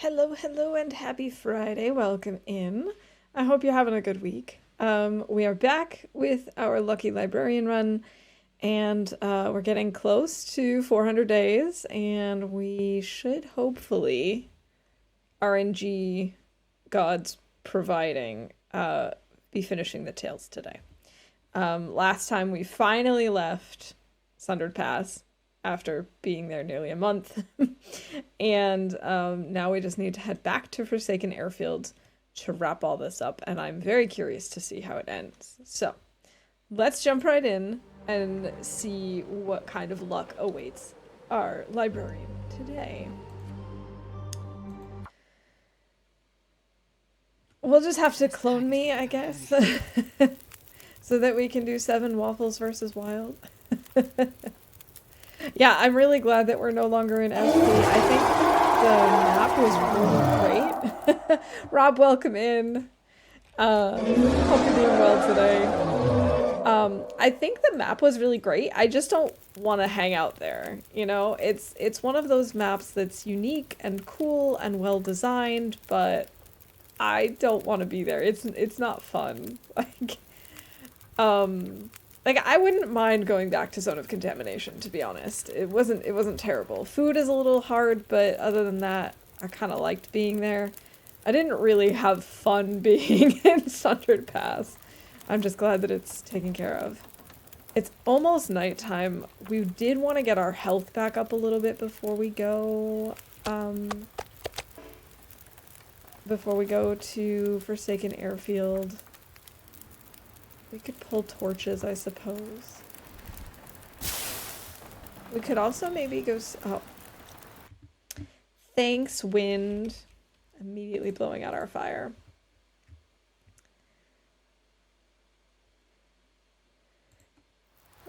Hello, hello, and happy Friday. Welcome in. I hope you're having a good week. We are back with our Lucky Librarian run, and we're getting close to 400 days, and we should hopefully, RNG gods providing, be finishing the tales today. Last time we finally left Sundered Pass after being there nearly a month. And now we just need to head back to Forsaken Airfield to wrap all this up. And I'm very curious to see how it ends. So let's jump right in and see what kind of luck awaits our librarian today. We'll just have to clone me, I guess. So that we can do 7 waffles versus wild. Yeah, I'm really glad that we're no longer in SP. I think the map was really great. Rob, welcome in. Hope you're doing well today. I think the map was really great. I just don't want to hang out there. You know, it's one of those maps that's unique and cool and well designed, but I don't want to be there. It's not fun. Like I wouldn't mind going back to Zone of Contamination, to be honest. It wasn't terrible. Food is a little hard, but other than that, I kind of liked being there. I didn't really have fun being in Sundered Pass. I'm just glad that it's taken care of. It's almost nighttime. We did want to get our health back up a little bit before we go to Forsaken Airfield. We could pull torches, I suppose. We could also maybe go... Oh. Thanks, wind. Immediately blowing out our fire.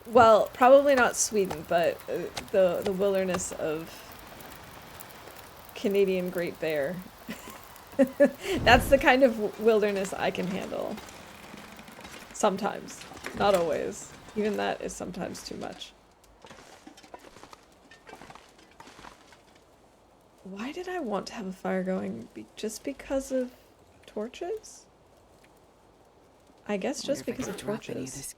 Well, probably not Sweden, but the wilderness of Canadian Great Bear. That's the kind of wilderness I can handle. Sometimes. Not always. Even that is sometimes too much. Why did I want to have a fire going? Just because of torches? I guess just because of torches.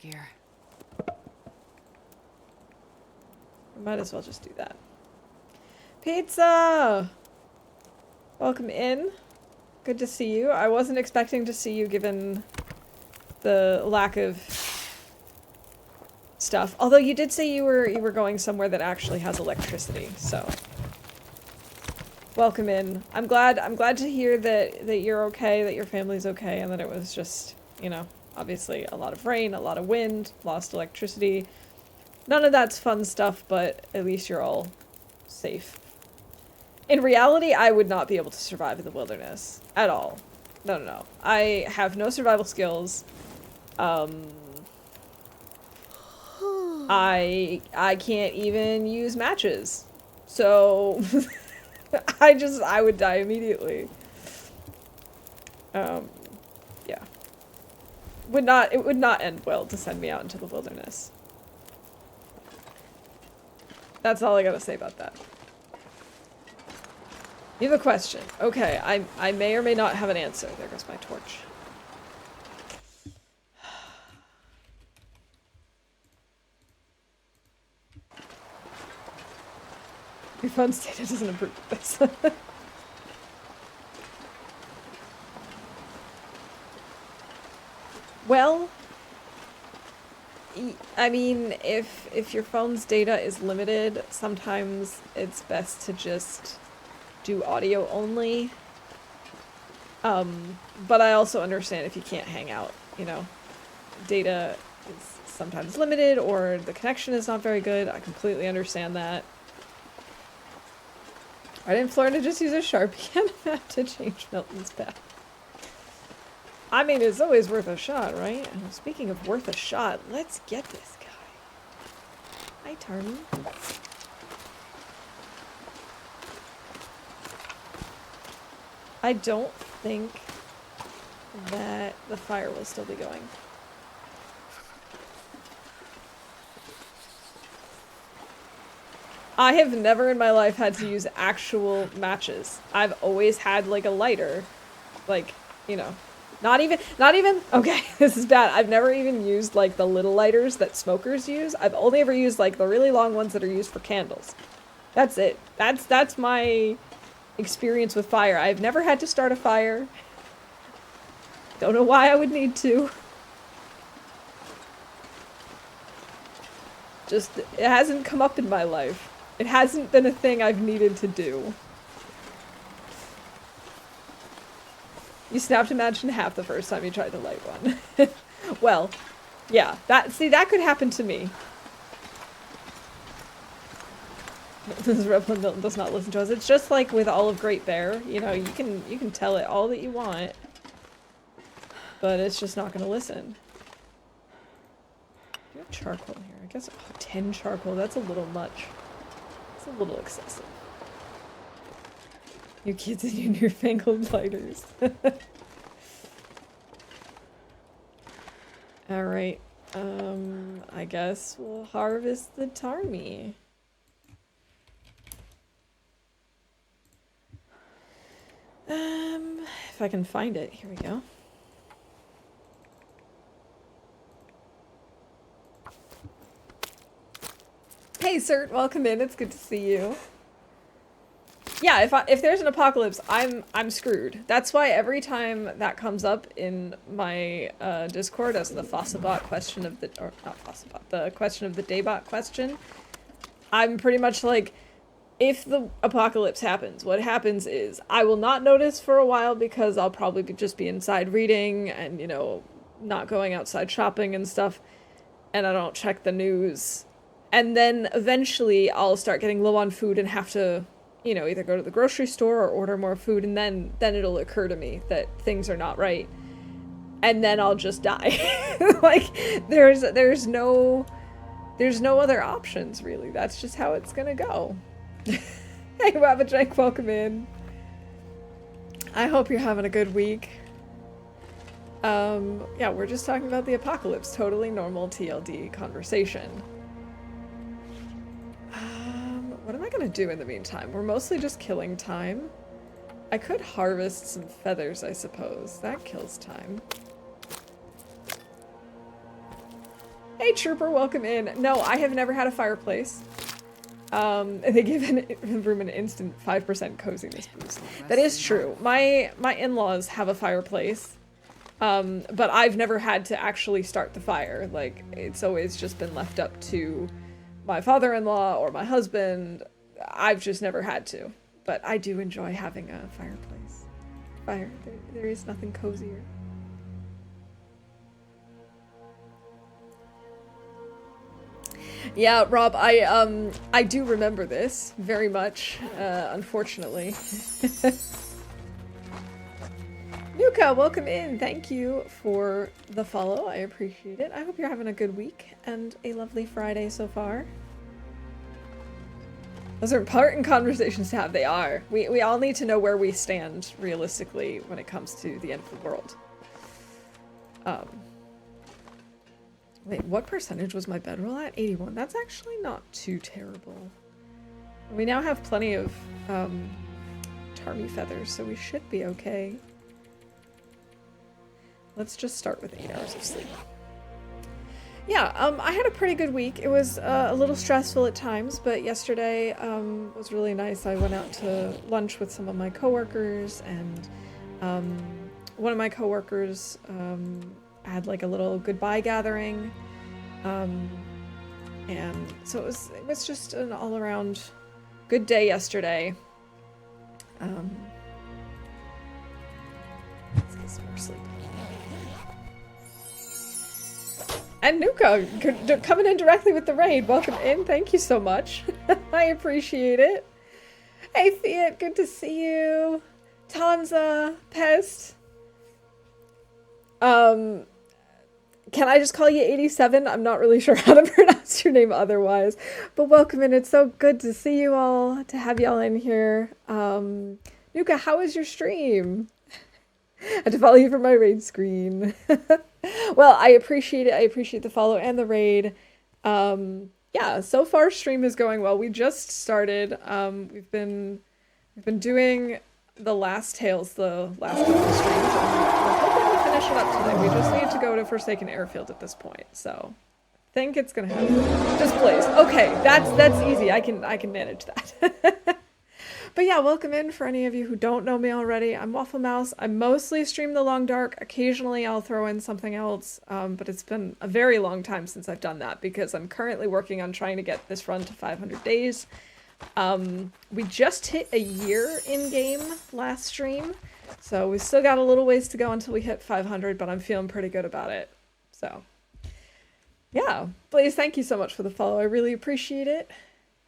We might as well just do that. Pizza! Welcome in. Good to see you. I wasn't expecting to see you given the lack of stuff. Although you did say you were going somewhere that actually has electricity, so welcome in. I'm glad to hear that you're okay, that your family's okay, and that it was just, you know, obviously a lot of rain, a lot of wind, lost electricity. None of that's fun stuff, but at least you're all safe. In reality, I would not be able to survive in the wilderness at all. No. I have no survival skills. I can't even use matches. So I would die immediately. Yeah. It would not end well to send me out into the wilderness. That's all I gotta say about that. You have a question. Okay, I may or may not have an answer. There goes my torch. Your phone's data doesn't approve of this. Well, I mean, if your phone's data is limited, sometimes it's best to just do audio only. But I also understand if you can't hang out, you know. Data is sometimes limited or the connection is not very good. I completely understand that. I didn't Florida just use a Sharpie and a map to change Milton's path. I mean, it's always worth a shot, right? And speaking of worth a shot, let's get this guy. Hi, Tarmy. I don't think that the fire will still be going. I have never in my life had to use actual matches. I've always had like a lighter. Like, you know, not even, okay, this is bad. I've never even used like the little lighters that smokers use. I've only ever used like the really long ones that are used for candles. That's it. That's my experience with fire. I've never had to start a fire. Don't know why I would need to. Just, it hasn't come up in my life. It hasn't been a thing I've needed to do. You snapped a match in half the first time you tried to light one. Well, yeah, that could happen to me. This Rebel Milton does not listen to us. It's just like with all of Great Bear, you know, you can tell it all that you want, but it's just not gonna listen. You have charcoal here. I guess 10 charcoal, that's a little much. It's a little excessive. You kids and your newfangled lighters. Alright, I guess we'll harvest the Tarmy. If I can find it, here we go. Hey, Cert, welcome in. It's good to see you. Yeah, if there's an apocalypse, I'm screwed. That's why every time that comes up in my Discord as the Fossabot question of the, or not Fossabot, the question of the Daybot question, I'm pretty much like, if the apocalypse happens, what happens is I will not notice for a while because I'll probably just be inside reading and, you know, not going outside shopping and stuff, and I don't check the news. And then eventually I'll start getting low on food and have to, you know, either go to the grocery store or order more food, and then it'll occur to me that things are not right. And then I'll just die. Like, there's no other options, really. That's just how it's gonna go. Hey, Wabajank, welcome in. I hope you're having a good week. Yeah, we're just talking about the apocalypse. Totally normal TLD conversation. What am I gonna do in the meantime? We're mostly just killing time. I could harvest some feathers, I suppose. That kills time. Hey, Trooper, welcome in. No, I have never had a fireplace. They give the room an instant 5% coziness boost. That is true. My in-laws have a fireplace, but I've never had to actually start the fire. Like, it's always just been left up to my father-in-law or my husband. I've just never had to, but I do enjoy having a fireplace. There is nothing cozier. Yeah, Rob, I do remember this very much, unfortunately. Nuka, welcome in. Thank you for the follow. I appreciate it. I hope you're having a good week and a lovely Friday so far. Those are important conversations to have. They are. We all need to know where we stand realistically when it comes to the end of the world. Wait, what percentage was my bedroll at? 81. That's actually not too terrible. We now have plenty of Tarmy feathers, so we should be okay. Let's just start with 8 hours of sleep. Yeah, I had a pretty good week. It was a little stressful at times, but yesterday was really nice. I went out to lunch with some of my coworkers, and one of my coworkers had like a little goodbye gathering, and so it was just an all-around good day yesterday. Let's get some more sleep. And Nuka, coming in directly with the raid. Welcome in. Thank you so much. I appreciate it. Hey, Fiat, good to see you. Tanza, Pest. Can I just call you 87? I'm not really sure how to pronounce your name otherwise. But welcome in. It's so good to see you all, to have y'all in here. Nuka, how was your stream? I had to follow you from my raid screen. Well, I appreciate it. I appreciate the follow and the raid. yeah, so far stream is going well. We just started. We've been doing the last tales the last couple of streams, and we're hoping to finish it up today. We just need to go to Forsaken Airfield at this point, so I think it's gonna happen. Displays. Okay, that's easy. I can manage that. But yeah, welcome in for any of you who don't know me already. I'm Waffle Mouse. I mostly stream The Long Dark. Occasionally I'll throw in something else, but it's been a very long time since I've done that because I'm currently working on trying to get this run to 500 days. We just hit a year in game last stream, so we still got a little ways to go until we hit 500, but I'm feeling pretty good about it. So yeah, Blaze, thank you so much for the follow. I really appreciate it.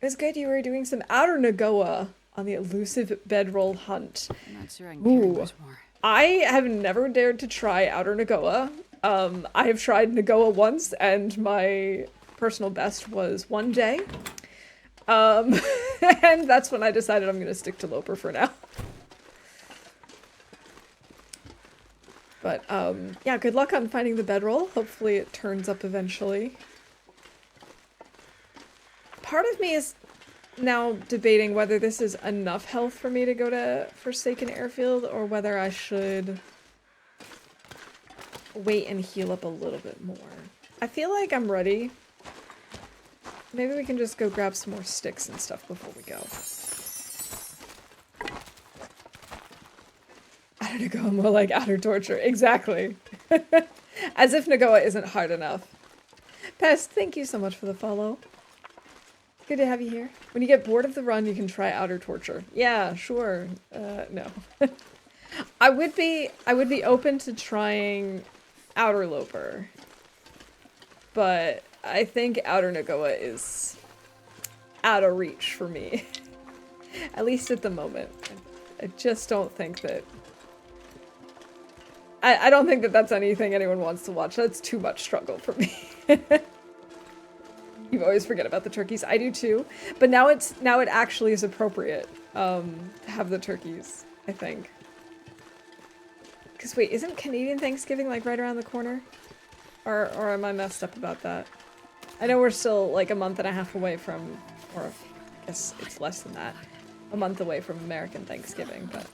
It was good you were doing some Outer Nagoa on the elusive bedroll hunt. I'm not sure I can carry much more. I have never dared to try Outer Nagoa. I have tried Nagoa once, and my personal best was 1 day. And that's when I decided I'm going to stick to Loper for now. But, yeah, good luck on finding the bedroll. Hopefully it turns up eventually. Part of me is now debating whether this is enough health for me to go to Forsaken Airfield or whether I should wait and heal up a little bit more. I feel like I'm ready. Maybe we can just go grab some more sticks and stuff before we go. Outer Nagoa, more like outer torture. Exactly. As if Nagoa isn't hard enough. Pest, thank you so much for the follow. Good to have you here. When you get bored of the run, you can try outer torture. Yeah, sure. No. I would be open to trying outer Loper. But I think outer Nagoa is out of reach for me. At least at the moment. I just don't think that... I don't think that that's anything anyone wants to watch. That's too much struggle for me. You always forget about the turkeys. I do too. But now it actually is appropriate to have the turkeys, I think. Because wait, isn't Canadian Thanksgiving like right around the corner? Or am I messed up about that? I know we're still like a month and a half away from, or I guess it's less than that, a month away from American Thanksgiving, but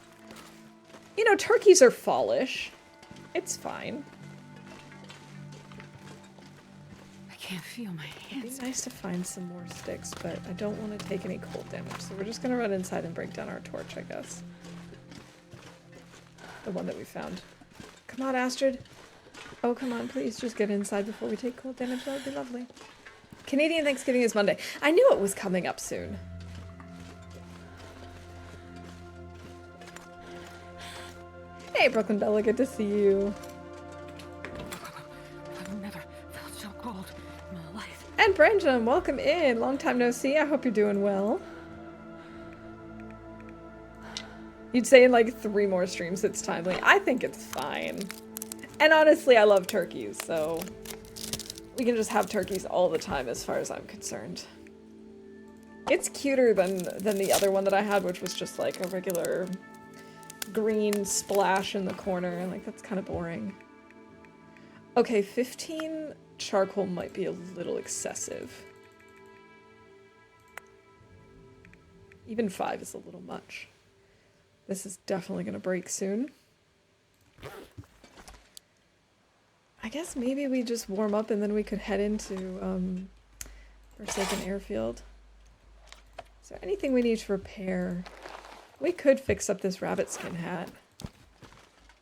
you know, turkeys are fallish. It's fine. I can't feel my hands. It'd be nice to find some more sticks, but I don't want to take any cold damage, so we're just gonna run inside and break down our torch, I guess. The one that we found. Come on, Astrid. Oh, come on, please just get inside before we take cold damage. That would be lovely. Canadian Thanksgiving is Monday. I knew it was coming up soon. Hey, Brooklyn Bella, good to see you. I've never felt so cold in my life. And Brandon, welcome in. Long time no see. I hope you're doing well. You'd say in like 3 more streams it's timely. I think it's fine. And honestly, I love turkeys, so we can just have turkeys all the time as far as I'm concerned. It's cuter than the other one that I had, which was just like a regular green splash in the corner, and like that's kind of boring. Okay, 15 charcoal might be a little excessive. Even 5 is a little much. This is definitely gonna break soon. I guess maybe we just warm up and then we could head into Forsaken Airfield. Is there anything we need to repair? We could fix up this rabbit skin hat.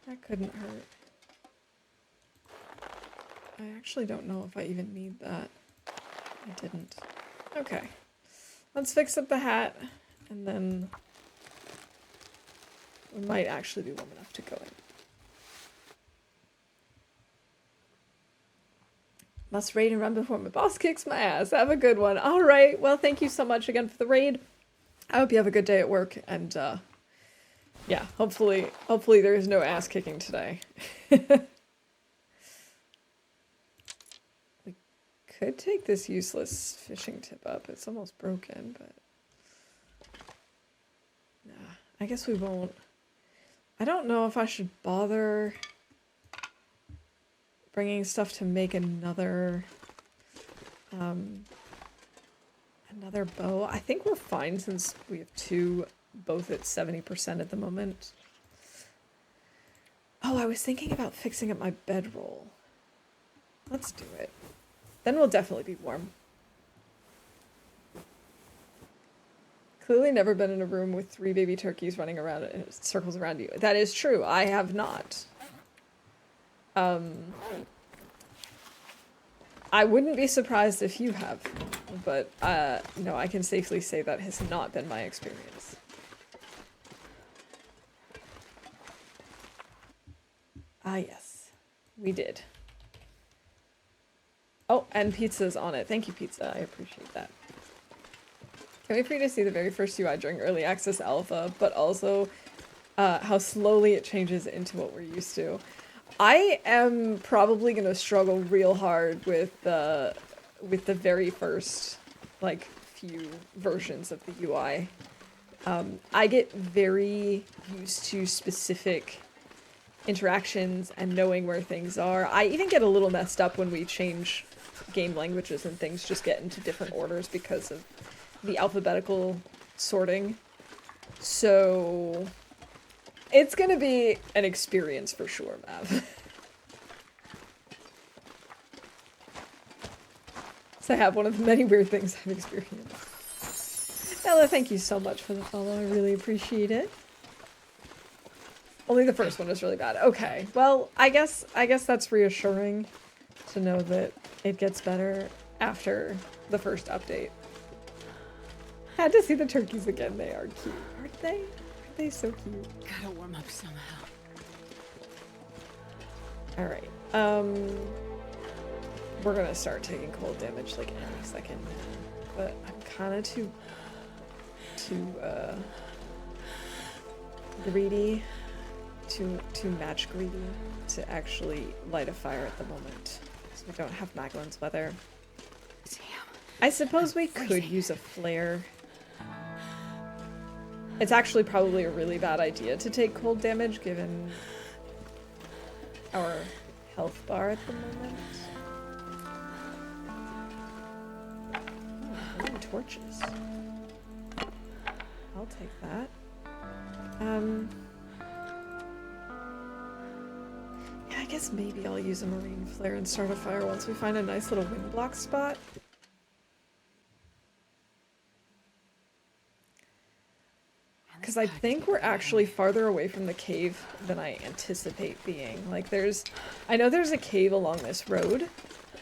That couldn't hurt. I actually don't know if I even need that. I didn't. Okay. Let's fix up the hat and then we might actually be warm enough to go in. Must raid and run before my boss kicks my ass. Have a good one. All right. Well, thank you so much again for the raid. I hope you have a good day at work. And yeah, hopefully there is no ass kicking today. We could take this useless fishing tip up. It's almost broken, but nah, I guess we won't. I don't know if I should bother bringing stuff to make another another bow. I think we're fine since we have two, both at 70% at the moment. Oh, I was thinking about fixing up my bedroll. Let's do it. Then we'll definitely be warm. Clearly never been in a room with 3 baby turkeys running around in circles around you. That is true. I have not. I wouldn't be surprised if you have, but no, I can safely say that has not been my experience. Ah, yes, we did. Oh, and pizza's on it. Thank you, pizza. I appreciate that. Can't wait for you to see the very first UI during early access alpha, but also how slowly it changes into what we're used to. I am probably gonna struggle real hard with the very first like few versions of the UI. I get very used to specific interactions and knowing where things are. I even get a little messed up when we change game languages and things just get into different orders because of the alphabetical sorting. So it's gonna be an experience for sure, Mav. So I have one of the many weird things I've experienced. Ella, thank you so much for the follow. I really appreciate it. Only the first one was really bad. Okay, well, I guess that's reassuring to know that it gets better after the first update. Had to see the turkeys again. They are cute, aren't they? Aren't they so cute? Gotta warm up somehow. All right. We're gonna start taking cold damage like any second now, but I'm kind of too greedy, too match greedy to actually light a fire at the moment, because we don't have Magdalene's weather. Damn. I suppose we could use a flare. It's actually probably a really bad idea to take cold damage given our health bar at the moment. Oh, torches. I'll take that. Yeah, I guess maybe I'll use a marine flare and start a fire once we find a nice little wind block spot. Because I think we're actually farther away from the cave than I anticipate being. Like I know there's a cave along this road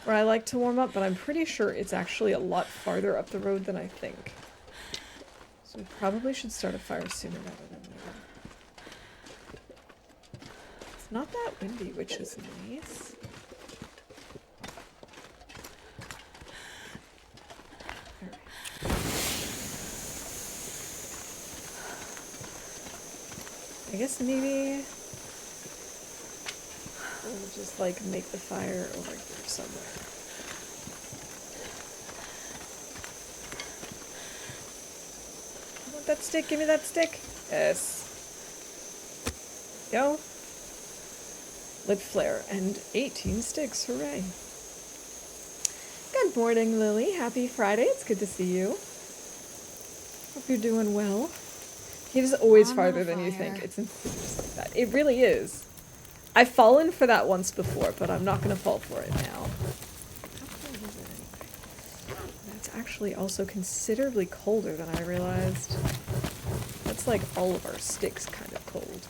where I like to warm up, but I'm pretty sure it's actually a lot farther up the road than I think. So we probably should start a fire sooner rather than later. It's not that windy, which is nice. I guess maybe we'll just like make the fire over here somewhere. I want that stick, give me that stick. Yes. Go. Lit flare and 18 sticks, hooray. Good morning, Lily. Happy Friday. It's good to see you. Hope you're doing well. It is always farther than you think. It's insidious like that. It really is. I've fallen for that once before, but I'm not going to fall for it now. How cold is it anyway? That's actually also considerably colder than I realized. That's like all of our sticks kind of cold.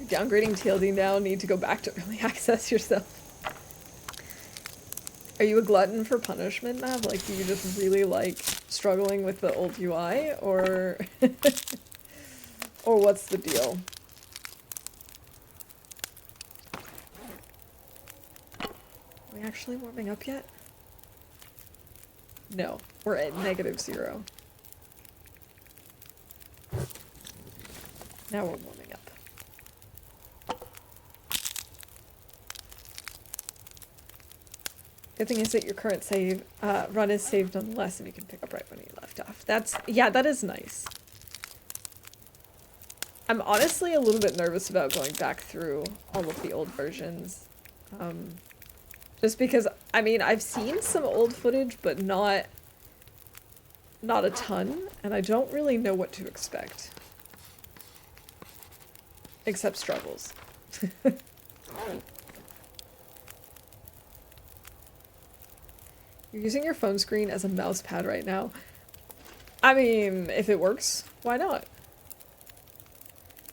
You're downgrading TLD now. Need to go back to early access yourself. Are you a glutton for punishment, Mav? Like, do you just really like struggling with the old UI, or or what's the deal? Are we actually warming up yet? No, we're at -0. Now we're warming up. Good thing is that your current save run is saved nonetheless, and you can pick up right when you left off. Yeah, that is nice. I'm honestly a little bit nervous about going back through all of the old versions. Just because, I mean, I've seen some old footage, but not a ton, and I don't really know what to expect. Except struggles. You're using your phone screen as a mouse pad right now. I mean, if it works, why not?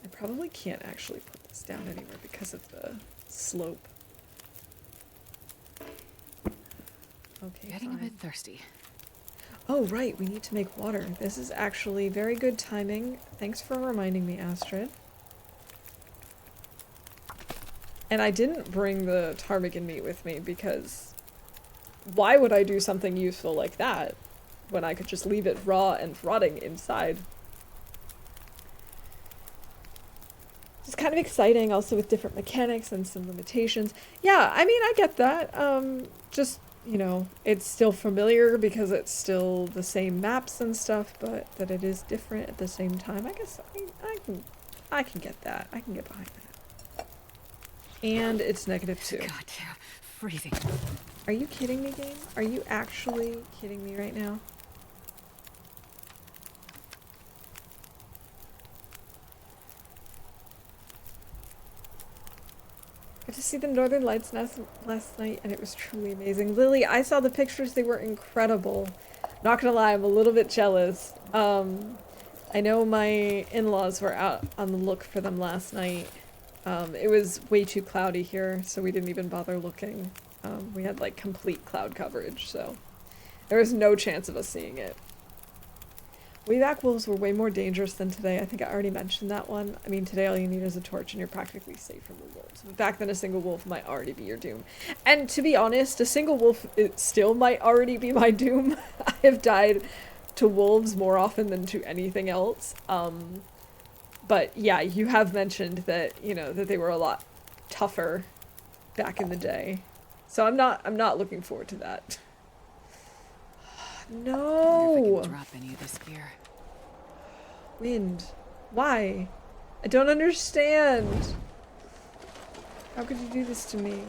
I probably can't actually put this down anywhere because of the slope. Okay, Getting fine. a bit thirsty. Oh, right, we need to make water. This is actually very good timing. Thanks for reminding me, Astrid. And I didn't bring the ptarmigan meat with me because why would I do something useful like that when I could just leave it raw and rotting inside? It's kind of exciting also with different mechanics and some limitations. Yeah, I mean, I get that. Just, you know, it's still familiar because it's still the same maps and stuff, but that it is different at the same time. I guess I can get that. I can get behind that. And it's -2. God, yeah, freezing. Are you kidding me, game? Are you actually kidding me right now? Got to see the Northern Lights last night, and it was truly amazing. Lily, I saw the pictures. They were incredible. Not gonna lie, I'm a little bit jealous. I know my in-laws were out on the look for them last night. It was way too cloudy here, so we didn't even bother looking. We had like complete cloud coverage, so there was no chance of us seeing it. Way back wolves were way more dangerous than today. I think I already mentioned that one. I mean, today all you need is a torch and you're practically safe from the wolves. But back then a single wolf might already be your doom. And to be honest, a single wolf, it still might already be my doom. I have died to wolves more often than to anything else. But yeah, you have mentioned that, you know, that they were a lot tougher back in the day. So I'm not looking forward to that. No. I wonder if I can drop any of this gear. Wind. Why? I don't understand. How could you do this to me?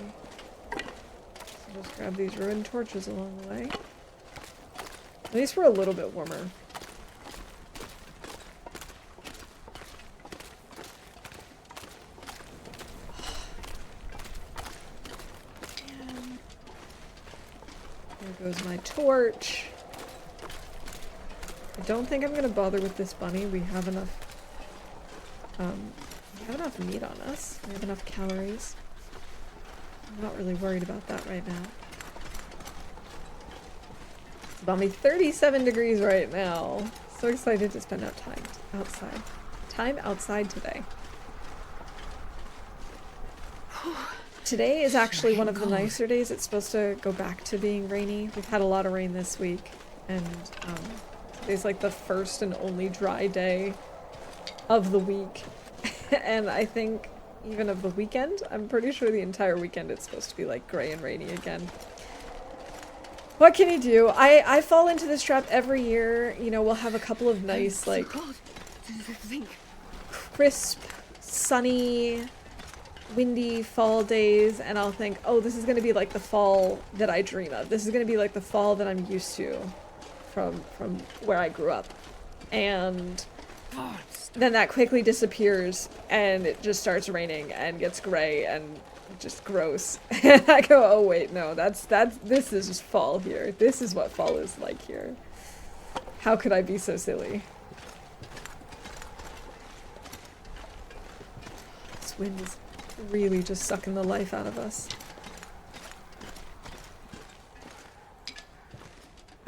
I'll just grab these ruined torches along the way. At least we're a little bit warmer. There goes my torch. I don't think I'm gonna bother with this bunny. We have enough meat on us. We have enough calories. I'm not really worried about that right now. It's about me 37 degrees right now. So excited to spend time outside. Time outside today. Today is actually one of the nicer days. It's supposed to go back to being rainy. We've had a lot of rain this week, and today's like the first and only dry day of the week. And I think even of the weekend. I'm pretty sure the entire weekend it's supposed to be like gray and rainy again. What can you do? I fall into this trap every year. You know, we'll have a couple of nice, like, crisp, sunny, windy fall days, and I'll think, oh, this is going to be like the fall that I dream of. This is going to be like the fall that I'm used to from where I grew up. And then that quickly disappears, and it just starts raining and gets gray and just gross. And I go, oh wait, no, this is just fall here. This is what fall is like here. How could I be so silly? This wind is really just sucking the life out of us.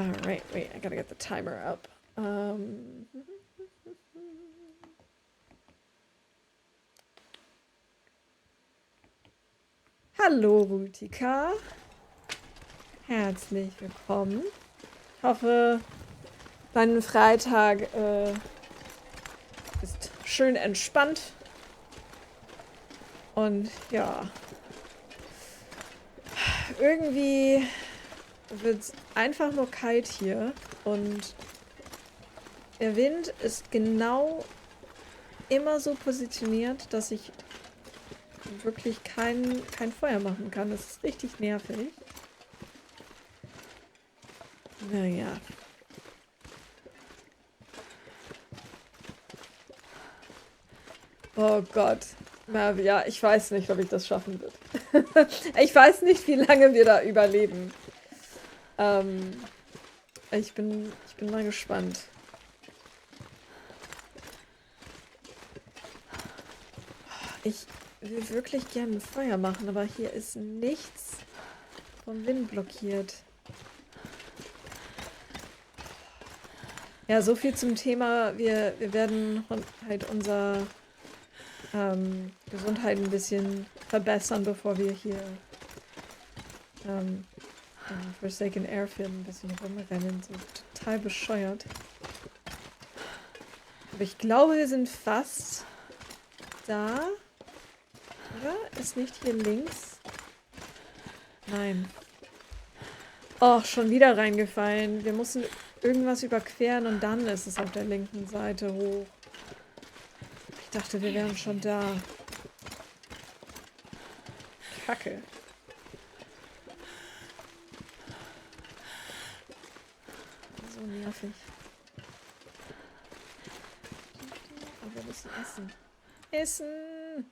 Alright, wait, I gotta get the timer up. Hallo Rutika. Herzlich willkommen. Ich hoffe, dein Freitag ist schön entspannt. Und ja, irgendwie wird es einfach nur kalt hier und der Wind ist genau immer so positioniert, dass ich wirklich kein Feuer machen kann. Das ist richtig nervig. Naja. Oh Gott. Ja, ich weiß nicht, ob ich das schaffen wird. Ich weiß nicht, wie lange wir da überleben. Ich bin mal gespannt. Ich will wirklich gerne ein Feuer machen, aber hier ist nichts vom Wind blockiert. Ja, so viel zum Thema. Wir werden halt unser Gesundheit ein bisschen verbessern, bevor wir hier im Forsaken Airfield ein bisschen rumrennen. So total bescheuert. Aber ich glaube, wir sind fast da. Oder? Ist nicht hier links? Nein. Oh, schon wieder reingefallen. Wir mussten irgendwas überqueren und dann ist es auf der linken Seite hoch. Ich dachte, wir wären schon da. Kacke. So nervig. Aber wir müssen essen. Essen!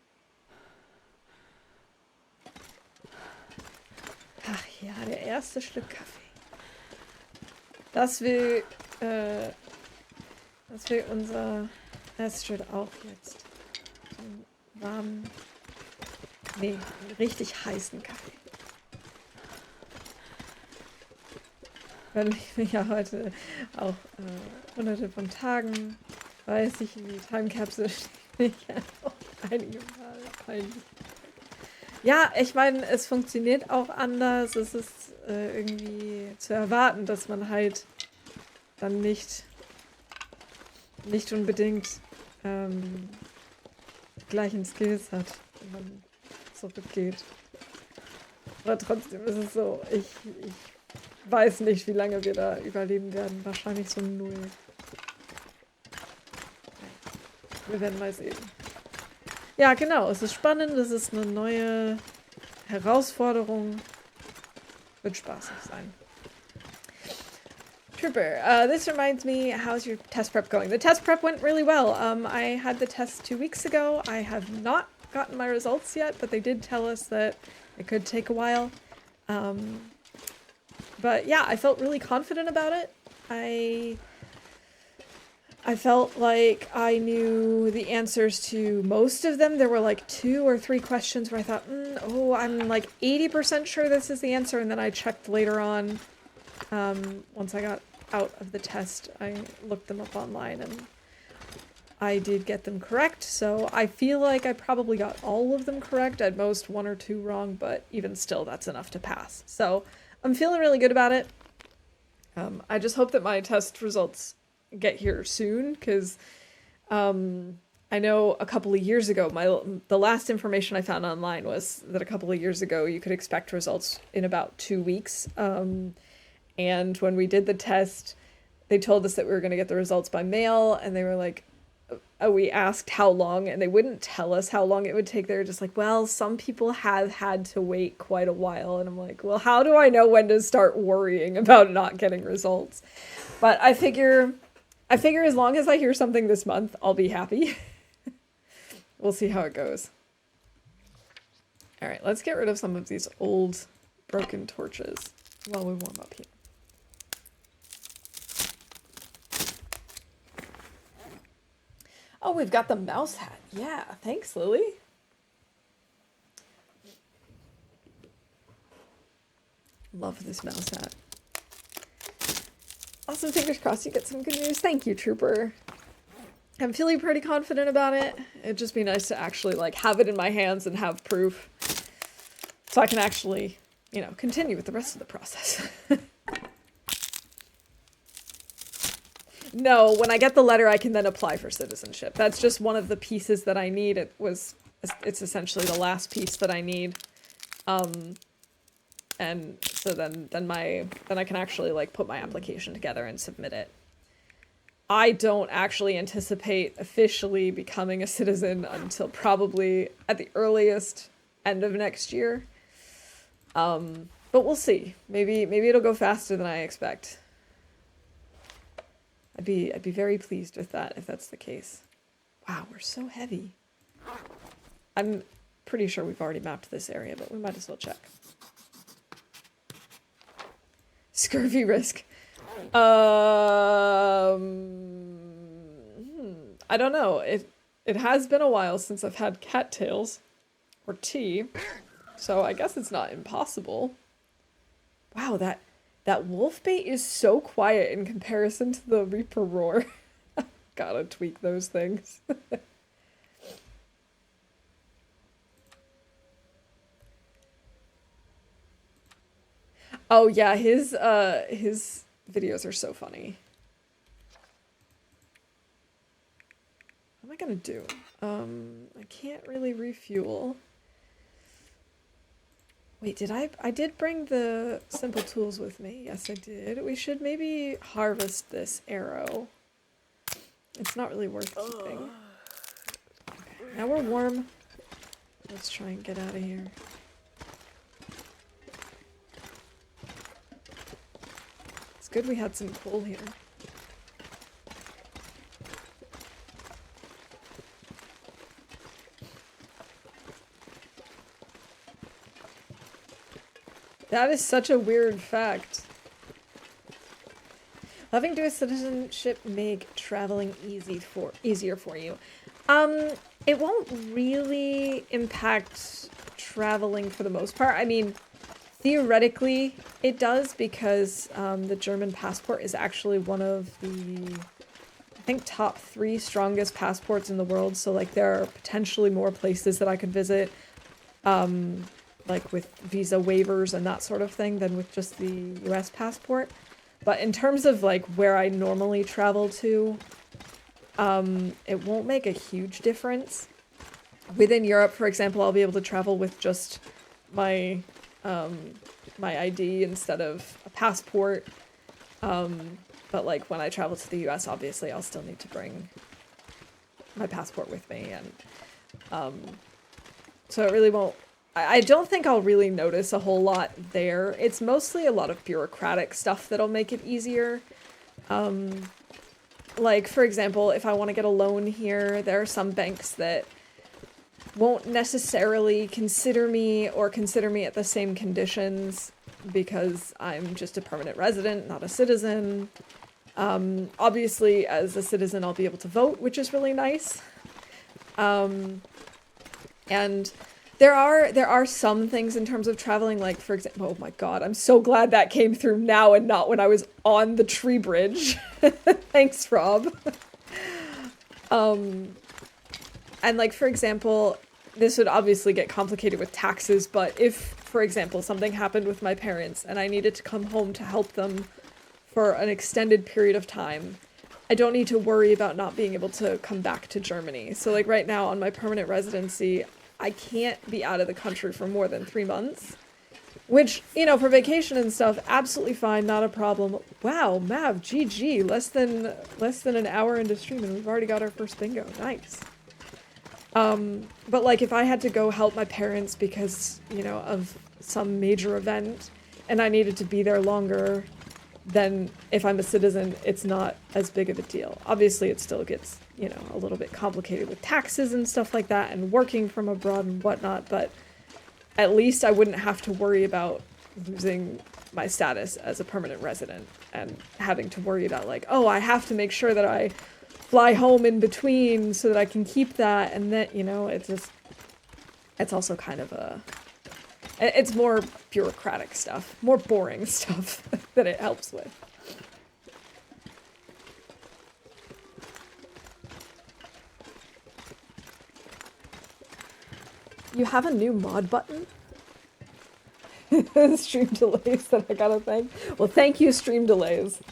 Ach ja, der erste Schluck Kaffee. Das will unser Astrid auch jetzt. Einen warmen, nee, einen richtig heißen Kaffee. Weil ich mich ja heute auch hunderte von Tagen, weiß ich, in die Time Capsule stehe ich ja auch einige Mal peinlich. Ja, ich meine, es funktioniert auch anders. Es ist irgendwie zu erwarten, dass man halt dann nicht unbedingt die gleichen Skills hat, wenn man zurückgeht. Aber trotzdem ist es so, ich weiß nicht, wie lange wir da überleben werden. Wahrscheinlich so 0. Wir werden mal sehen. Ja, genau. Es ist spannend. Es ist eine neue Herausforderung. Wird spaßig sein. Trooper, this reminds me, how's your test prep going? The test prep went really well. I had the test 2 weeks ago. I have not gotten my results yet, but they did tell us that it could take a while. But yeah, I felt really confident about it. I felt like I knew the answers to most of them. There were like 2 or 3 questions where I thought, I'm like 80% sure this is the answer. And then I checked later on, once I got out of the test, I looked them up online and I did get them correct. So I feel like I probably got all of them correct, at most 1 or 2 wrong, but even still, that's enough to pass. So I'm feeling really good about it. I just hope that my test results get here soon, because I know a couple of years ago, the last information I found online was that a couple of years ago you could expect results in about 2 weeks. And when we did the test, they told us that we were going to get the results by mail, and they were like, we asked how long, and they wouldn't tell us how long it would take. They were just like, well, some people have had to wait quite a while. And I'm like, well, how do I know when to start worrying about not getting results? But I figure as long as I hear something this month, I'll be happy. We'll see how it goes. All right, let's get rid of some of these old broken torches while we warm up here. Oh, we've got the mouse hat. Yeah, thanks, Lily. Love this mouse hat. Also, fingers crossed you get some good news. Thank you, Trooper. I'm feeling pretty confident about it. It'd just be nice to actually, like, have it in my hands and have proof. So I can actually, continue with the rest of the process. No, when I get the letter, I can then apply for citizenship. That's just one of the pieces that I need. It's essentially the last piece that I need. And so then I can actually, like, put my application together and submit it. I don't actually anticipate officially becoming a citizen until probably at the earliest end of next year. But we'll see. Maybe it'll go faster than I expect. I'd be very pleased with that if that's the case. Wow, we're so heavy. I'm pretty sure we've already mapped this area, but we might as well check. Scurvy risk. I don't know. It has been a while since I've had cattails or tea, so I guess it's not impossible. Wow, that wolf bait is so quiet in comparison to the Reaper roar. Gotta tweak those things. Oh yeah, his videos are so funny. What am I gonna do? I can't really refuel. Wait, I did bring the simple tools with me. Yes, I did. We should maybe harvest this arrow. It's not really worth keeping. Okay, now we're warm. Let's try and get out of here. It's good we had some coal here. That is such a weird fact. Having dual citizenship make traveling easier for you. It won't really impact traveling for the most part. I mean, theoretically it does because the German passport is actually one of the, I think, top 3 strongest passports in the world. So like there are potentially more places that I could visit. Like with visa waivers and that sort of thing than with just the US passport. But in terms of like where I normally travel to, it won't make a huge difference. Within Europe, for example, I'll be able to travel with just my my ID instead of a passport. But like when I travel to the US, obviously I'll still need to bring my passport with me, and so it really won't. I don't think I'll really notice a whole lot there. It's mostly a lot of bureaucratic stuff that'll make it easier. Like, for example, if I want to get a loan here, there are some banks that won't necessarily consider me at the same conditions because I'm just a permanent resident, not a citizen. Obviously, as a citizen, I'll be able to vote, which is really nice. And there are some things in terms of traveling, like, for example, oh my god, I'm so glad that came through now and not when I was on the tree bridge. Thanks, Rob. And like, for example, this would obviously get complicated with taxes, but if, for example, something happened with my parents and I needed to come home to help them for an extended period of time, I don't need to worry about not being able to come back to Germany. So like right now on my permanent residency, I can't be out of the country for more than 3 months, which, you know, for vacation and stuff, absolutely fine, not a problem. Wow, Mav, GG, less than an hour into stream and we've already got our first bingo. Nice. But like if I had to go help my parents because, you know, of some major event and I needed to be there longer, then if I'm a citizen, it's not as big of a deal. Obviously, it still gets, you know, a little bit complicated with taxes and stuff like that and working from abroad and whatnot, but at least I wouldn't have to worry about losing my status as a permanent resident and having to worry about like, oh, I have to make sure that I fly home in between so that I can keep that, and that, you know, it's also kind of it's more bureaucratic stuff, more boring stuff that it helps with. You have a new mod button? Stream delays that I gotta thank. Well, thank you, stream delays.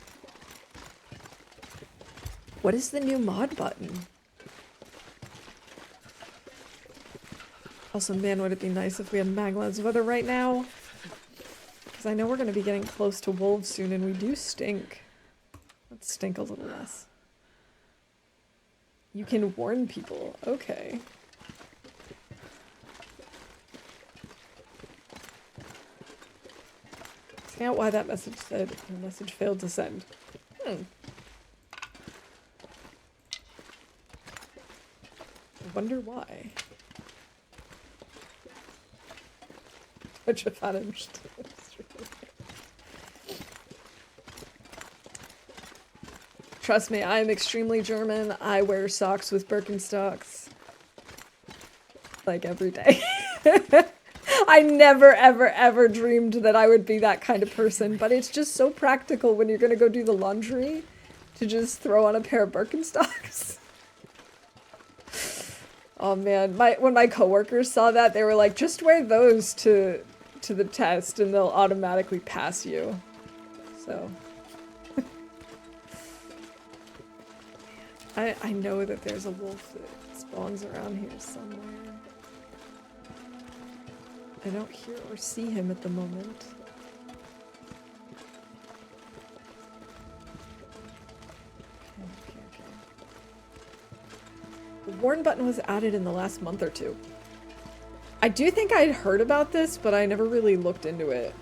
What is the new mod button? Also, man, would it be nice if we had Maglad's weather right now? Because I know we're going to be getting close to wolves soon, and we do stink. Let's stink a little less. You can warn people. Okay. Find out why that message said the message failed to send. I wonder why. Deutsche Vernunft. Trust me, I am extremely German. I wear socks with Birkenstocks. Like every day. I never, ever, ever dreamed that I would be that kind of person, but it's just so practical when you're gonna go do the laundry to just throw on a pair of Birkenstocks. Oh man, when my coworkers saw that, they were like, just wear those to the test and they'll automatically pass you. So. I know that there's a wolf that spawns around here somewhere. I don't hear or see him at the moment. Okay. The warn button was added in the last month or two. I do think I'd heard about this, but I never really looked into it.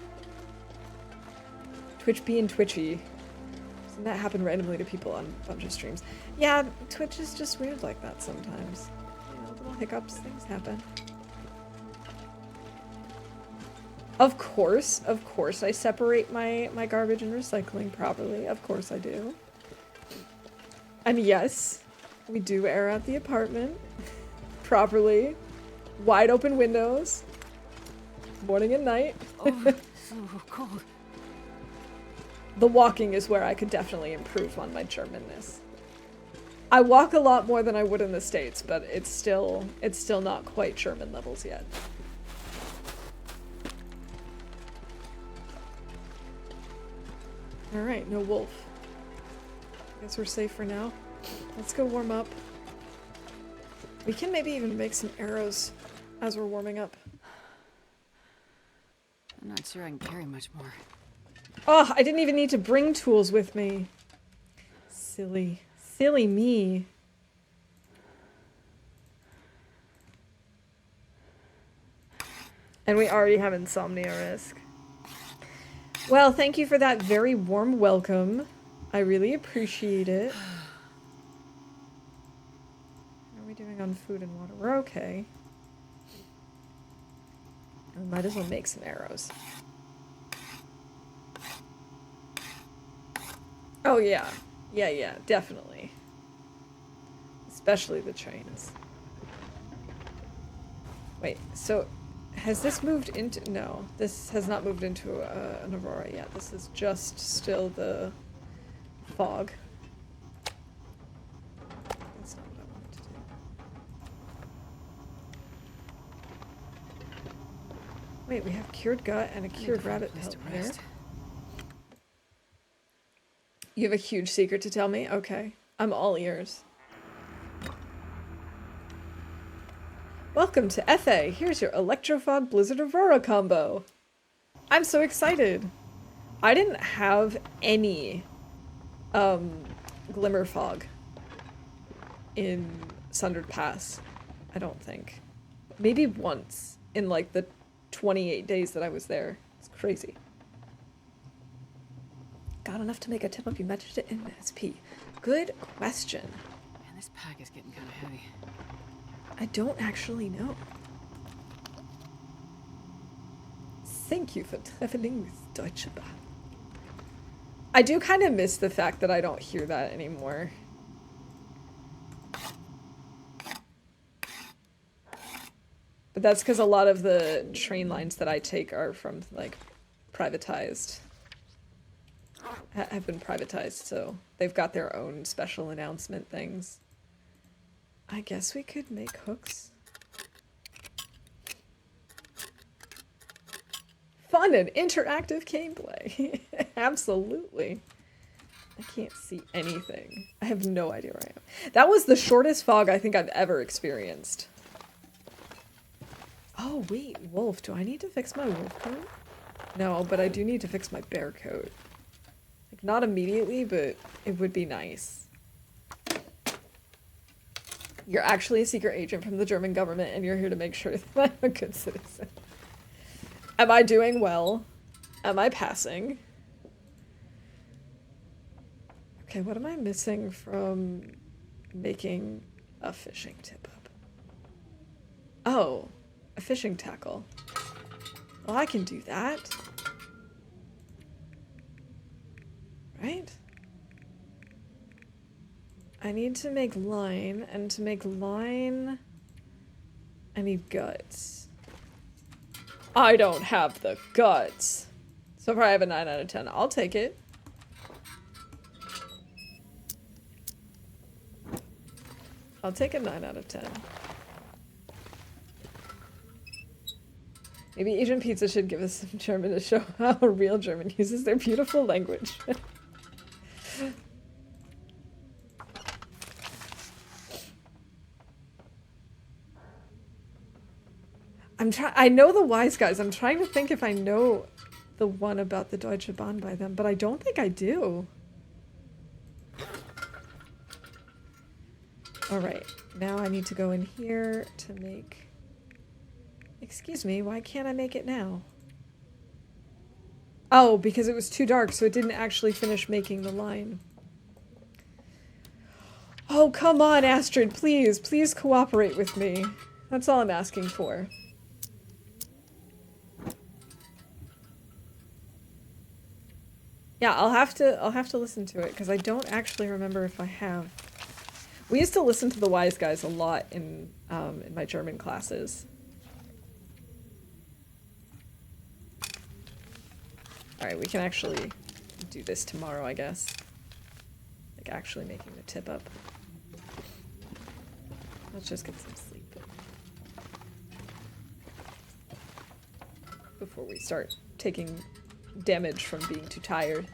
Twitch being twitchy. Doesn't that happen randomly to people on a bunch of streams? Yeah, Twitch is just weird like that sometimes. You know, little hiccups, things happen. Of course I separate my garbage and recycling properly. Of course I do. And yes, we do air out the apartment properly. Wide open windows. Morning and night. Oh, so cold. The walking is where I could definitely improve on my Germanness. I walk a lot more than I would in the States, but it's still not quite German levels yet. Alright, no wolf. Guess we're safe for now. Let's go warm up. We can maybe even make some arrows as we're warming up. I'm not sure I can carry much more. Oh, I didn't even need to bring tools with me. Silly. Silly me. And we already have insomnia risk. Well, thank you for that very warm welcome. I really appreciate it. How are we doing on food and water? We're okay. We might as well make some arrows. Oh yeah. Yeah, definitely. Especially the trains. Wait, so has this moved into... No, this has not moved into an aurora yet. This is just still the fog. That's not what I wanted to do. Wait, we have cured gut and a cured rabbit pelt here. You have a huge secret to tell me? Okay. I'm all ears. Welcome to FA. Here's your Electrofog Blizzard Aurora combo. I'm so excited. I didn't have any glimmer fog in Sundered Pass. I don't think. Maybe once in like the 28 days that I was there. It's crazy. Got enough to make a tip up. You mentioned it in SP. Good question. Man, this pack is getting kind of heavy. I don't actually know. Thank you for traveling with Deutsche Bahn. I do kind of miss the fact that I don't hear that anymore. But that's because a lot of the train lines that I take are from, like, privatized. Have been privatized, so they've got their own special announcement things. I guess we could make hooks. Fun and interactive gameplay. Absolutely. I can't see anything. I have no idea where I am. That was the shortest fog I think I've ever experienced. Oh, wait, wolf. Do I need to fix my wolf coat? No, but I do need to fix my bear coat. Like, not immediately, but it would be nice. You're actually a secret agent from the German government, and you're here to make sure that I'm a good citizen. Am I doing well? Am I passing? Okay, what am I missing from making a fishing tip-up? Oh, a fishing tackle. Well, I can do that. Right? I need to make line, and to make line, I need guts. I don't have the guts. So far I have a 9 out of 10. I'll take it. I'll take a 9 out of 10. Maybe Asian Pizza should give us some German to show how a real German uses their beautiful language. I know the Wise Guys. I'm trying to think if I know the one about the Deutsche Bahn by them, but I don't think I do. Alright, now I need to go in here to make... Excuse me, why can't I make it now? Oh, because it was too dark, so it didn't actually finish making the line. Oh, come on, Astrid, please. Please cooperate with me. That's all I'm asking for. Yeah, I'll have to listen to it, because I don't actually remember if I have. We used to listen to the Wise Guys a lot in my German classes. Alright, we can actually do this tomorrow, I guess. Like, actually making the tip up. Let's just get some sleep before we start taking damage from being too tired.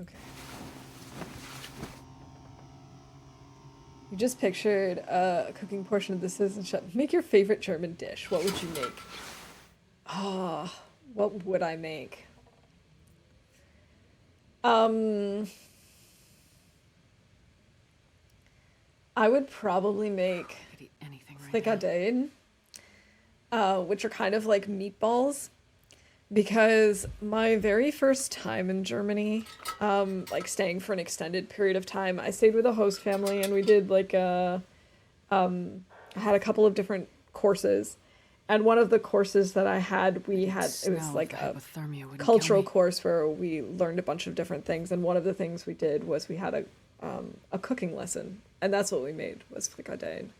Okay. You just pictured a cooking portion of the citizenship. Make your favorite German dish. What would you make? Ah, oh, what would I make? I would probably make frikadellen, which are kind of like meatballs, because my very first time in Germany, like staying for an extended period of time, I stayed with a host family and we did like I had a couple of different courses, and one of the courses that I had, it was like a cultural course where we learned a bunch of different things, and one of the things we did was we had a cooking lesson, and that's what we made, was frikadellen.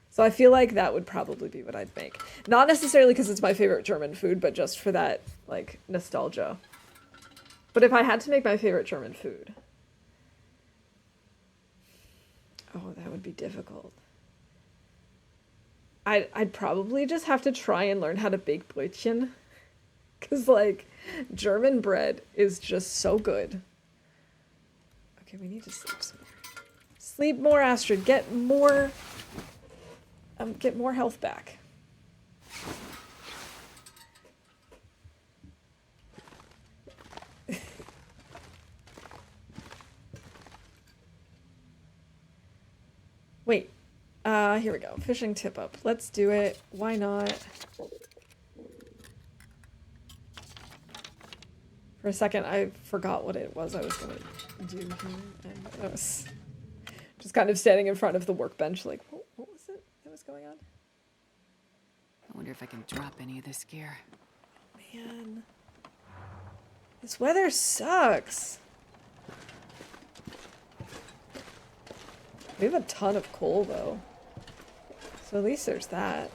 So I feel like that would probably be what I'd make. Not necessarily because it's my favorite German food, but just for that, like, nostalgia. But if I had to make my favorite German food... Oh, that would be difficult. I'd probably just have to try and learn how to bake Brötchen. Because, like, German bread is just so good. Okay, we need to sleep some more. Sleep more, Astrid. Get more health back. Wait. Here we go. Fishing tip up. Let's do it. Why not? For a second, I forgot what it was I was going to do here. And I was just kind of standing in front of the workbench like, what was it that was going on? I wonder if I can drop any of this gear. Oh, man. This weather sucks. We have a ton of coal, though. So at least there's that.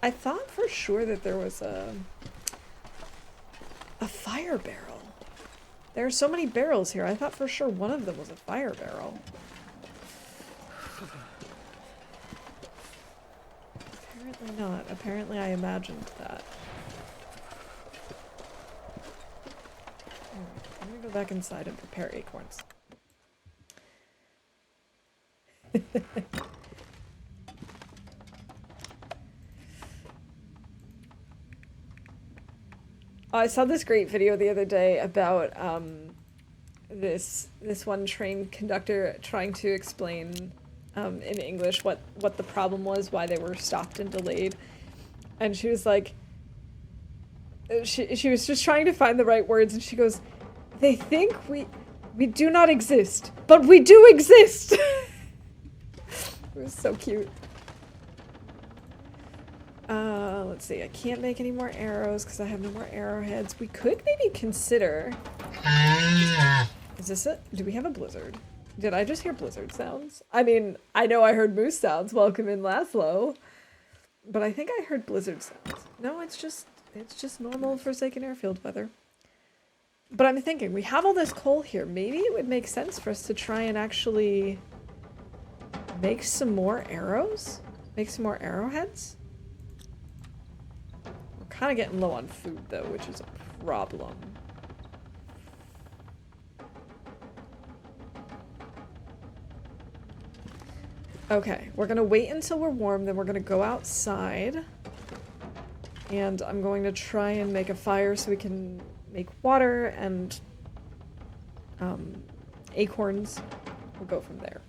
I thought for sure that there was a fire barrel. There are so many barrels here. I thought for sure one of them was a fire barrel. Apparently not. Apparently I imagined that. Alright, I'm gonna go back inside and prepare acorns. I saw this great video the other day about this one train conductor trying to explain in English what the problem was, why they were stopped and delayed, and she was like, she was just trying to find the right words, and she goes, "They think we do not exist, but we do exist." It was so cute. Let's see. I can't make any more arrows because I have no more arrowheads. We could maybe consider... Is this it? Do we have a blizzard? Did I just hear blizzard sounds? I mean, I know I heard moose sounds. Welcome in, Laszlo. But I think I heard blizzard sounds. No, it's just normal Forsaken Airfield weather. But I'm thinking, we have all this coal here. Maybe it would make sense for us to try and actually make some more arrows? Make some more arrowheads? We're kind of getting low on food, though, which is a problem. Okay, we're gonna wait until we're warm, then we're gonna go outside. And I'm going to try and make a fire so we can make water and acorns. We'll go from there.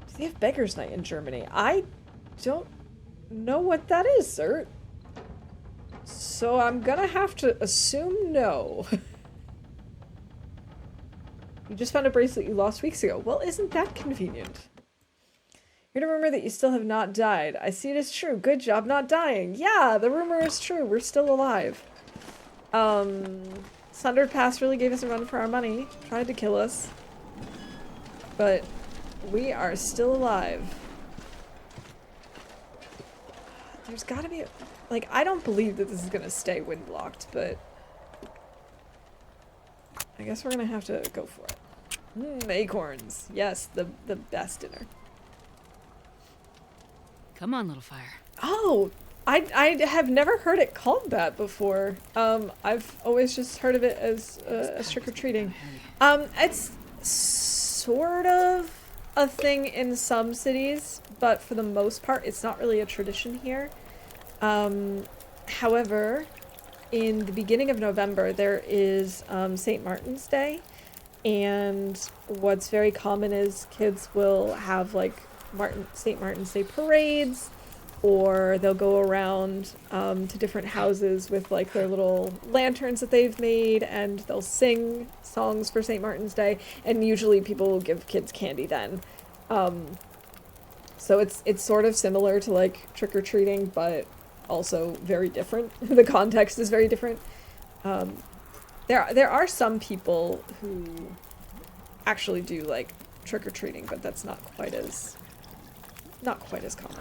Do they have Beggar's Night in Germany? I don't know what that is, sir. So I'm gonna have to assume no. You just found a bracelet you lost weeks ago. Well, isn't that convenient? Heard a rumor that you still have not died. I see it as true. Good job not dying. Yeah, the rumor is true. We're still alive. Sundered Pass really gave us a run for our money. Tried to kill us. But we are still alive. There's gotta be... Like, I don't believe that this is gonna stay wind blocked, but... I guess we're gonna have to go for it. Acorns. Yes, the best dinner. Come on, little fire. Oh! I have never heard it called that before. I've always just heard of it as trick-or-treating. It's sort of a thing in some cities, but for the most part, it's not really a tradition here. However, in the beginning of November, there is St. Martin's Day, and what's very common is kids will have like St. Martin's Day parades, or they'll go around to different houses with like their little lanterns that they've made, and they'll sing songs for St. Martin's Day, and usually people will give kids candy then. So it's sort of similar to like trick-or-treating, but also very different. The context is very different. There are some people who actually do like trick-or-treating, but that's not quite as common.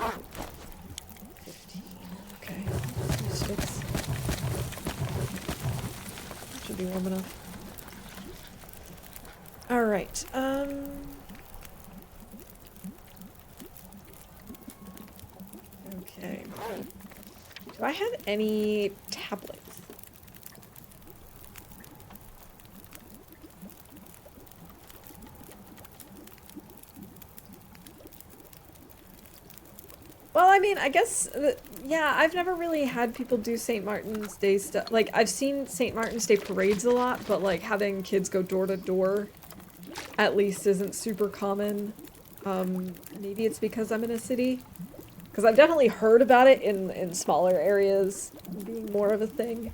15. Okay. 6. Should be warm enough. All right. Okay. Do I have any tablets? Well, I mean, I guess, yeah, I've never really had people do St. Martin's Day stuff. Like, I've seen St. Martin's Day parades a lot, but, like, having kids go door to door, at least, isn't super common. Maybe it's because I'm in a city. Because I've definitely heard about it in smaller areas being more of a thing.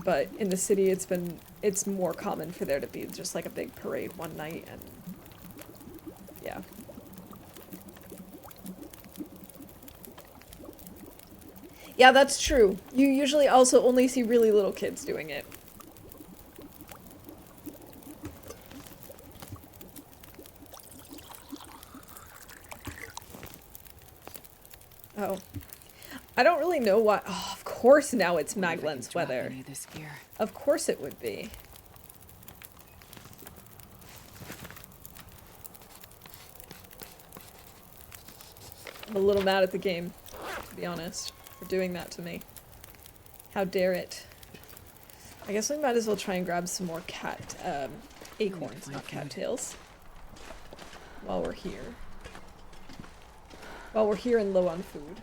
But in the city, it's more common for there to be just, like, a big parade one night, and yeah. Yeah, that's true. You usually also only see really little kids doing it. Oh. I don't really know why. Oh, of course now it's Maglens weather. Of course it would be. I'm a little mad at the game, to be honest, for doing that to me. How dare it. I guess we might as well try and grab some more acorns, not cattails, while we're here. While we're here and low on food.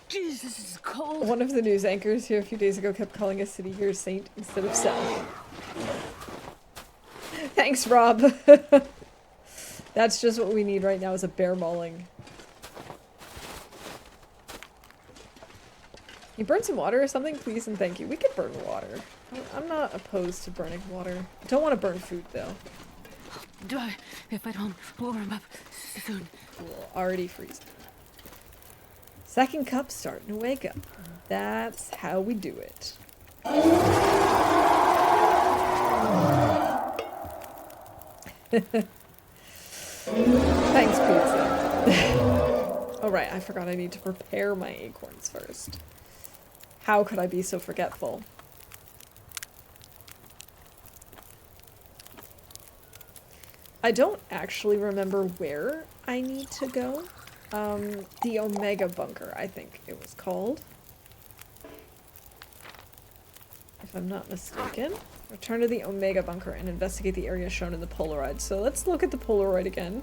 Jesus, this is cold. One of the news anchors here a few days ago kept calling a city here Saint instead of South. Thanks, Rob. That's just what we need right now is a bear mauling. You burn some water or something, please and thank you. We could burn water. I'm not opposed to burning water. I don't want to burn food, though. If I don't warm up soon. Cool. Already freezing. Second cup starting to wake up. That's how we do it. Thanks, pizza. Oh right, I forgot I need to prepare my acorns first. How could I be so forgetful? I don't actually remember where I need to go. The Omega Bunker, I think it was called. If I'm not mistaken. Return to the Omega Bunker and investigate the area shown in the Polaroid. So let's look at the Polaroid again.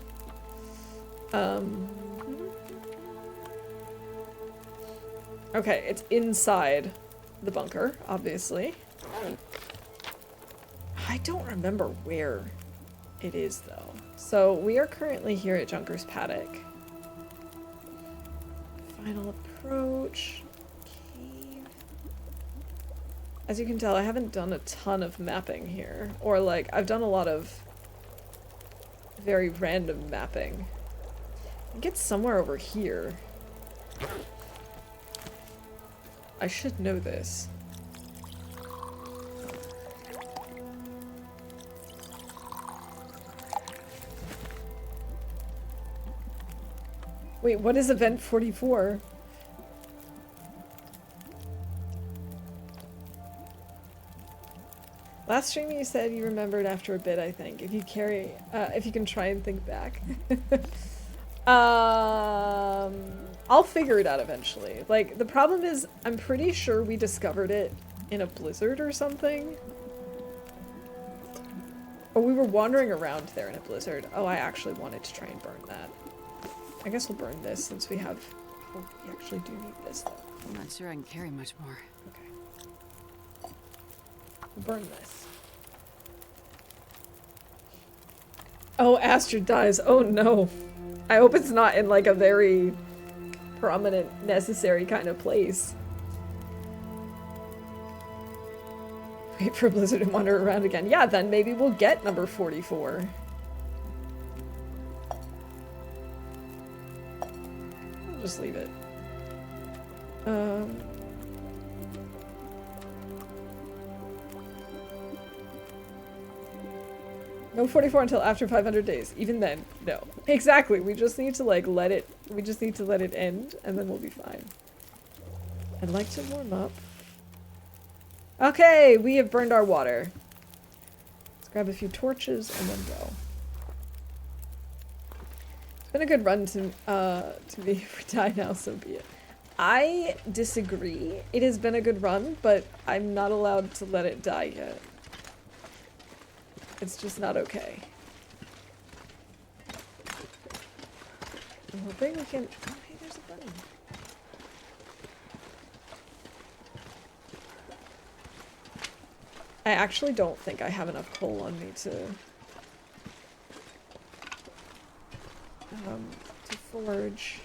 Okay, it's inside the bunker, obviously. I don't remember where it is, though. So we are currently here at Junker's Paddock. Final approach. Cave. As you can tell, I haven't done a ton of mapping here. Or, like, I've done a lot of very random mapping. I think it's somewhere over here. I should know this. Wait, what is event 44? Last stream you said you remembered after a bit, I think. If you can try and think back. I'll figure it out eventually. Like, the problem is, I'm pretty sure we discovered it in a blizzard or something. Or we were wandering around there in a blizzard. Oh, I actually wanted to try and burn that. I guess we'll burn this since we have... Oh, we actually do need this, though. I'm not sure I can carry much more. Okay. We'll burn this. Oh, Astrid dies. Oh, no. I hope it's not in, like, a very prominent, necessary kind of place. Wait for Blizzard to wander around again. Yeah, then maybe we'll get number 44. I'll just leave it. No 44 until after 500 days. Even then, no. Exactly. We just need to, like, let it end, and then we'll be fine. I'd like to warm up. Okay, we have burned our water. Let's grab a few torches and then go. It's been a good run to me. If we die now, so be it. I disagree. It has been a good run, but I'm not allowed to let it die yet. It's just not okay. I'm hoping we can... Oh, hey, there's a bunny. I actually don't think I have enough coal on me to forge.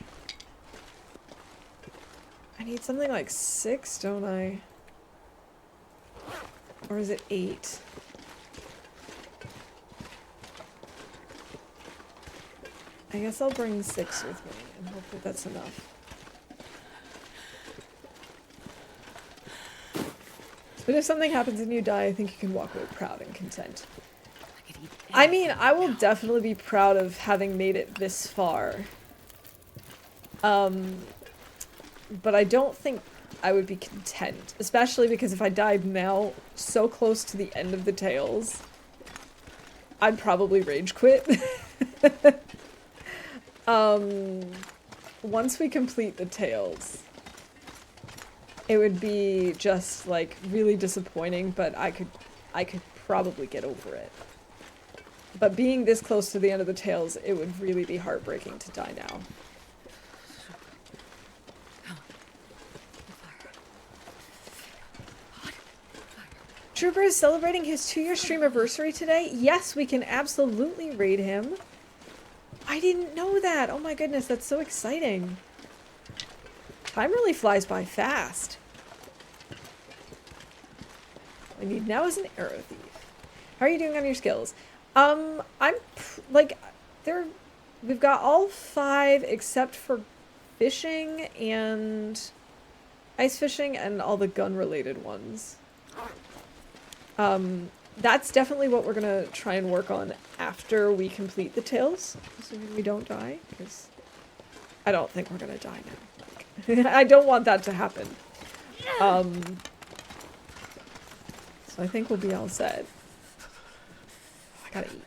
I need something like 6, don't I? Or is it 8? I guess I'll bring 6 with me and hope that that's enough. But if something happens and you die, I think you can walk away proud and content. I mean, I will definitely be proud of having made it this far. But I don't think I would be content. Especially because if I died now, so close to the end of the Tales, I'd probably rage quit. Once we complete the Tales, it would be just like really disappointing, but I could probably get over it. But being this close to the end of the Tales, it would really be heartbreaking to die now. Trooper is celebrating his 2-year stream anniversary today. Yes, we can absolutely raid him. I didn't know that. Oh my goodness, that's so exciting. Time really flies by fast. What I need now is an arrow thief. How are you doing on your skills? Like, we've got all 5 except for fishing and ice fishing and all the gun related ones. That's definitely what we're gonna try and work on after we complete the Tales, assuming we don't die, because I don't think we're gonna die now. I don't want that to happen. So I think we'll be all set. I gotta eat.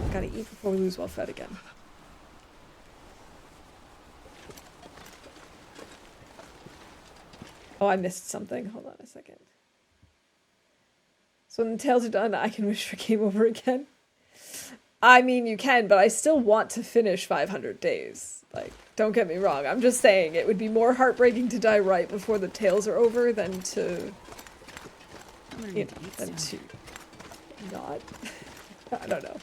I gotta eat before we lose well fed again. Oh, I missed something. Hold on a second. So when the Tales are done, I can wish for game over again. I mean, you can, but I still want to finish 500 days. Like, don't get me wrong. I'm just saying it would be more heartbreaking to die right before the Tales are over than to, you know, than to not. I don't know.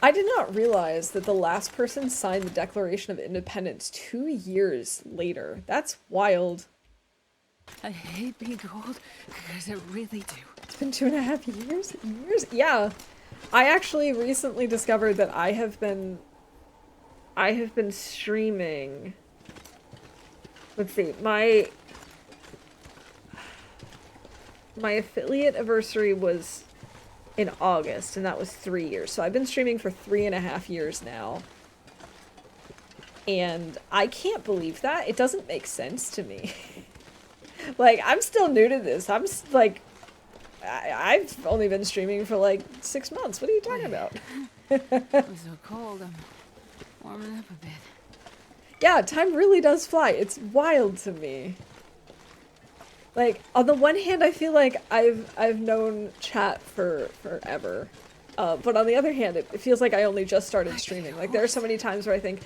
I did not realize that the last person signed the Declaration of Independence 2 years later. That's wild. I hate being old, because I really do. It's been 2.5 years? Years? Yeah. I actually recently discovered that I have been streaming. Let's see, my affiliate anniversary was in August, and that was 3 years. So I've been streaming for 3.5 years now. And I can't believe that. It doesn't make sense to me. Like, I'm still new to this. I've only been streaming for like 6 months. What are you talking about? I'm so cold, I'm warming up a bit. Yeah, time really does fly. It's wild to me. Like, on the one hand, I feel like I've known chat for forever. But on the other hand, it feels like I only just started streaming. Like, there are so many times where I think,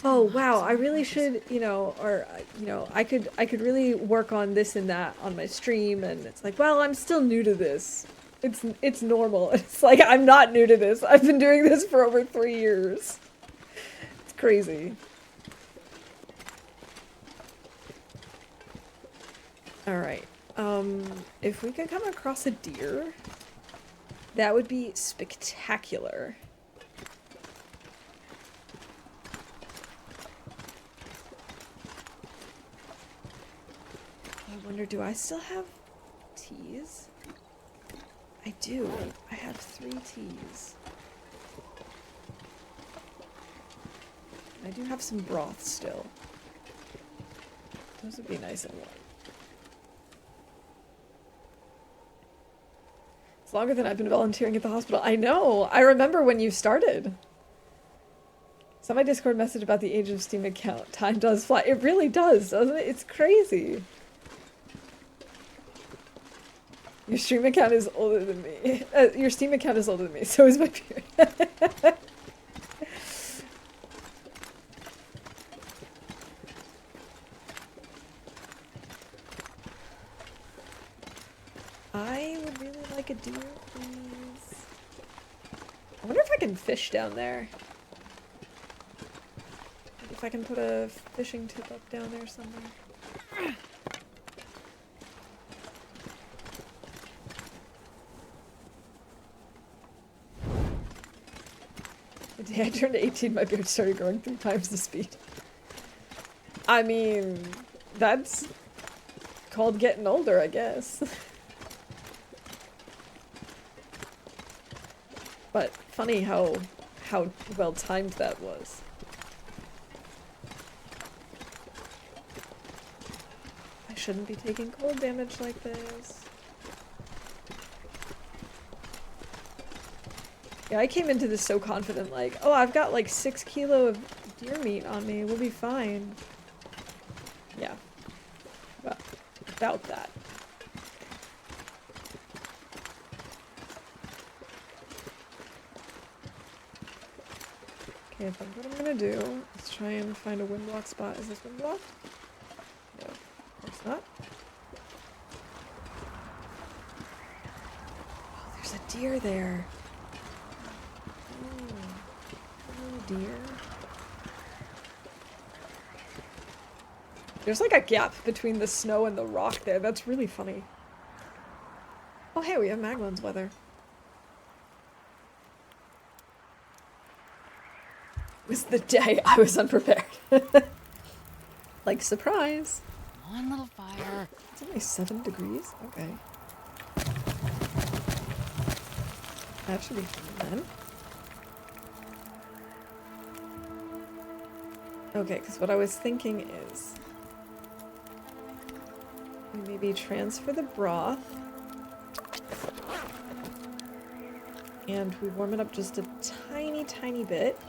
oh, wow, I really should, you know, or, you know, I could really work on this and that on my stream. And it's like, well, I'm still new to this. It's normal. It's like, I'm not new to this. I've been doing this for over 3 years. It's crazy. Alright, if we could come across a deer, that would be spectacular. I wonder, do I still have teas? I do. I have 3 teas. I do have some broth still. Those would be nice and warm. It's longer than I've been volunteering at the hospital. I know! I remember when you started. Saw my Discord message about the age of Steam account. Time does fly. It really does, doesn't it? It's crazy. Your stream account is older than me. Your Steam account is older than me, so is my period. I would really like a deer, please. I wonder if I can fish down there. If I can put a fishing tip up down there somewhere. The day I turned 18, my beard started growing 3 times the speed. I mean, that's called getting older, I guess. But funny how well timed that was. I shouldn't be taking cold damage like this. Yeah, I came into this so confident, like, oh, I've got like 6 kilo of deer meat on me. We'll be fine. Yeah. Well, about that. Okay, I think what I'm gonna do is try and find a wind block spot. Is this wind blocked? No, of course not. Oh, there's a deer there. Oh, deer. There's like a gap between the snow and the rock there. That's really funny. Oh, hey, we have Maglun's weather. It was the day I was unprepared. Like, surprise. One little fire. It's only 7 degrees? Okay. That should be fun then. Okay, because what I was thinking is we maybe transfer the broth and we warm it up just a tiny, tiny bit.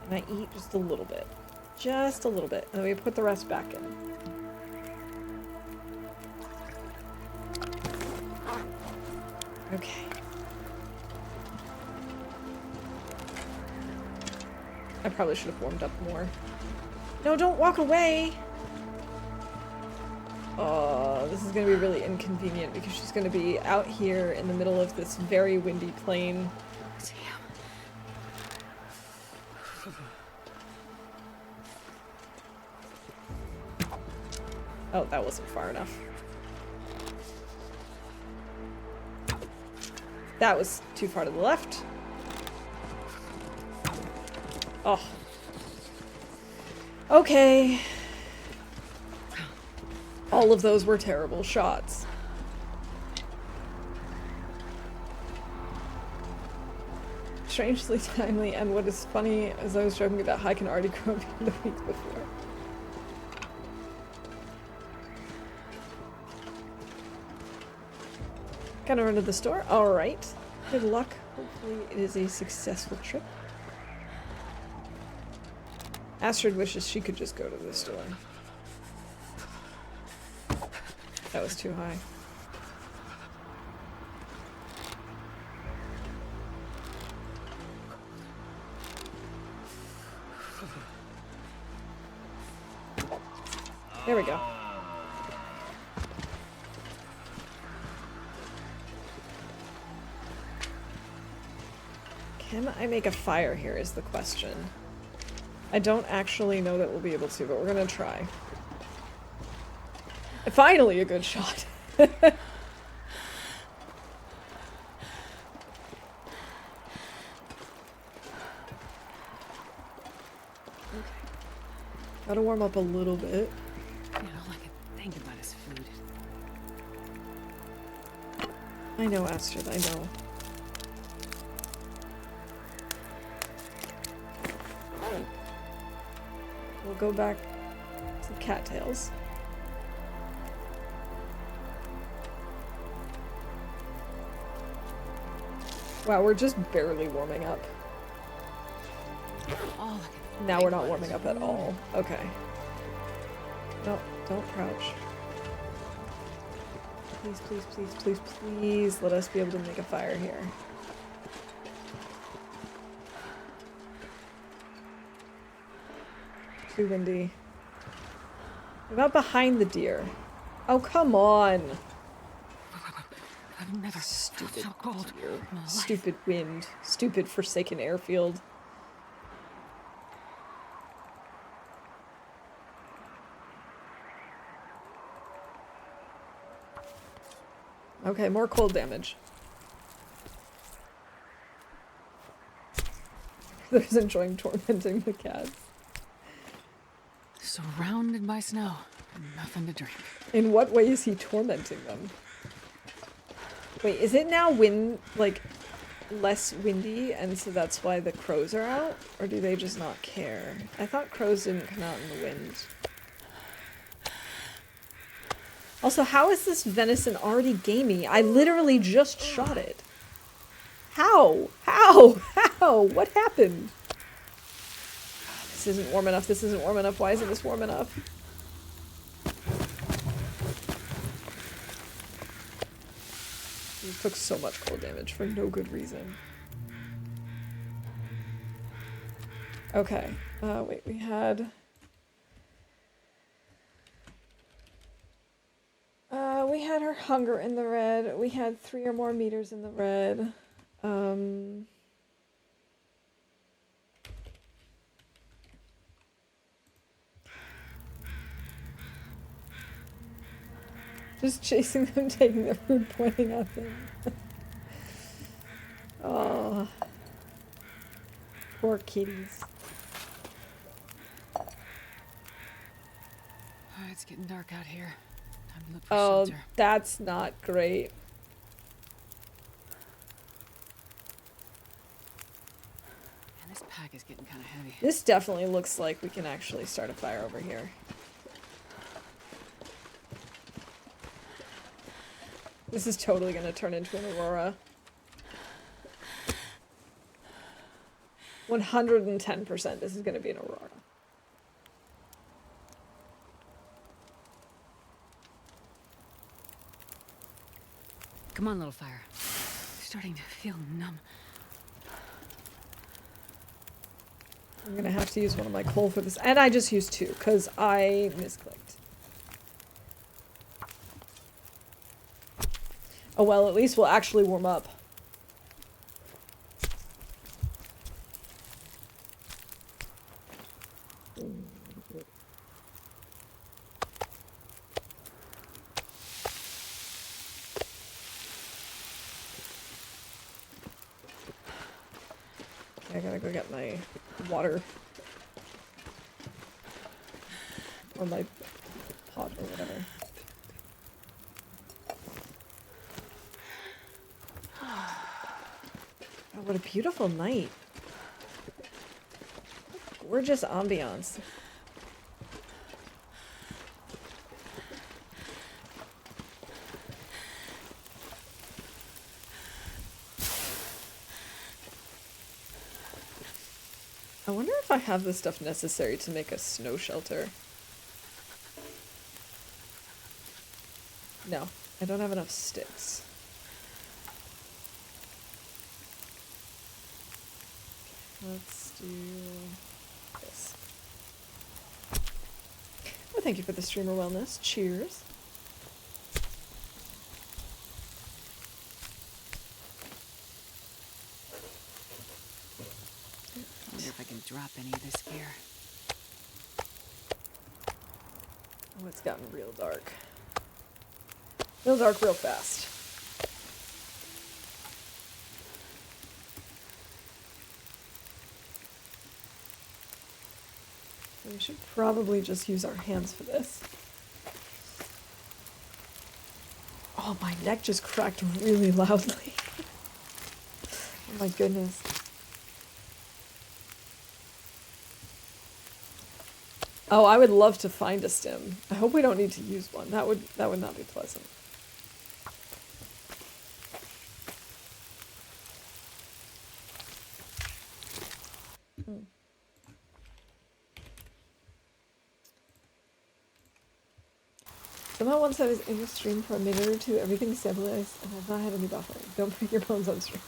And I eat just a little bit. Just a little bit. And then we put the rest back in. Okay. I probably should have warmed up more. No, don't walk away! Oh, this is gonna be really inconvenient because she's gonna be out here in the middle of this very windy plain. Oh, that wasn't far enough. That was too far to the left. Oh. Okay. All of those were terrible shots. Strangely timely, and what is funny is I was joking about how I can already grow the week before. Gotta run to the store. Alright. Good luck. Hopefully it is a successful trip. Astrid wishes she could just go to the store. That was too high. There we go. Can I make a fire here is the question. I don't actually know that we'll be able to, but we're gonna try. Finally a good shot. Okay. Gotta warm up a little bit. You know, all I can think about is food. I know, Astrid, I know. We'll go back to cattails. Wow, we're just barely warming up. Now we're not warming up at all. Okay. No, don't crouch. Please, please, please, please, please let us be able to make a fire here. Too windy. What about behind the deer? Oh, come on! I've never Stupid felt so cold deer. in my life. Stupid wind. Stupid forsaken airfield. Okay, more cold damage. There's enjoying tormenting the cats. Surrounded by snow. Nothing to drink. In what way is he tormenting them? Wait, is it now like, less windy, and so that's why the crows are out? Or do they just not care? I thought crows didn't come out in the wind. Also, how is this venison already gamey? I literally just shot it. How? How? How? What happened? This isn't warm enough. This isn't warm enough. Why isn't this warm enough? It took so much cold damage for no good reason. Okay. Wait, we had... we had her hunger in the red. We had 3 or more meters in the red. Just chasing them, taking their food, pointing at them. Oh. Poor kitties. Oh, it's getting dark out here. Time to look for Oh, shelter. that's not great. Man, this pack is getting kind of heavy. This definitely looks like we can actually start a fire over here. This is totally going to turn into an aurora. 110% this is going to be an aurora. Come on, little fire. Starting to feel numb. I'm going to have to use one of my coal for this. And I just used 2 because I misclicked. Oh well, at least we'll actually warm up. I gotta go get my water. Or my pot or whatever. Oh, what a beautiful night. Gorgeous ambiance. I wonder if I have the stuff necessary to make a snow shelter. No, I don't have enough sticks. Let's do this. Well, thank you for the streamer wellness. Cheers. I wonder if I can drop any of this gear. Oh, it's gotten real dark. Real dark real fast. We should probably just use our hands for this. Oh, my neck just cracked really loudly. Oh my goodness. Oh, I would love to find a stem. I hope we don't need to use one. That would not be pleasant. Somehow once I was in the stream for a minute or two, everything stabilized, and I've not had any buffering. Don't break your bones on stream.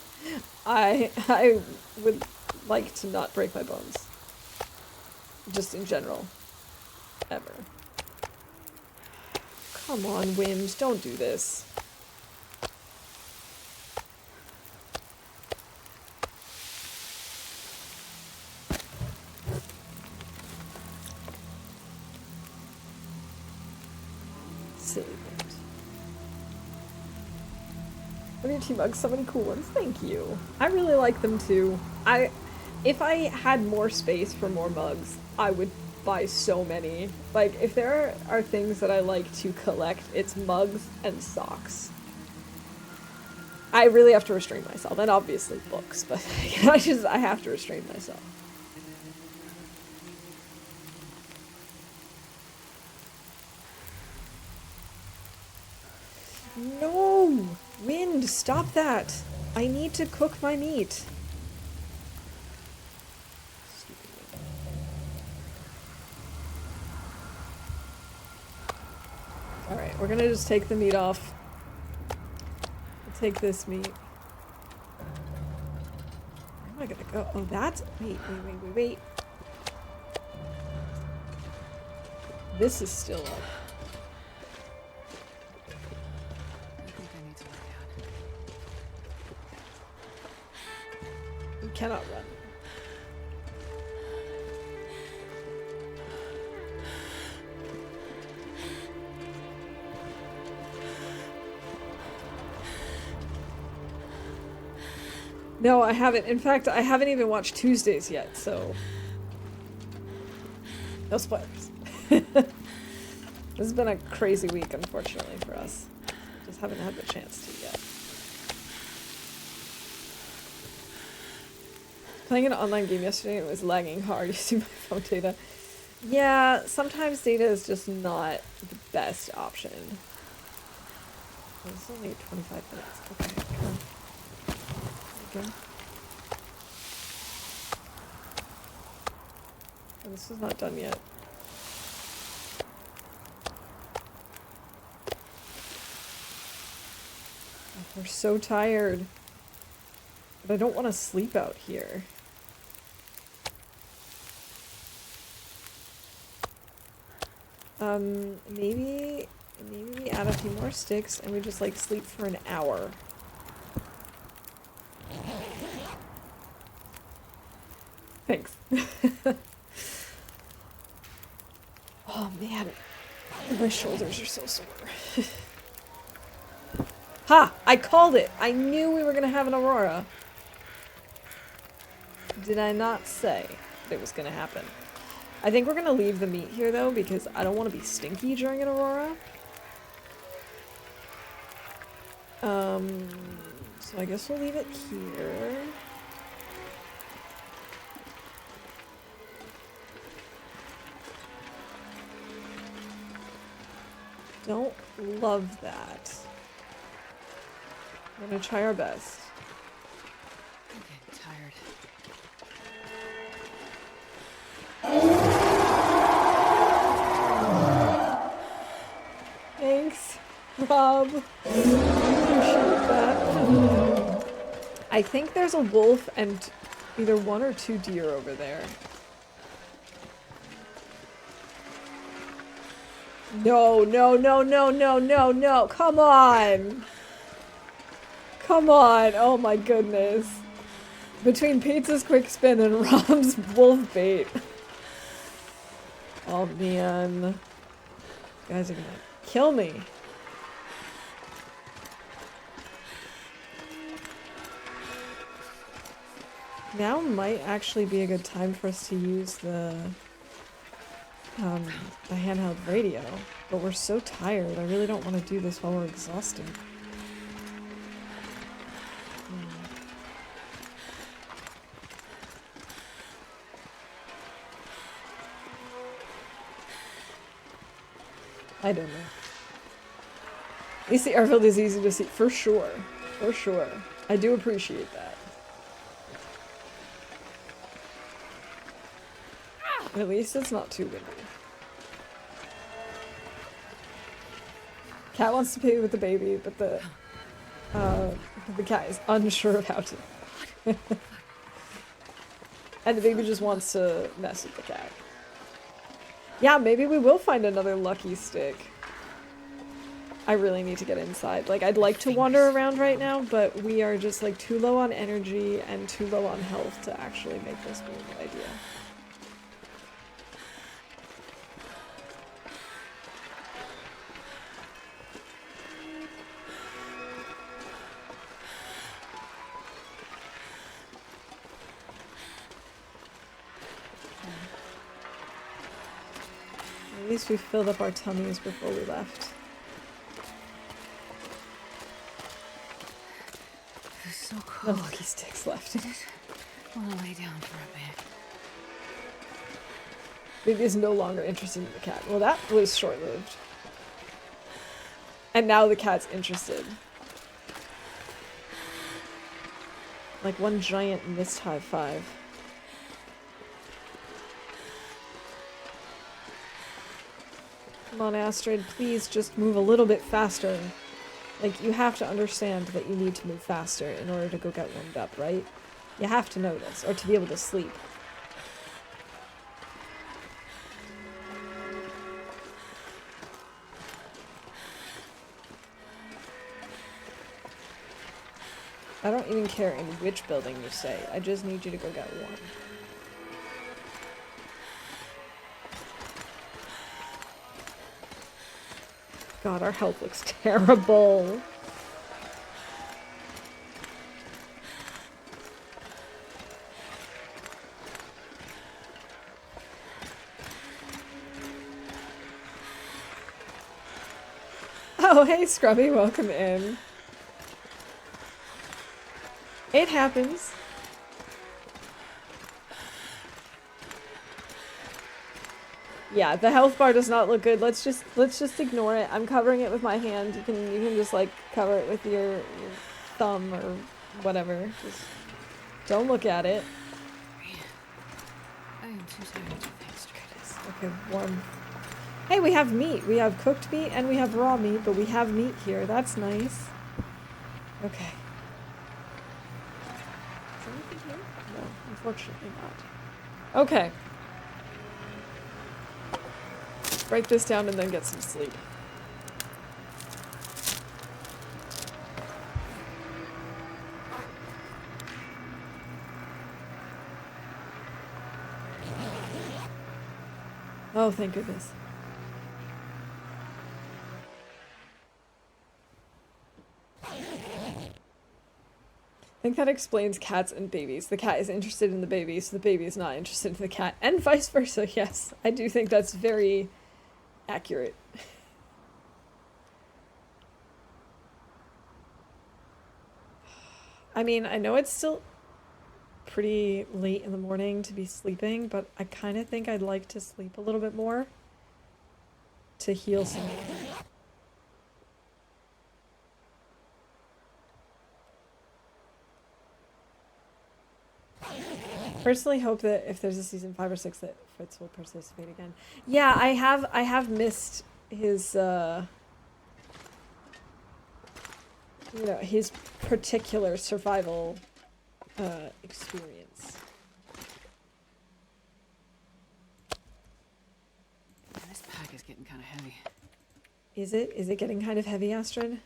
I would like to not break my bones. Just in general. Ever. Come on, wind, don't do this. Silly wind. What are your tea mugs? So many cool ones. Thank you. I really like them too. If I had more space for more mugs, I would buy so many. Like, if there are things that I like to collect, it's mugs and socks. I really have to restrain myself, and obviously books, but I have to restrain myself. No! Wind, stop that! I need to cook my meat. Stupid wind. Alright, we're gonna just take the meat off. We'll take this meat. Where am I gonna go? Oh, that's... Wait. This is still up. I think I need to lie down. You cannot run. No, I haven't. In fact, I haven't even watched Tuesdays yet, so... No spoilers. This has been a crazy week, unfortunately, for us. Just haven't had the chance to yet. Playing an online game yesterday, it was lagging hard using my phone data. Yeah, sometimes data is just not the best option. It's only 25 minutes. Okay, come on. There we go. Oh, this is not done yet. We're so tired. But I don't want to sleep out here. Maybe we add a few more sticks and we just like sleep for an hour. Thanks. Oh man, my shoulders are so sore. Ha! I called it! I knew we were gonna have an aurora. Did I not say that it was gonna happen? I think we're gonna leave the meat here though, because I don't want to be stinky during an aurora. So I guess we'll leave it here. Don't love that. We're gonna try our best. I'm getting tired. Thanks, Rob. Appreciate that. I think there's a wolf and either one or two deer over there. No, no, no, no, no, no, no. Come on. Come on. Oh my goodness. Between Pizza's quick spin and Rob's wolf bait. Oh man. You guys are gonna kill me. Now might actually be a good time for us to use the handheld radio, but we're so tired. I really don't want to do this while we're exhausted. I don't know. At least the airfield is easy to see, for sure. For sure. I do appreciate that. At least it's not too windy. Cat wants to play with the baby, but the cat is unsure of how to. And the baby just wants to mess with the cat. Yeah, maybe we will find another lucky stick. I really need to get inside. Like, I'd like to wander around right now, but we are just like too low on energy and too low on health to actually make this be a good idea. At least we filled up our tummies before we left. It's so No cold. lucky sticks left. I want to lay down for a bit. Baby is no longer interested in the cat. Well, that was short-lived. And now the cat's interested. Like one giant mist high five. Come on, Astrid, please just move a little bit faster. Like, you have to understand that you need to move faster in order to go get warmed up, right? You have to know this, or to be able to sleep. I don't even care in which building you stay. I just need you to go get warm. God, our health looks terrible. Oh, hey, Scrubby, welcome in. It happens. Yeah, the health bar does not look good. Let's just ignore it. I'm covering it with my hand. You can just like cover it with your thumb or whatever. Just don't look at it. I am too tired to think straight. Okay, warm. Hey, we have meat. We have cooked meat and we have raw meat, but we have meat here. That's nice. Okay. Is there anything here? No, unfortunately not. Okay. Break this down and then get some sleep. Oh, thank goodness. I think that explains cats and babies. The cat is interested in the baby, so the baby is not interested in the cat, and vice versa. Yes, I do think that's very accurate. I mean, I know it's still pretty late in the morning to be sleeping, but I kind of think I'd like to sleep a little bit more to heal some more. Personally hope that if there's a season 5 or 6 that Fritz will participate again. Yeah, I have missed his you know, his particular survival experience. This pack is getting kind of heavy. Is it? Is it getting kind of heavy, Astrid?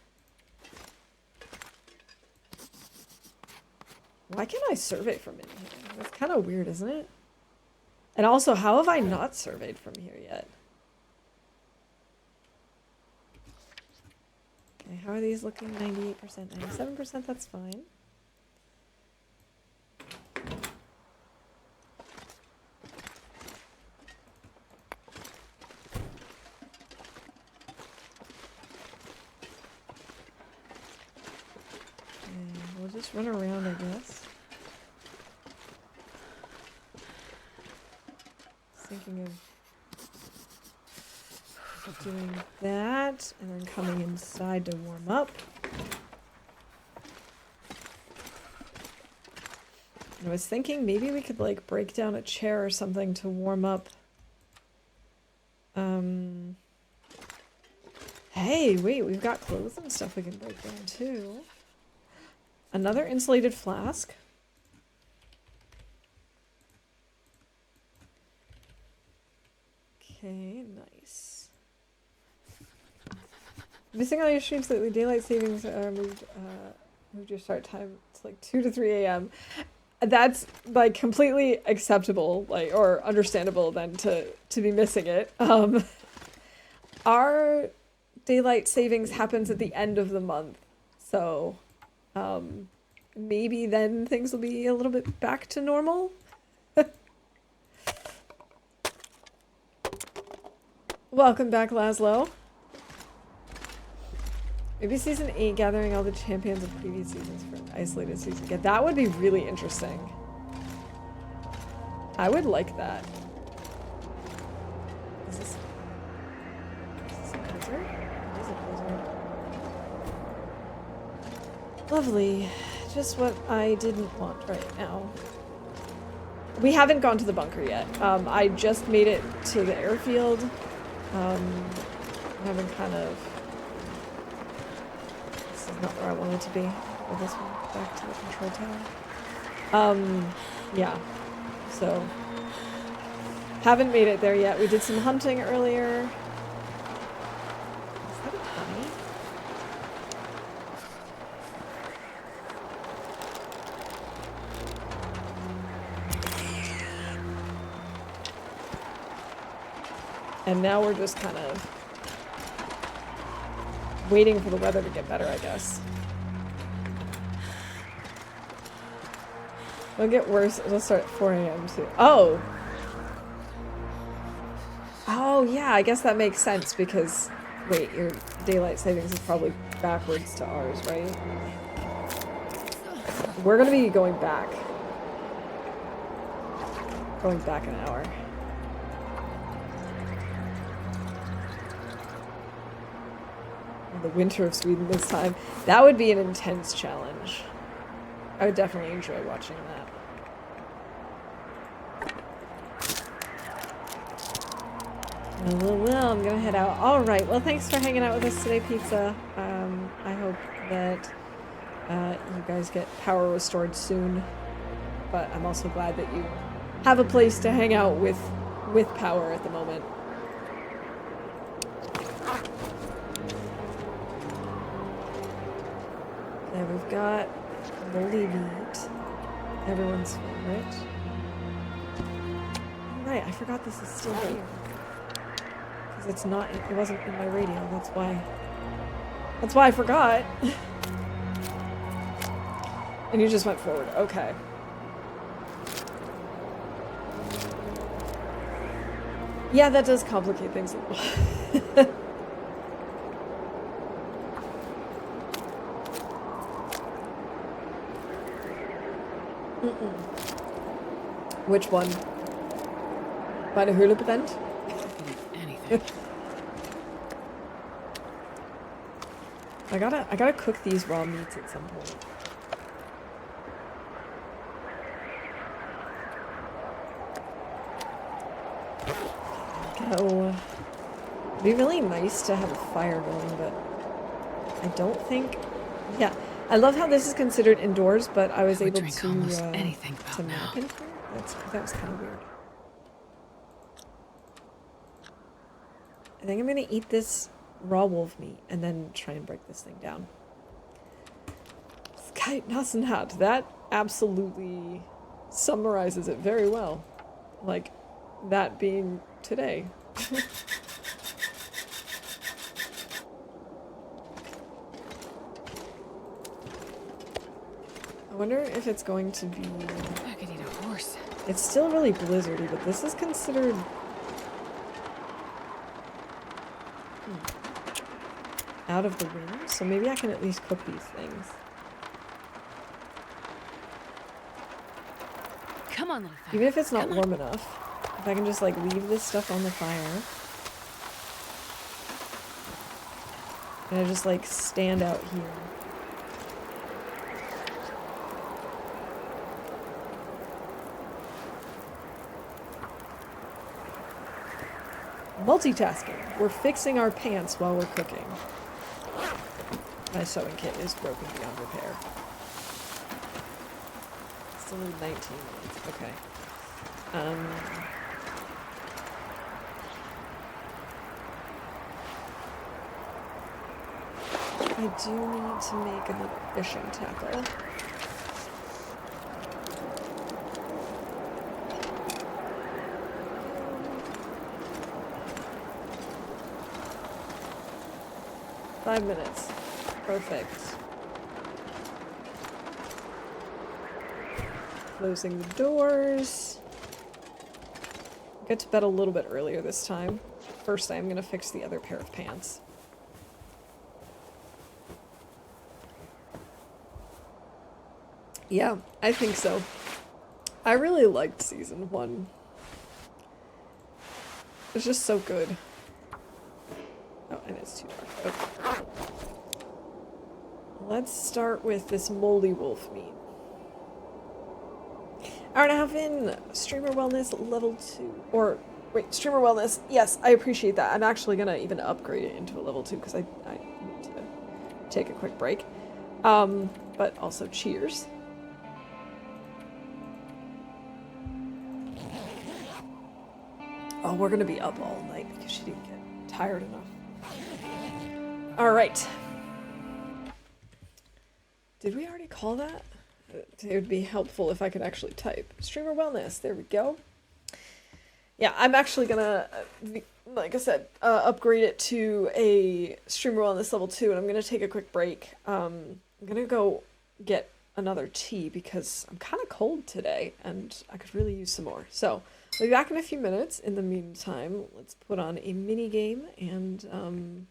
Why can't I survey from in here? That's kind of weird, isn't it? And also, how have I not surveyed from here yet? Okay, how are these looking? 98%, 97%, that's fine. Okay, we'll just run around, I guess. Thinking of doing that, and then coming inside to warm up. I was thinking maybe we could like break down a chair or something to warm up. Hey, wait, we've got clothes and stuff we can break down too. Another insulated flask. Okay, nice. Missing all your streams lately. Daylight savings moved your start time. It's like 2 to 3 a.m. That's like completely acceptable, like, or understandable then to be missing it. Our daylight savings happens at the end of the month, so maybe then things will be a little bit back to normal. Welcome back, Laszlo. Maybe season 8 gathering all the champions of previous seasons for an isolated season. Yeah, that would be really interesting. I would like that. Is this a blizzard? It is a blizzard. Lovely. Just what I didn't want right now. We haven't gone to the bunker yet. I just made it to the airfield. Having kind of... This is not where I wanted to be. Or this one, back to the control tower. Yeah. So, haven't made it there yet. We did some hunting earlier. Is that a bunny? And now we're just kind of waiting for the weather to get better, I guess. It'll get worse. It'll start at 4 a.m. too. Oh! Oh, yeah, I guess that makes sense because... Wait, your daylight savings is probably backwards to ours, right? We're gonna be going back. Going back an hour. The winter of Sweden this time. That would be an intense challenge. I would definitely enjoy watching that. Well, I'm gonna head out. Alright, well thanks for hanging out with us today, Pizza. I hope that you guys get power restored soon. But I'm also glad that you have a place to hang out with power at the moment. There we've got moldy meat. Everyone's favorite. Right, I forgot this is still here. Because it's not, it wasn't in my radio, that's why I forgot. And you just went forward, okay. Yeah, that does complicate things a little. Which one? By the hula event? Anything. I gotta cook these raw meats at some point. Go. It'd be really nice to have a fire going, but I don't think. Yeah, I love how this is considered indoors, but I was able to anything to nap in here. That was kind of weird. I think I'm gonna eat this raw wolf meat and then try and break this thing down. Kite Nassenhat, that absolutely summarizes it very well. Like, that being today. I wonder if it's going to be... I could eat a horse. It's still really blizzardy, but this is considered... out of the wind, so maybe I can at least cook these things. Come on, little fire. Even if it's not warm enough. If I can just, like, leave this stuff on the fire. And I just, like, stand out here. Multitasking. We're fixing our pants while we're cooking. My sewing kit is broken beyond repair. Still in 19 minutes. Okay. I do need to make a little fishing tackle. Five minutes. Perfect. Closing the doors. Get to bed a little bit earlier this time. First, I'm gonna fix the other pair of pants. Yeah, I think so. I really liked season 1. It's just so good. Oh, and it's too dark. Okay. let's start with this moldy wolf meat. Hour and a half in, streamer wellness level 2. Or, wait, streamer wellness. Yes, I appreciate that. I'm actually gonna even upgrade it into a level 2 because I need to take a quick break. But also cheers. Oh, we're gonna be up all night because she didn't get tired enough. Alright. Did we already call that? It would be helpful if I could actually type. Streamer wellness, there we go. Yeah, I'm actually gonna, like I said, upgrade it to a streamer wellness level 2, and I'm gonna take a quick break. I'm gonna go get another tea because I'm kind of cold today, and I could really use some more. So, I'll be back in a few minutes. In the meantime, let's put on a mini game, and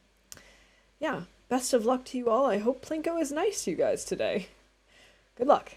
yeah, best of luck to you all. I hope Plinko is nice to you guys today. Good luck.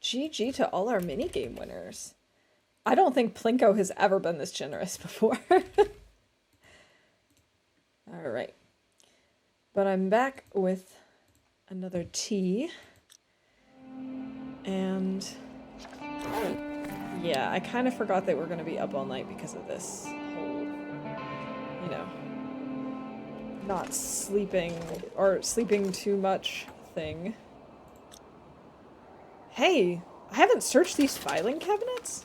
GG to all our minigame winners. I don't think Plinko has ever been this generous before. Alright. But I'm back with another tea. And yeah, I kind of forgot that we're going to be up all night because of this whole, you know, not sleeping or sleeping too much thing. Hey, I haven't searched these filing cabinets.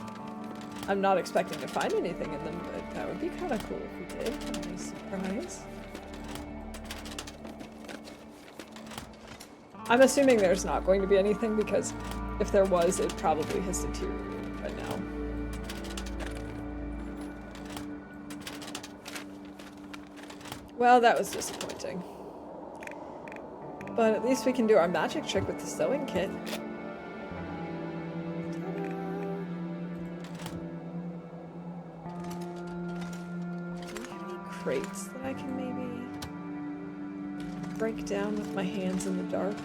I'm not expecting to find anything in them, but that would be kind of cool if we did. A nice surprise. I'm assuming there's not going to be anything because if there was, it probably has deteriorated by now. Well, that was disappointing. But at least we can do our magic trick with the sewing kit. Do we have any crates that I can maybe break down with my hands in the dark?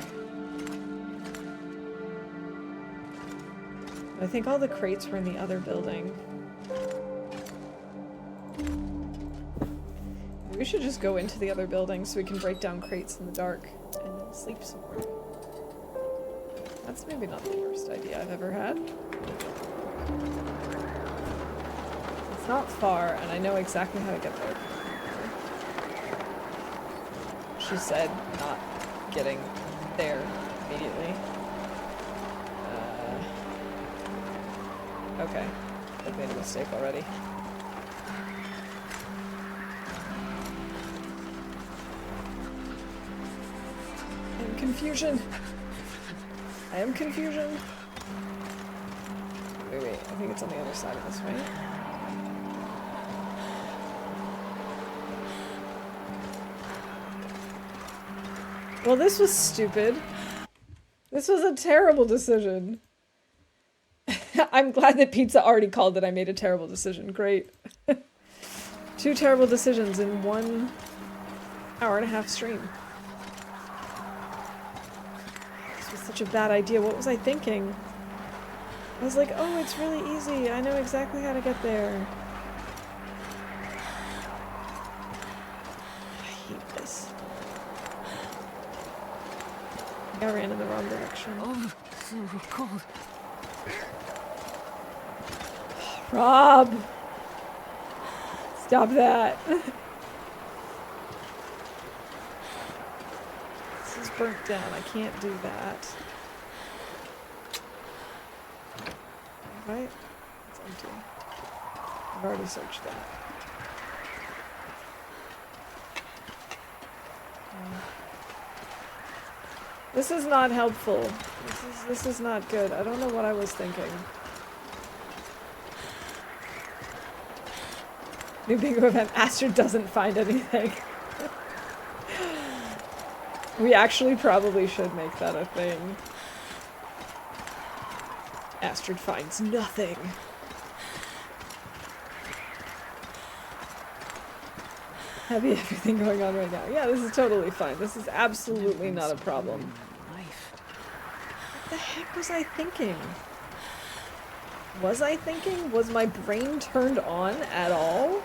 I think all the crates were in the other building. We should just go into the other building so we can break down crates in the dark and then sleep some more. That's maybe not the worst idea I've ever had. It's not far, and I know exactly how to get there. She said not getting there immediately. Okay. I've made a mistake already. I'm confusion. I am confusion. Wait, I think it's on the other side of this, right? Well, this was stupid. This was a terrible decision. I'm glad that Pizza already called that I made a terrible decision. Great. 2 terrible decisions in 1 hour-and-a-half stream. This was such a bad idea. What was I thinking? I was like, oh, it's really easy. I know exactly how to get there. I hate this. I ran in the wrong direction. Oh, so cold. Rob! Stop that. This is burnt down. I can't do that. Right? It's empty. I've already searched that. This is not helpful. This is not good. I don't know what I was thinking. New bingo event. Astrid doesn't find anything. We actually probably should make that a thing. Astrid finds nothing. Heavy everything going on right now. Yeah, this is totally fine. This is absolutely not a problem. What the heck was I thinking? Was I thinking? Was my brain turned on at all?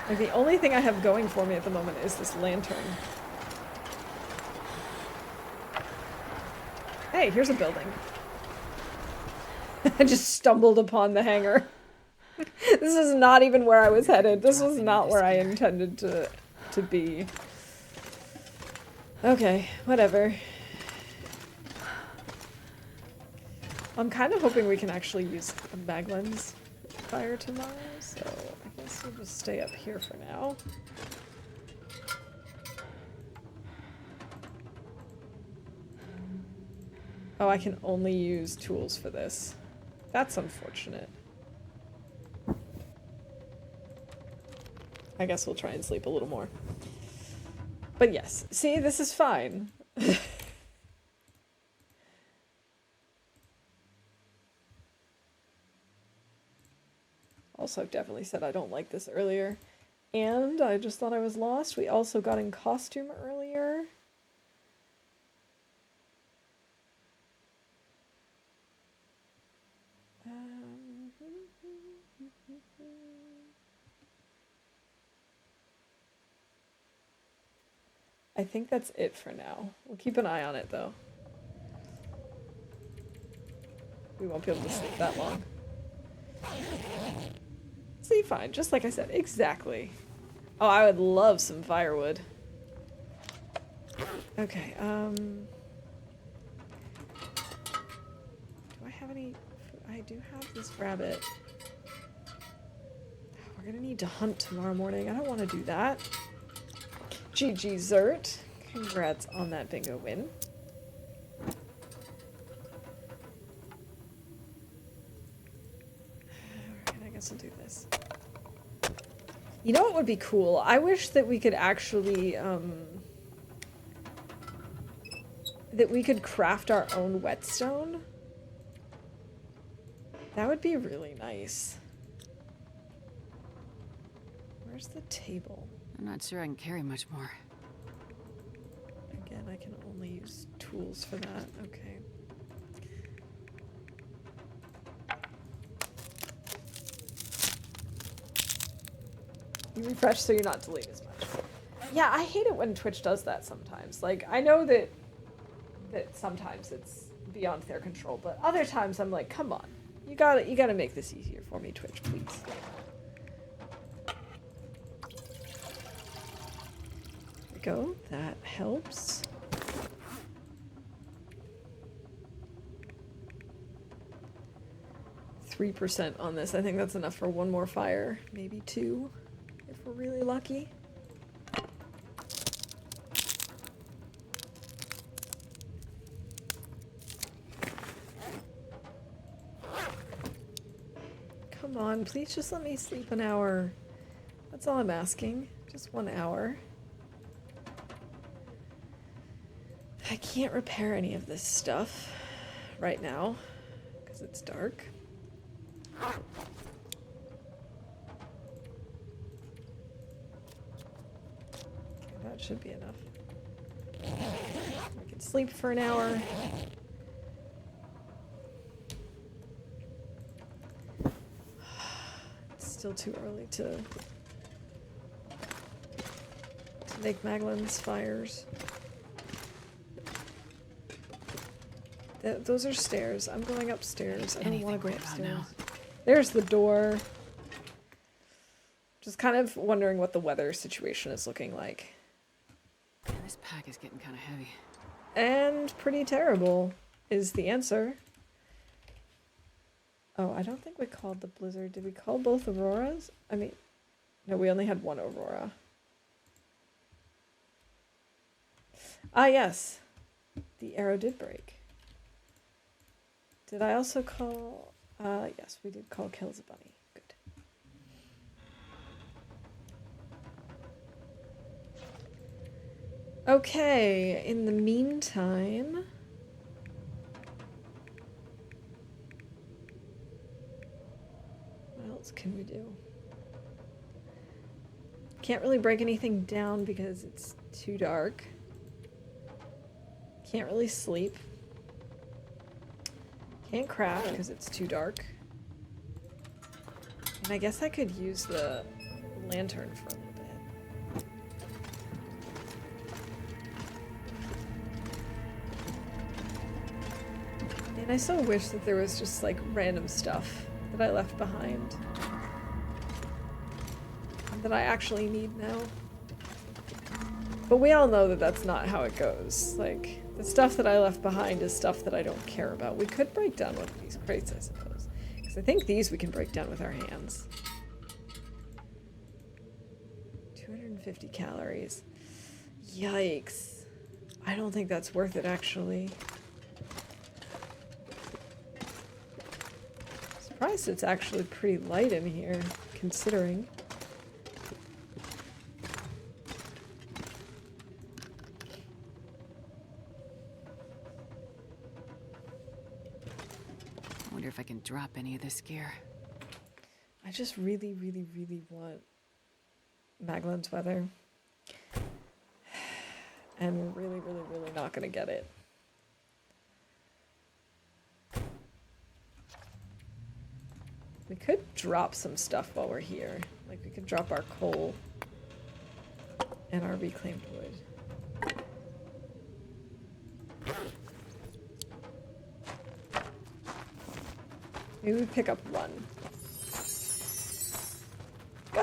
Like, the only thing I have going for me at the moment is this lantern. Hey, here's a building. I just stumbled upon the hangar. This is not even where I was headed. This was not where I intended to be. Okay, whatever. I'm kind of hoping we can actually use a mag lens fire tomorrow, so I guess we'll just stay up here for now. Oh, I can only use tools for this. That's unfortunate. I guess we'll try and sleep a little more. But yes, see, this is fine. Also, I've definitely said I don't like this earlier. And I just thought I was lost. We also got in costume earlier. I think that's it for now. We'll keep an eye on it, though. We won't be able to sleep that long. See, fine. Just like I said. Exactly. Oh, I would love some firewood. Okay, do I have any... I do have this rabbit. We're gonna need to hunt tomorrow morning. I don't want to do that. GG Zert. Congrats on that bingo win. Alright, I guess I'll do this. You know what would be cool? I wish that we could actually, that we could craft our own whetstone. That would be really nice. Where's the table? I'm not sure I can carry much more. Again, I can only use tools for that. Okay. You refresh so you're not delayed as much. Yeah, I hate it when Twitch does that sometimes. Like, I know that sometimes it's beyond their control, but other times I'm like, come on. You gotta make this easier for me, Twitch, please. There we go. That helps. %3 on this. I think that's enough for one more fire. Maybe 2, if we're really lucky. Come on, please just let me sleep an hour. That's all I'm asking. Just 1 hour. I can't repair any of this stuff right now because it's dark. Okay, that should be enough. I can sleep for an hour. It's still too early to make Maglin's fires. Those are stairs. I'm going upstairs. I don't want to go upstairs. There's the door. Just kind of wondering what the weather situation is looking like. Yeah, this pack is getting kind of heavy. And pretty terrible is the answer. Oh, I don't think we called the blizzard. Did we call both auroras? I mean, no, we only had one aurora. Ah, yes. The arrow did break. Did I also call... yes, we did call kills a bunny. Good. Okay, in the meantime... what else can we do? Can't really break anything down because it's too dark. Can't really sleep. Can't craft because it's too dark. And I guess I could use the lantern for a little bit. And I so wish that there was just like random stuff that I left behind. That I actually need now. But we all know that that's not how it goes. Like, the stuff that I left behind is stuff that I don't care about. We could break down one of these crates, I suppose. Because I think these we can break down with our hands. 250 calories. Yikes. I don't think that's worth it, actually. Surprised it's actually pretty light in here, considering. I wonder if I can drop any of this gear. I just really, really, really want Maglin's weather. And we're really, really, really not gonna get it. We could drop some stuff while we're here. Like, we could drop our coal and our reclaimed wood. Maybe we pick up one.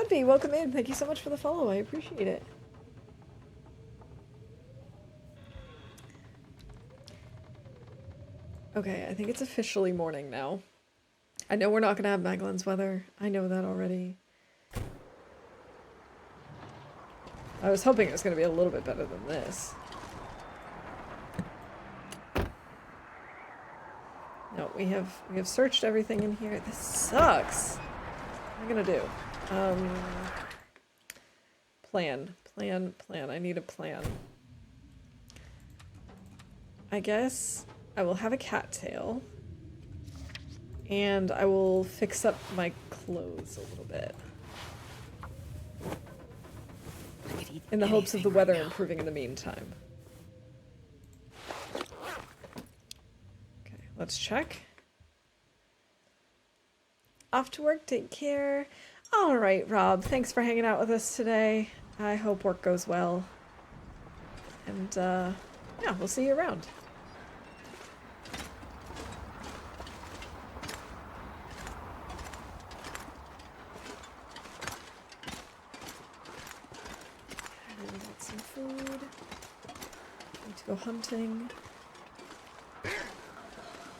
Budby, welcome in. Thank you so much for the follow. I appreciate it. Okay, I think it's officially morning now. I know we're not going to have Magellan's weather. I know that already. I was hoping it was going to be a little bit better than this. No, we have searched everything in here. This sucks. What am I gonna do? Plan. I need a plan. I guess I will have a cattail. And I will fix up my clothes a little bit. In the hopes of the weather improving in the meantime. Let's check. Off to work, take care. All right, Rob, thanks for hanging out with us today. I hope work goes well. And, yeah, we'll see you around. I really got some food. Need to go hunting.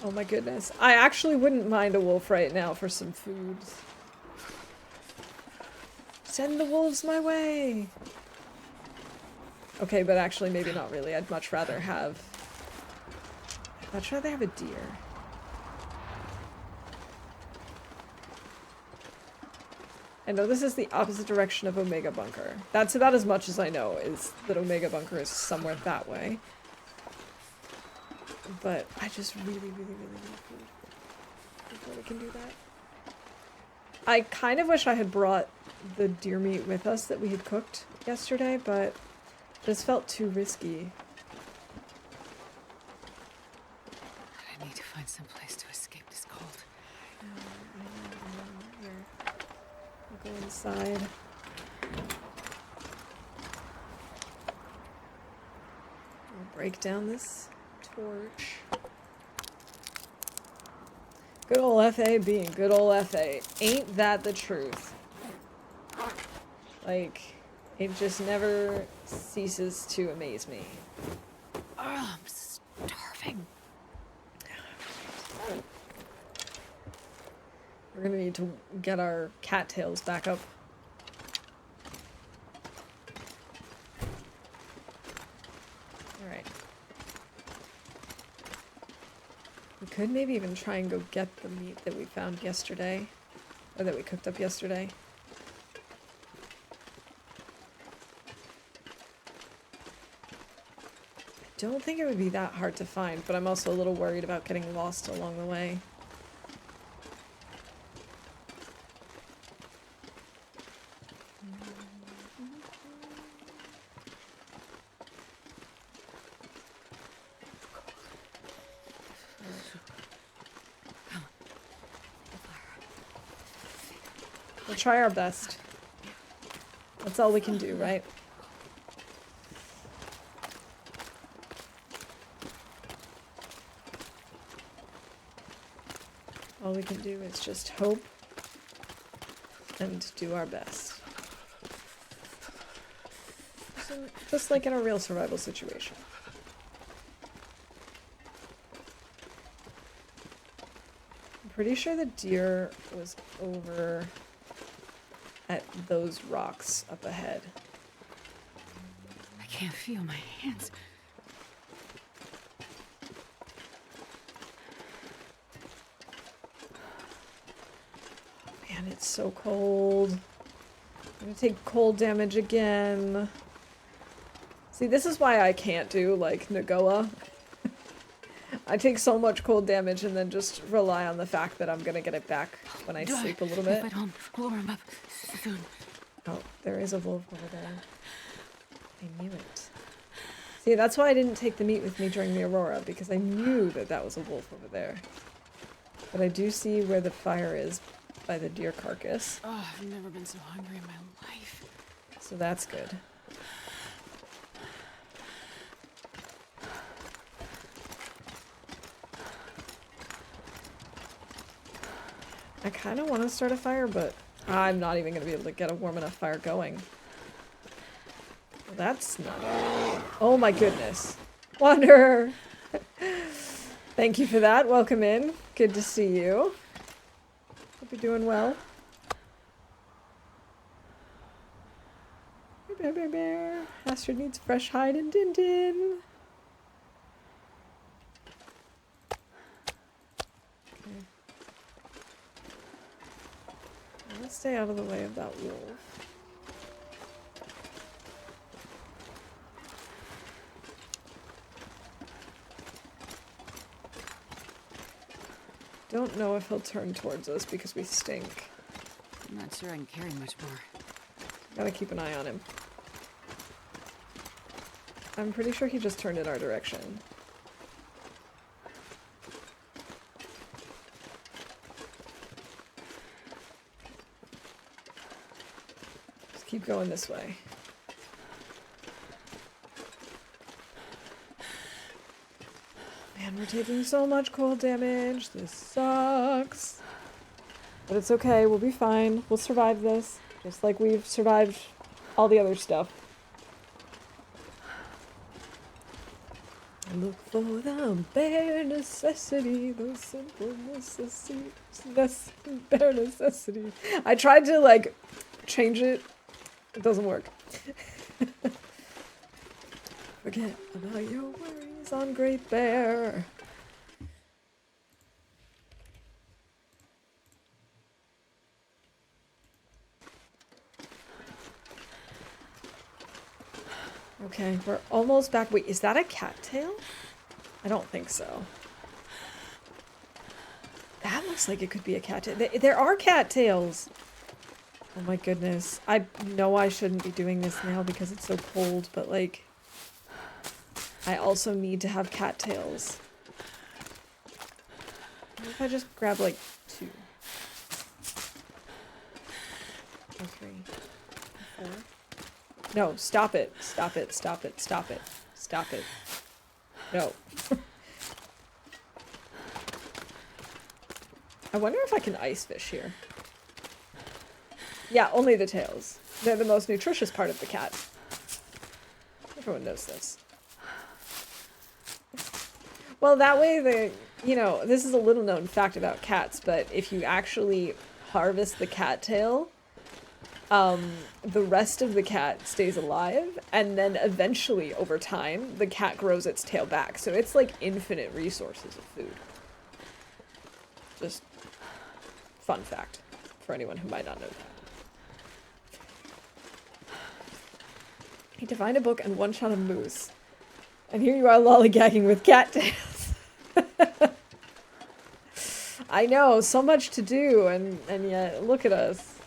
Oh my goodness. I actually wouldn't mind a wolf right now for some food. Send the wolves my way! Okay, but actually maybe not really. I'd much rather have a deer. I know this is the opposite direction of Omega Bunker. That's about as much as I know, is that Omega Bunker is somewhere that way. But I just really need food before we can do that. I kind of wish I had brought the deer meat with us that we had cooked yesterday, but this felt too risky. I need to find some place to escape this cold. I know. Here. I'll go inside. I'll break down this torch. Good old FA being good old FA. Ain't that the truth? Like, it just never ceases to amaze me. Oh, I'm starving. We're gonna need to get our cattails back up. Alright. We could maybe even try and go get the meat that we found yesterday. Or that we cooked up yesterday. I don't think it would be that hard to find, but I'm also a little worried about getting lost along the way. We'll try our best. That's all we can do, right? All we can do is just hope and do our best. So, just like in a real survival situation. I'm pretty sure the deer was over at those rocks up ahead. I can't feel my hands. Man, it's so cold. I'm gonna take cold damage again. See, this is why I can't do, like, Nagoa. I take so much cold damage and then just rely on the fact that I'm gonna get it back when I sleep a little bit. If I don't warm up soon. Oh, there is a wolf over there. I knew it. See, that's why I didn't take the meat with me during the Aurora, because I knew that that was a wolf over there. But I do see where the fire is by the deer carcass. Oh, I've never been so hungry in my life. So that's good. I kind of want to start a fire, but I'm not even going to be able to get a warm enough fire going. Well, that's not... Oh my goodness. Wanderer! Thank you for that. Welcome in. Good to see you. Hope you're doing well. Bear, bear, bear. Astrid needs fresh hide and din din. Okay. Let's stay out of the way of that wolf. Don't know if he'll turn towards us because we stink. I'm not sure I can carry much more. Gotta keep an eye on him. I'm pretty sure he just turned in our direction. Just keep going this way. Man, we're taking so much cold damage. This sucks. But it's okay. We'll be fine. We'll survive this. Just like we've survived all the other stuff. I look for the bare necessity, the simple necessity, bare necessity. I tried to, like, change it. It doesn't work. Forget about your worries on Great Bear. Okay, we're almost back. Wait, is that a cattail? I don't think so. That looks like it could be a cattail. There are cattails! Oh my goodness. I know I shouldn't be doing this now because it's so cold, but like... I also need to have cattails. What if I just grab like 2? Or 3? Or 4? No, stop it. Stop it, stop it, stop it. Stop it. No. I wonder if I can ice fish here. Yeah, only the tails. They're the most nutritious part of the cat. Everyone knows this. Well, that way you know, this is a little known fact about cats, but if you actually harvest the cattail, the rest of the cat stays alive, and then eventually, over time, the cat grows its tail back. So it's like infinite resources of food. Just fun fact for anyone who might not know that. Need to find a book and one shot a moose. And here you are lollygagging with cattails. I know, so much to do, and yet, look at us.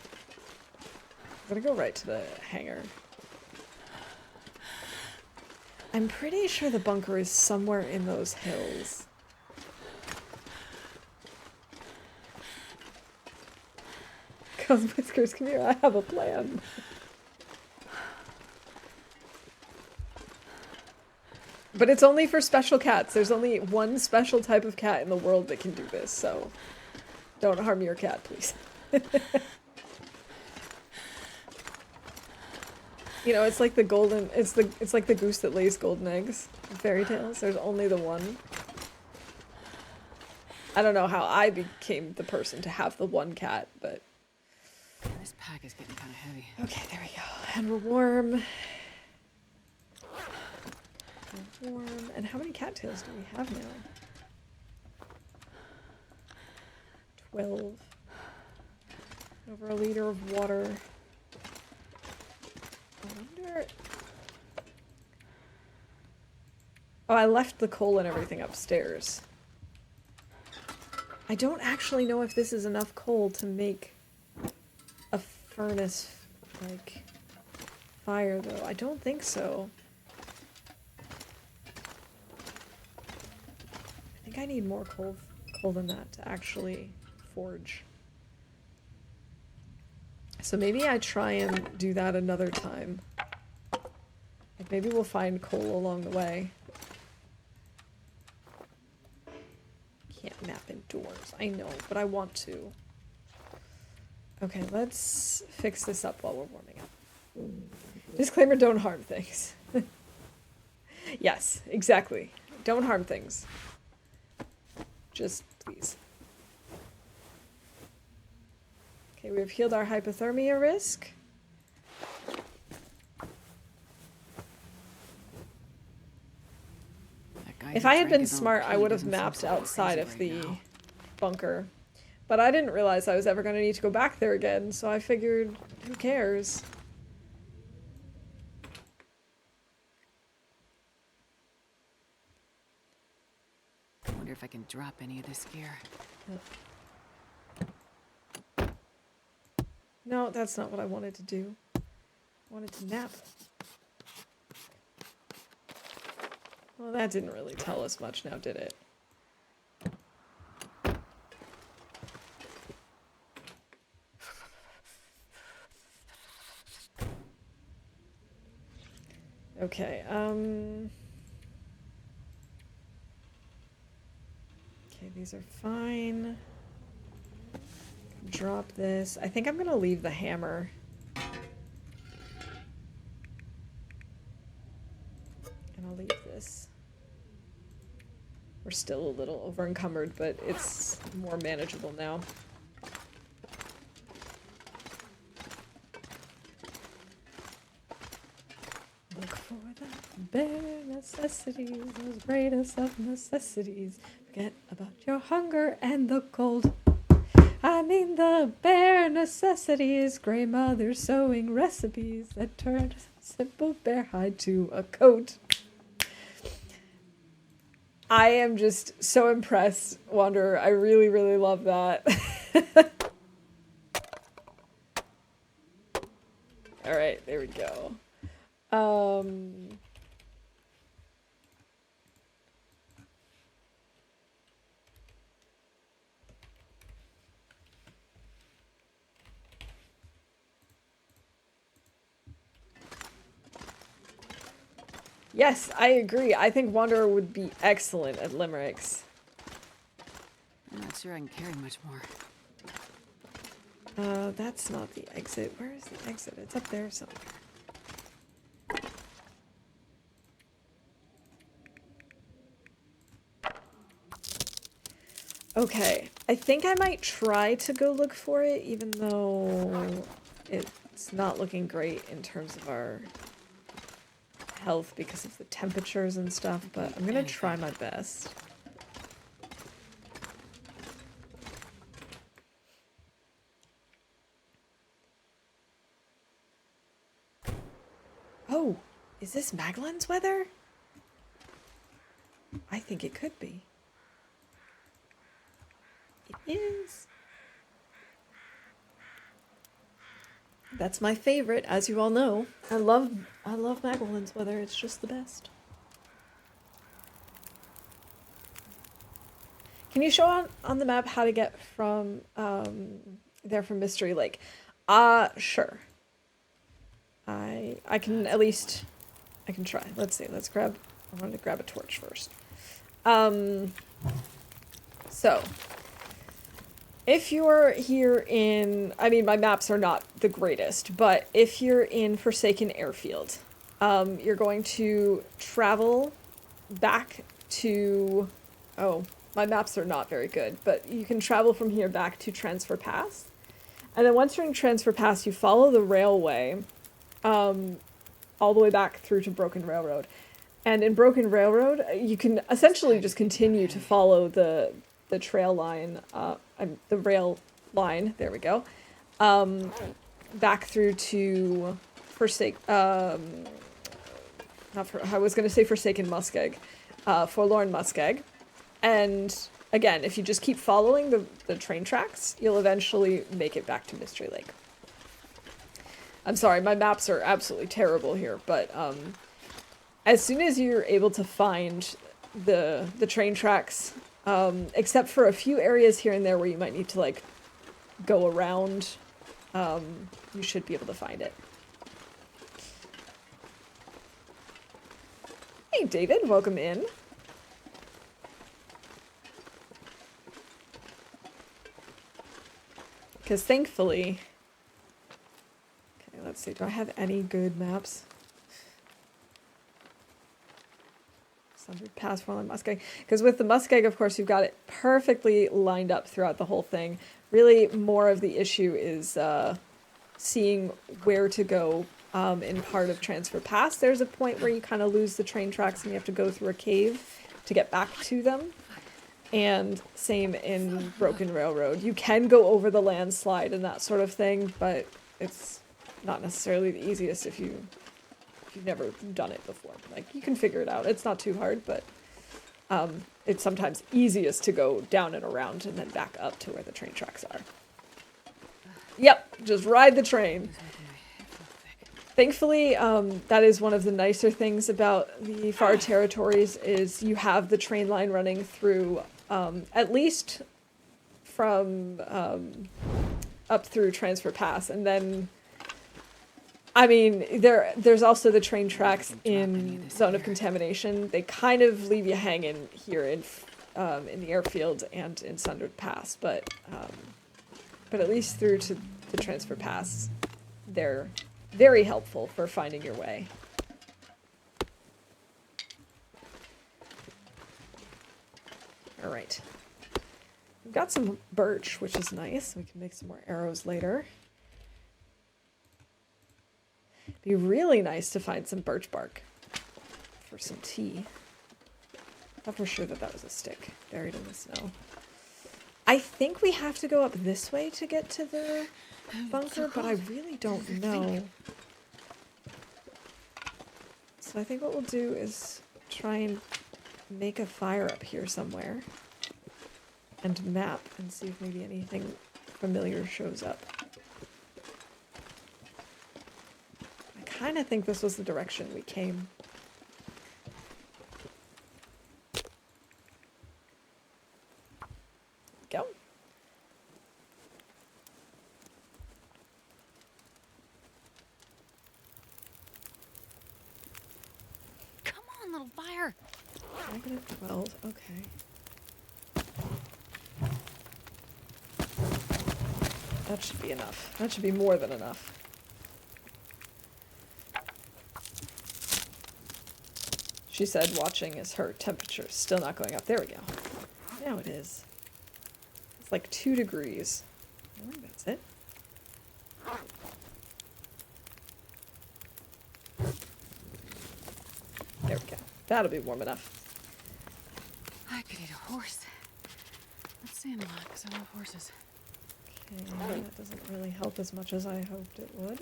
I'm gonna go right to the hangar. I'm pretty sure the bunker is somewhere in those hills. Cause Whiskers, come here, I have a plan. But it's only for special cats. There's only one special type of cat in the world that can do this, so don't harm your cat, please. You know, it's like the golden, it's like the goose that lays golden eggs in fairy tales. There's only the one. I don't know how I became the person to have the one cat, but... This pack is getting kind of heavy. Okay, there we go. And we're warm. We're warm. And how many cattails do we have now? 12. Over a liter of water. I wonder... Oh, I left the coal and everything upstairs. I don't actually know if this is enough coal to make a furnace, like, fire, though. I don't think so. I think I need more coal than that to actually forge. So maybe I try and do that another time. Like maybe we'll find coal along the way. Can't map indoors. I know, but I want to. Okay, let's fix this up while we're warming up. Disclaimer, don't harm things. Yes, exactly. Don't harm things. Just please. Okay, we've healed our hypothermia risk. If I had been smart, I would have mapped outside of the bunker. But I didn't realize I was ever going to need to go back there again, so I figured, who cares? I wonder if I can drop any of this gear. No, that's not what I wanted to do. I wanted to nap. Well, that didn't really tell us much now, did it? Okay, okay, these are fine. Drop this. I think I'm gonna leave the hammer. And I'll leave this. We're still a little over encumbered, but it's more manageable now. Look for the bare necessities, those greatest of necessities. Forget about your hunger and the cold. I mean the bare necessities, grey mothers sewing recipes that turned simple bear hide to a coat. I am just so impressed, Wanderer. I really, really love that. Alright, there we go. Yes, I agree. I think Wanderer would be excellent at limericks. I'm not sure I can carry much more. That's not the exit. Where is the exit? It's up there somewhere. Okay, I think I might try to go look for it, even though it's not looking great in terms of our health because of the temperatures and stuff, but I'm gonna try my best. Oh, is this Magdalene's weather? I think it could be. It is. That's my favorite, as you all know. I love Magdalene's weather. It's just the best. Can you show on the map how to get from there from Mystery Lake? Sure. I can at least I can try. Let's see. Let's grab. I wanted to grab a torch first. So. If you're here in, I mean, my maps are not the greatest, but if you're in Forsaken Airfield, you're going to travel back to, oh, my maps are not very good, but you can travel from here back to Transfer Pass. And then once you're in Transfer Pass, you follow the railway, all the way back through to Broken Railroad. And in Broken Railroad, you can essentially just continue to follow the trail line, the rail line, there we go, back through to I was going to say Forsaken Muskeg, Forlorn Muskeg, and again, if you just keep following the train tracks, you'll eventually make it back to Mystery Lake. I'm sorry, my maps are absolutely terrible here, but as soon as you're able to find the train tracks, except for a few areas here and there where you might need to, like, go around, you should be able to find it. Hey, David, welcome in. Because thankfully, see, do I have any good maps? Sundered Pass, Forlorn Muskeg. Because with the Muskeg, of course, you've got it perfectly lined up throughout the whole thing. Really, more of the issue is seeing where to go in part of Transfer Pass. There's a point where you kind of lose the train tracks and you have to go through a cave to get back to them. And same in Broken Railroad. You can go over the landslide and that sort of thing, but it's not necessarily the easiest if you've never done it before. Like, you can figure it out. It's not too hard, but it's sometimes easiest to go down and around and then back up to where the train tracks are. Yep, just ride the train. Thankfully, that is one of the nicer things about the far territories is you have the train line running through, at least from up through Transfer Pass, and then I mean, there's also the train tracks in Zone of Contamination. They kind of leave you hanging here in the airfield and in Sundered Pass, but at least through to the Transfer Pass, they're very helpful for finding your way. All right. We've got some birch, which is nice. We can make some more arrows later. Be really nice to find some birch bark for some tea. Thought for sure that that was a stick buried in the snow. I think we have to go up this way to get to the bunker, but I really don't know. So I think what we'll do is try and make a fire up here somewhere and map and see if maybe anything familiar shows up. I kind of think this was the direction we came. Go. Come on, little fire. Dragon of 12, okay. That should be enough. That should be more than enough. She said watching is her temperature still not going up. There we go. Now it is. It's like 2 degrees. I think that's it. There we go. That'll be warm enough. I could eat a horse. Let's see a lot, because I love horses. Okay, that doesn't really help as much as I hoped it would.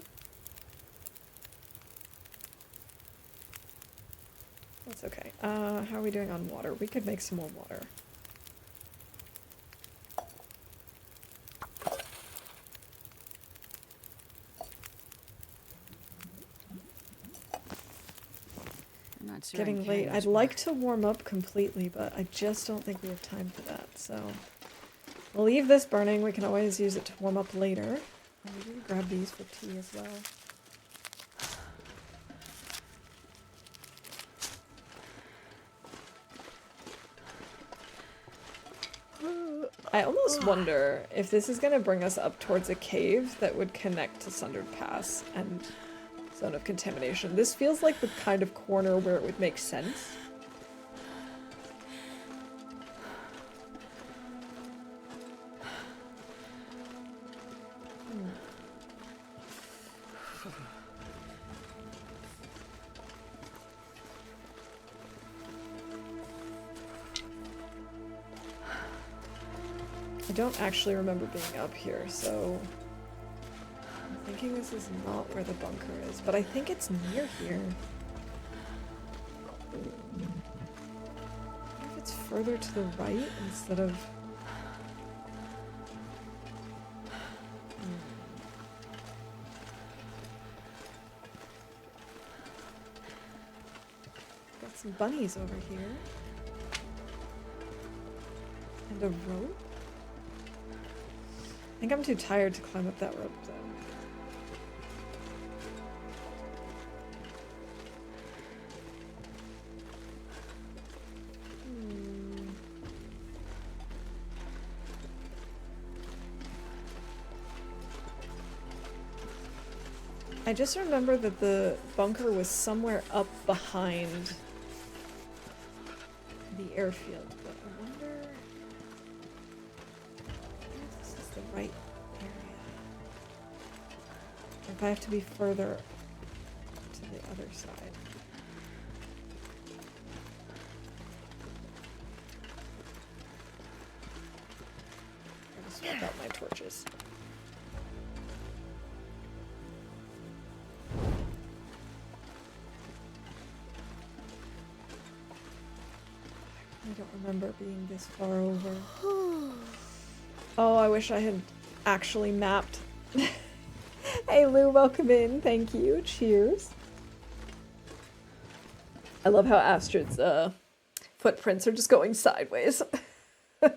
That's okay. How are we doing on water? We could make some more water. I'm not sure. Getting late. I'd like to warm up completely, but I just don't think we have time for that, so we'll leave this burning. We can always use it to warm up later. Maybe grab these for tea as well. I almost wonder if this is going to bring us up towards a cave that would connect to Sundered Pass and Zone of Contamination. This feels like the kind of corner where it would make sense. I don't actually remember being up here, so I'm thinking this is not where the bunker is, but I think it's near here. I wonder if it's further to the right instead of... Got some bunnies over here. And a rope? I think I'm too tired to climb up that rope, though. I just remember that the bunker was somewhere up behind the airfield, but I wonder if this is the right area. Or if I have to be further to the other side. I'll just swap out my torches. I don't remember being this far over. Oh, I wish I had actually mapped. Hey Lou, welcome in. Thank you. Cheers. I love how Astrid's footprints are just going sideways. Game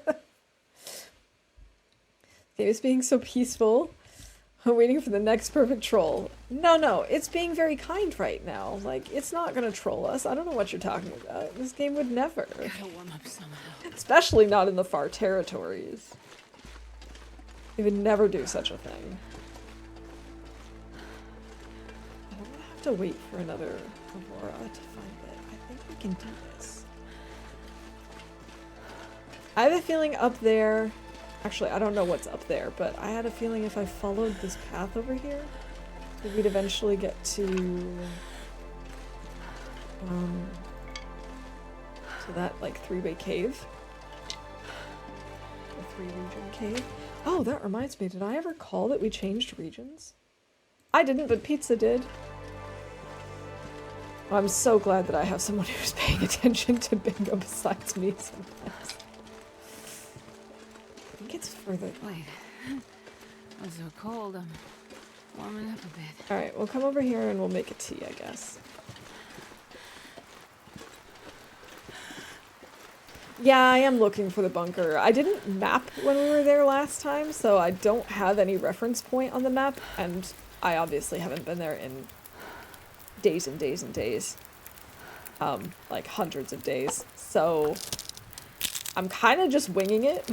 is being so peaceful. I'm waiting for the next perfect troll. No, it's being very kind right now. Like, it's not gonna troll us. I don't know what you're talking about. This game would never. Gotta warm up somehow. Especially not in the far territories. It would never do such a thing. I don't want to have to wait for another Aurora to find it. I think we can do this. I have a feeling up there... Actually, I don't know what's up there, but I had a feeling if I followed this path over here, that we'd eventually get to that, like, three-way cave. A three-region cave. Oh, that reminds me, did I ever call that we changed regions? I didn't, but Pizza did. Well, I'm so glad that I have someone who's paying attention to bingo besides me sometimes. I think it's further. Wait. I'm so cold. I'm warming up a bit. Alright, we'll come over here and we'll make a tea, I guess. Yeah, I am looking for the bunker. I didn't map when we were there last time, so I don't have any reference point on the map, and I obviously haven't been there in days and days and days. Like hundreds of days. So I'm kind of just winging it.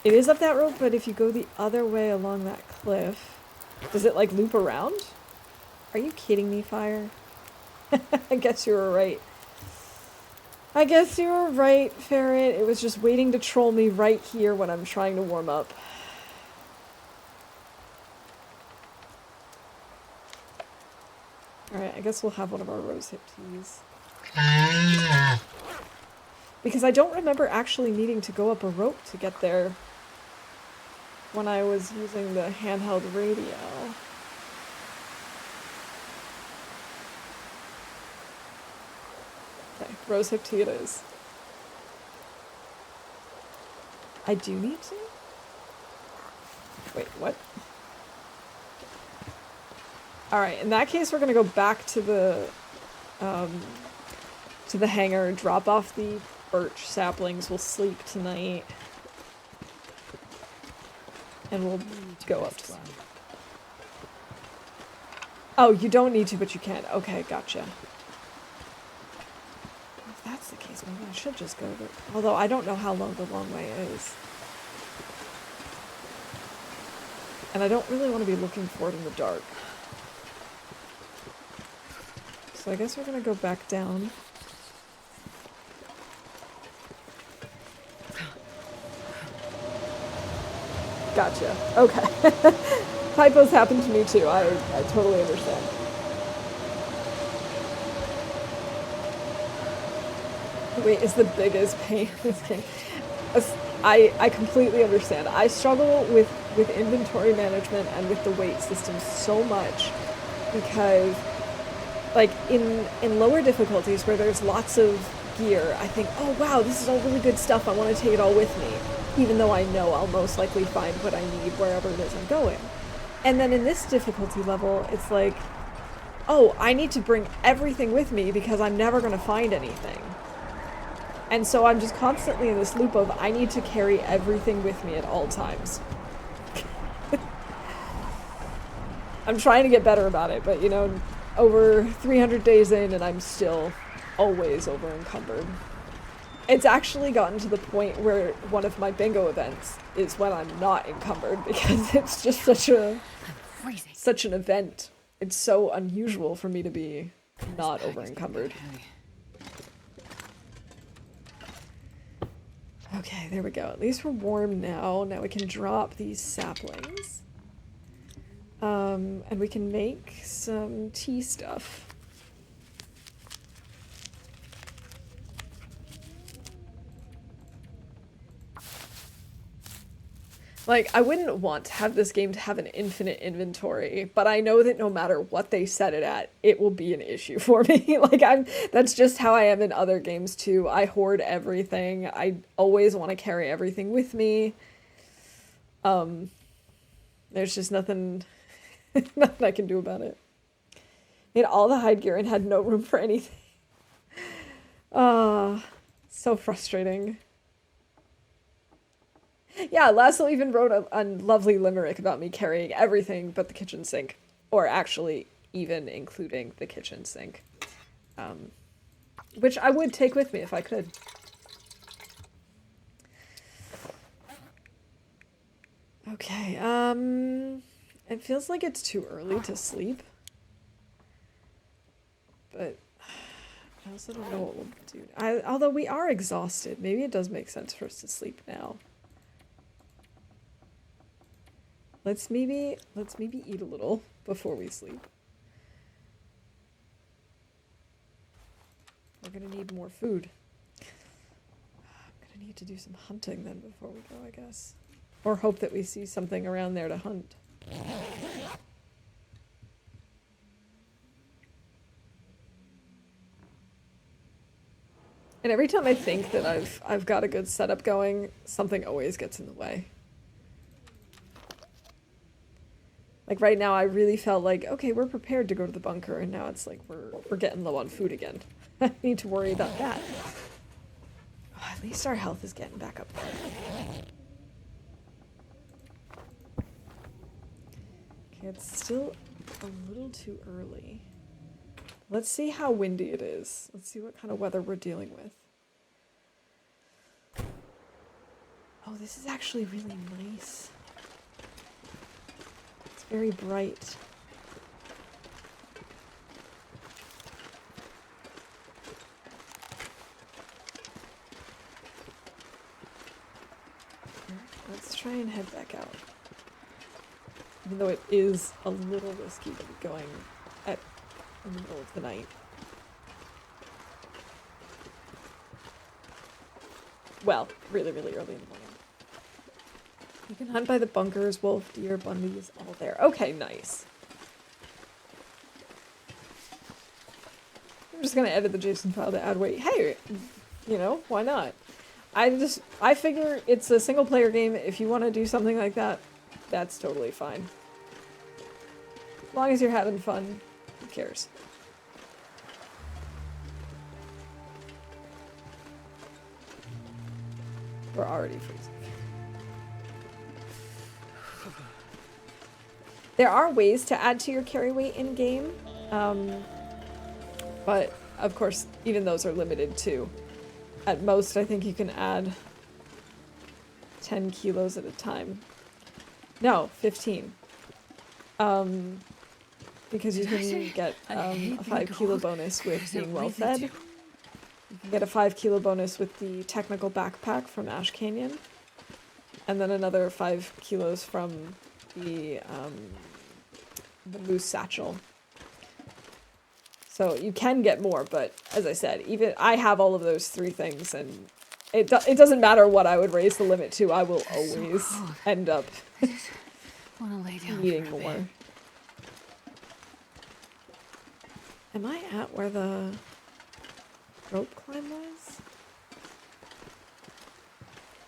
It is up that road, but if you go the other way along that cliff, does it like loop around? Are you kidding me, Fire? I guess you were right. I guess you were right, Ferret. It was just waiting to troll me right here when I'm trying to warm up. Alright, I guess we'll have one of our rosehip teas. Because I don't remember actually needing to go up a rope to get there when I was using the handheld radio. Okay, rosehip tea it is. I do need to? Wait, what? Alright, in that case we're gonna go back to the hangar, drop off the birch saplings, we'll sleep tonight. And we'll go up to that. Oh, you don't need to, but you can. Okay, gotcha. If that's the case, maybe I should just go there. Although I don't know how long the long way is. And I don't really want to be looking for it in the dark. So I guess we're gonna go back down. Gotcha. Okay. Typos happen to me too. I totally understand. Wait, is the biggest pain in this game. I completely understand. I struggle with inventory management and with the weight system so much because, like, in lower difficulties where there's lots of gear, I think, oh wow, this is all really good stuff, I want to take it all with me. Even though I know I'll most likely find what I need wherever it is I'm going. And then in this difficulty level, it's like, oh, I need to bring everything with me because I'm never going to find anything. And so I'm just constantly in this loop of, I need to carry everything with me at all times. I'm trying to get better about it, but you know, over 300 days in and I'm still always over encumbered. It's actually gotten to the point where one of my bingo events is when I'm not encumbered because it's just such a crazy. such an event. It's so unusual for me to be not This bag over is encumbered. getting heavy. Okay, there we go. At least we're warm now. Now we can drop these saplings. And we can make some tea stuff. Like, I wouldn't want to have this game to have an infinite inventory, but I know that no matter what they set it at, it will be an issue for me. Like, that's just how I am in other games too. I hoard everything. I always want to carry everything with me. There's just nothing nothing I can do about it. Made all the hide gear and had no room for anything. Ah, so frustrating. Yeah, Laszlo even wrote a lovely limerick about me carrying everything but the kitchen sink. Or actually, even including the kitchen sink. Which I would take with me if I could. Okay, it feels like it's too early to sleep. But I also don't know what we'll do. Although we are exhausted, maybe it does make sense for us to sleep now. Let's maybe eat a little before we sleep. We're gonna need more food. I'm gonna need to do some hunting then before we go, I guess. Or hope that we see something around there to hunt. And every time I think that I've got a good setup going, something always gets in the way. Like right now, I really felt like, okay, we're prepared to go to the bunker, and now it's like we're getting low on food again. I need to worry about that. Oh, at least our health is getting back up there. Okay, it's still a little too early. Let's see how windy it is. Let's see what kind of weather we're dealing with. Oh, this is actually really nice. Very bright. Let's try and head back out. Even though it is a little risky to be going in the middle of the night. Well, really, really early in the morning. You can hunt by the bunkers, wolf, deer, bunnies, all there. Okay, nice. I'm just gonna edit the JSON file to add weight. Hey, you know, why not? I figure it's a single player game. If you want to do something like that, that's totally fine. As long as you're having fun, who cares? We're already freezing. There are ways to add to your carry weight in-game, but of course, even those are limited too. At most, I think you can add 10 kilos at a time. No, 15. Because you can get a 5 kilo bonus with being well fed. You can get a 5 kilo bonus with the technical backpack from Ash Canyon. And then another 5 kilos from the moose satchel. So you can get more, but as I said, even I have all of those 3 things, and it doesn't matter what I would raise the limit to. I will always end up needing more. Am I at where the rope climb was?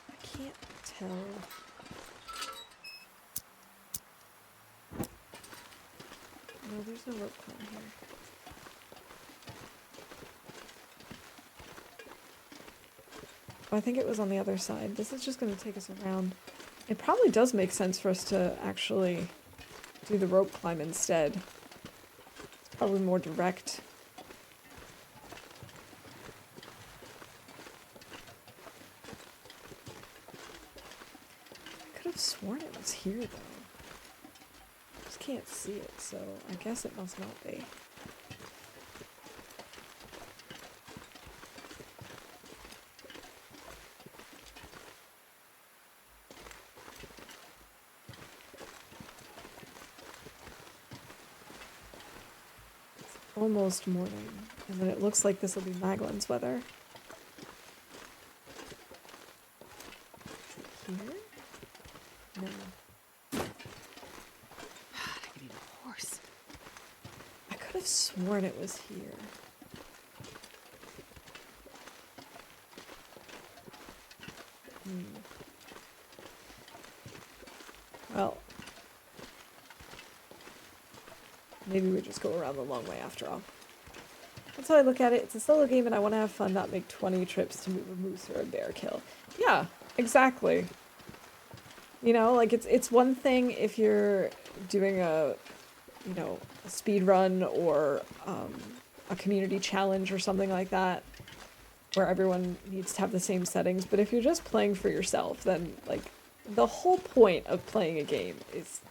I can't tell. No, there's no rope climb here. Oh, I think it was on the other side. This is just going to take us around. It probably does make sense for us to actually do the rope climb instead. It's probably more direct. I could have sworn it was here, though. Just can't see it, so I guess it must not be. It's almost morning, and then it looks like this will be Maglein's weather. Here? No. I could eat a horse. I could have sworn it was here. Well, maybe we just go around the long way after all. That's how I look at it. It's a solo game and I want to have fun, not make 20 trips to move a moose or a bear kill. Yeah, exactly. You know, like it's one thing if you're doing a speed run or a community challenge or something like that, where everyone needs to have the same settings. But if you're just playing for yourself, then like the whole point of playing a game is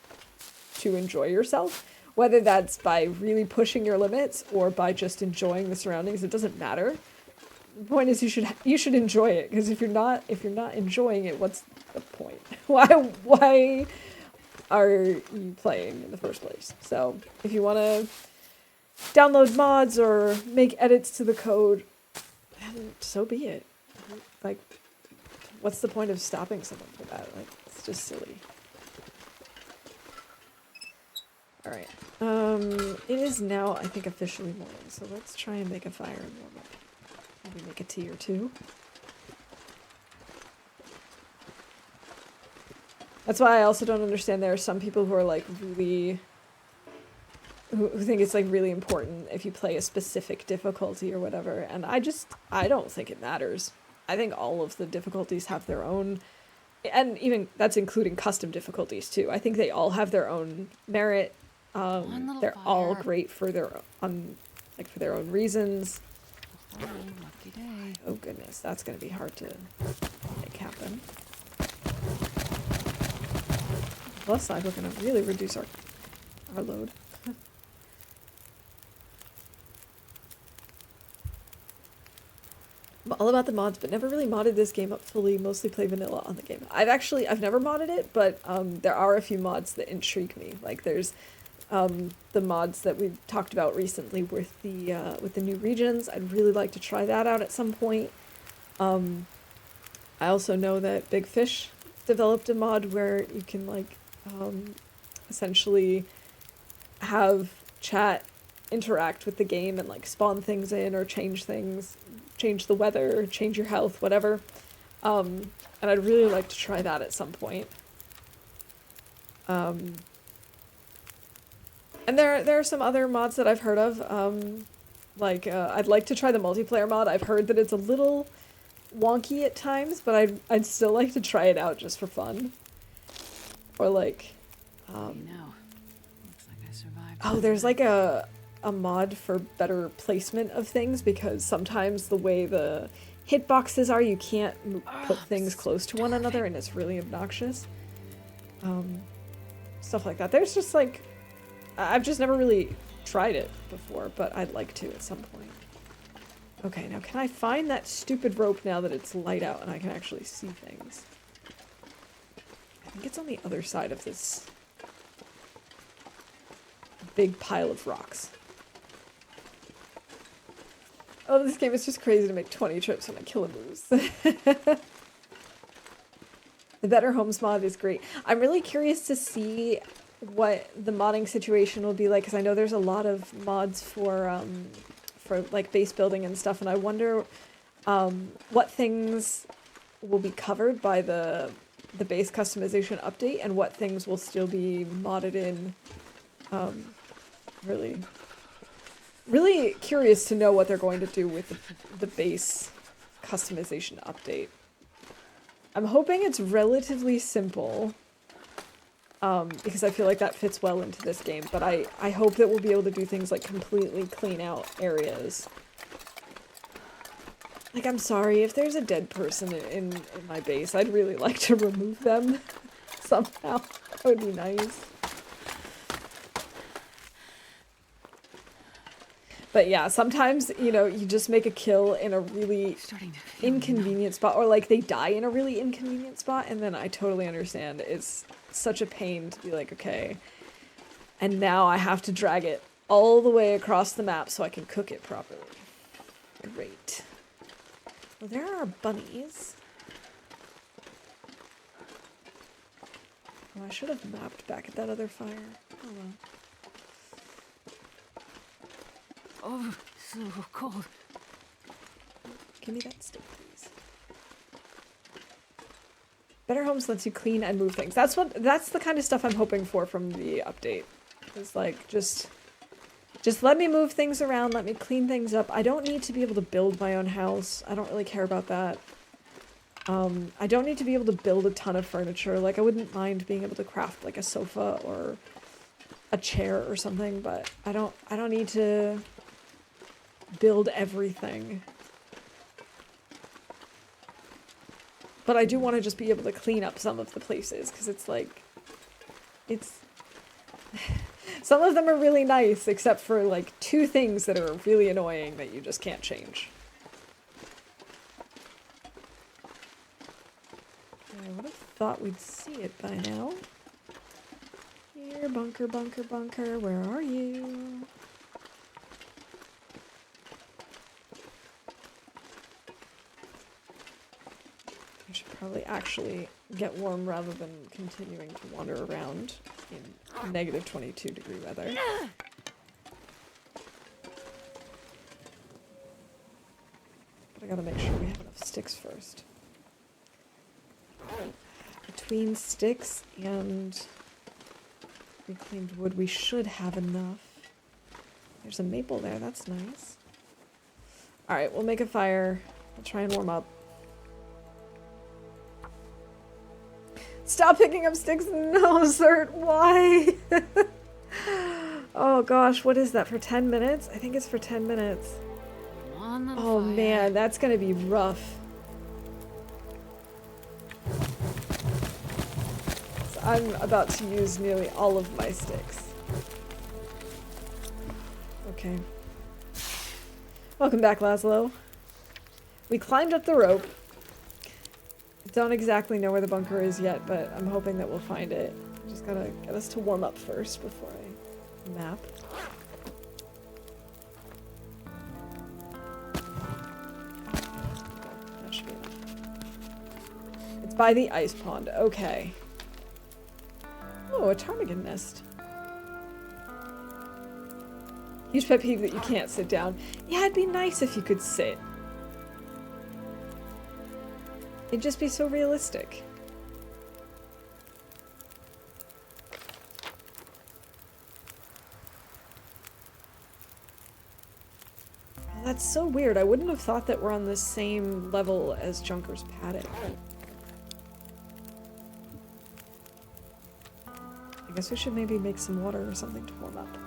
to enjoy yourself. Whether that's by really pushing your limits or by just enjoying the surroundings, it doesn't matter. The point is you should enjoy it, because if you're not enjoying it, what's the point? Why are you playing in the first place? So if you want to download mods or make edits to the code, then so be it. Like, what's the point of stopping someone for that? Like, it's just silly. All right. It is now, I think, officially morning, so let's try and make a fire and warm up. Maybe make a tea or two. That's why I also don't understand there are some people who are like really... who think it's like really important if you play a specific difficulty or whatever, and I don't think it matters. I think all of the difficulties have their own, and even that's including custom difficulties too. I think they all have their own merit. They're all great for their for their own reasons. Oh, lucky day. Oh goodness, that's gonna be hard to make happen. Plus side, we're gonna really reduce our load. I'm all about the mods, but never really modded this game up fully, mostly play vanilla on the game. I've never modded it, but there are a few mods that intrigue me. Like there's the mods that we've talked about recently with the new regions. I'd really like to try that out at some point. I also know that Big Fish developed a mod where you can like essentially have chat interact with the game and like spawn things in or change things, change the weather, change your health, whatever. And I'd really like to try that at some point. And there are some other mods that I've heard of. I'd like to try the multiplayer mod. I've heard that it's a little wonky at times, but I'd still like to try it out just for fun. Or like, Looks like I survived. oh, there's like a mod for better placement of things, because sometimes the way the hitboxes are, you can't put things close to one another, and it's really obnoxious. Stuff like that. There's just like, I've just never really tried it before, but I'd like to at some point. Okay, now can I find that stupid rope now that it's light out and I can actually see things? I think it's on the other side of this big pile of rocks. Oh, this game is just crazy to make 20 trips when I kill a moose. The Better Homes mod is great. I'm really curious to see what the modding situation will be like, because I know there's a lot of mods for like base building and stuff, and I wonder what things will be covered by the base customization update and what things will still be modded in. Really curious to know what they're going to do with the base customization update. I'm hoping it's relatively simple, because I feel like that fits well into this game, but I hope that we'll be able to do things like completely clean out areas. Like, I'm sorry, if there's a dead person in my base, I'd really like to remove them somehow. That would be nice. But yeah, sometimes, you know, you just make a kill in a really Starting to feel inconvenient spot, or like they die in a really inconvenient spot, and then I totally understand. It's such a pain to be like, okay, and now I have to drag it all the way across the map so I can cook it properly. Great. Well, there are bunnies. Oh, I should have mapped back at that other fire. Oh well. Oh, so cold. Give me that stick, please. Better Homes lets you clean and move things. That's the kind of stuff I'm hoping for from the update. It's like, just let me move things around, let me clean things up. I don't need to be able to build my own house. I don't really care about that. I don't need to be able to build a ton of furniture. Like, I wouldn't mind being able to craft like a sofa or a chair or something, but I don't need to build everything. But I do want to just be able to clean up some of the places, because it's like, it's... some of them are really nice, except for like 2 things that are really annoying that you just can't change. I would have thought we'd see it by now. Here, bunker, bunker, bunker, where are you? I should probably actually get warm rather than continuing to wander around in negative 22-degree weather. But I gotta make sure we have enough sticks first. Between sticks and reclaimed wood, we should have enough. There's a maple there, that's nice. Alright, we'll make a fire. We'll try and warm up. Stop picking up sticks! No, Zert, why? Oh gosh, what is that, for 10 minutes? I think it's for 10 minutes. Oh man, that's gonna be rough. So I'm about to use nearly all of my sticks. Okay. Welcome back, Laszlo. We climbed up the rope. Don't exactly know where the bunker is yet, but I'm hoping that we'll find it. Just gotta get us to warm up first before I map. That should be enough. It's by the ice pond. Okay. Oh, a ptarmigan nest. Huge pet peeve that you can't sit down. Yeah, it'd be nice if you could sit. It'd just be so realistic. Oh, that's so weird. I wouldn't have thought that we're on the same level as Junker's Paddock. I guess we should maybe make some water or something to warm up.